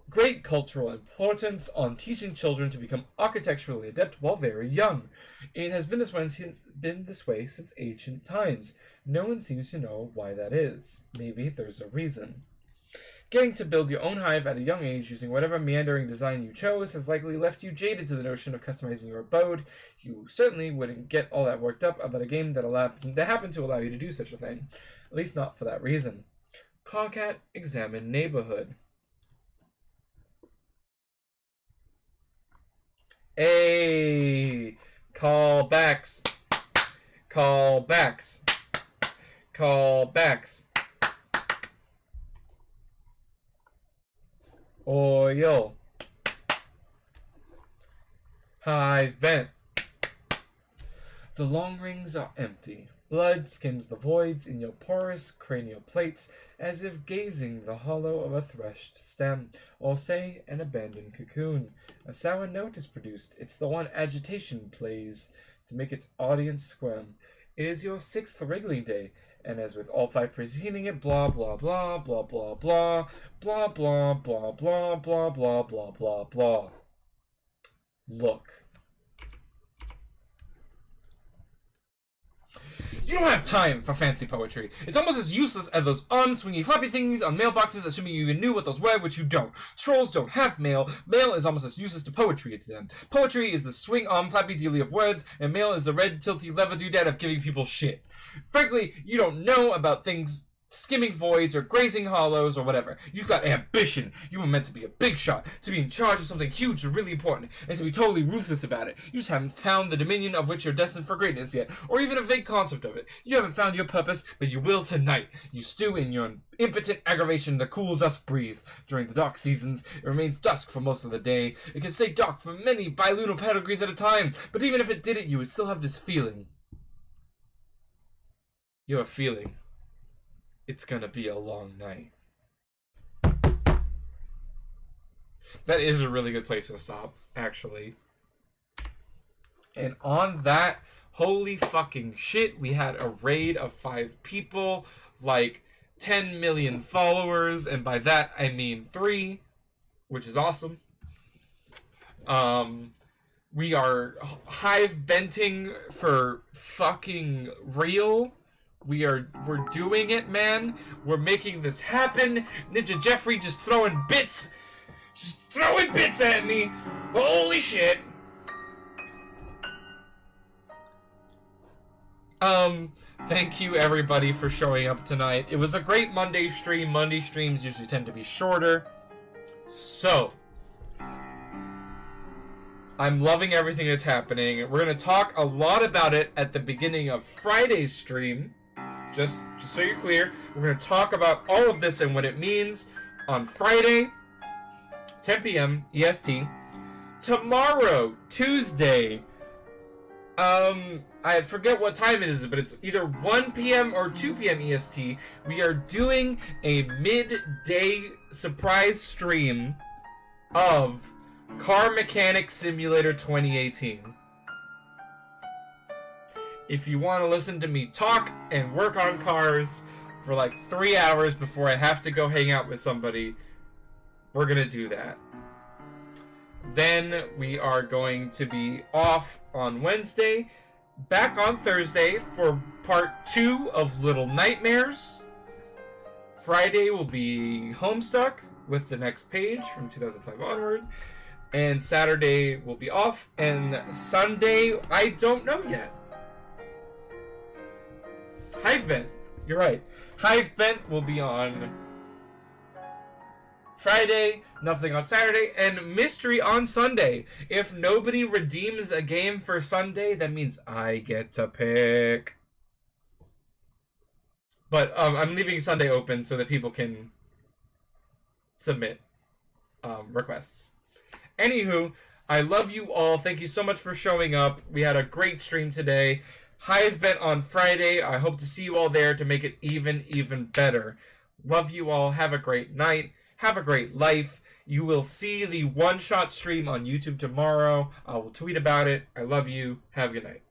Great cultural importance on teaching children to become architecturally adept while very young. It has been this way since ancient times. No one seems to know why that is. Maybe there's a reason. Getting to build your own hive at a young age using whatever meandering design you chose has likely left you jaded to the notion of customizing your abode. You certainly wouldn't get all that worked up about a game that happened to allow you to do such a thing. At least not for that reason. Concat examine neighborhood. Hey, callbacks. Oil. Hivebent. The long rings are empty. Blood skims the voids in your porous cranial plates as if gazing the hollow of a threshed stem, or say an abandoned cocoon. A sour note is produced. It's the one agitation plays to make its audience squirm. It is your 6th wriggling day, and as with all 5 preceding it, blah blah blah blah blah blah blah blah blah blah blah blah blah blah blah. Look. You don't have time for fancy poetry. It's almost as useless as those swingy flappy things on mailboxes, assuming you even knew what those were, which you don't. Trolls don't have mail. Mail is almost as useless to poetry to them. Poetry is the swing-on flappy dealy of words, and mail is the red tilty lever doodad of giving people shit. Frankly, you don't know about things skimming voids or grazing hollows or whatever. You've got ambition. You were meant to be a big shot, to be in charge of something huge and really important, and to be totally ruthless about it. You just haven't found the dominion of which you're destined for greatness yet, or even a vague concept of it. You haven't found your purpose, but you will tonight. You stew in your impotent aggravation in the cool dusk breeze. During the dark seasons, it remains dusk for most of the day. It can stay dark for many bilunar pedigrees at a time, but even if it didn't, you would still have this feeling. You have a feeling. It's gonna be a long night. That is a really good place to stop, actually. And on that, holy fucking shit, we had a raid of 5 people, like 10 million followers, and by that I mean 3, which is awesome. We are hive-benting for fucking real. We're doing it, man. We're making this happen. Ninja Jeffrey just throwing bits at me. Holy shit. Thank you everybody for showing up tonight. It was a great Monday stream. Monday streams usually tend to be shorter. So, I'm loving everything that's happening. We're going to talk a lot about it at the beginning of Friday's stream. Just so you're clear, we're going to talk about all of this and what it means on Friday, 10 p.m. EST. Tomorrow, Tuesday, I forget what time it is, but it's either 1 p.m. or 2 p.m. EST. We are doing a midday surprise stream of Car Mechanic Simulator 2018. If you want to listen to me talk and work on cars for like 3 hours before I have to go hang out with somebody, we're going to do that. Then we are going to be off on Wednesday, back on Thursday for part 2 of Little Nightmares. Friday will be Homestuck with the next page from 2005 onward. And Saturday will be off. And Sunday, I don't know yet. Hivebent. You're right. Hivebent will be on Friday, nothing on Saturday, and Mystery on Sunday. If nobody redeems a game for Sunday, that means I get to pick. But I'm leaving Sunday open so that people can submit requests. Anywho, I love you all. Thank you so much for showing up. We had a great stream today. Hivebent on Friday. I hope to see you all there to make it even better. Love you all. Have a great night. Have a great life. You will see the one-shot stream on YouTube tomorrow. I will tweet about it. I love you. Have a good night.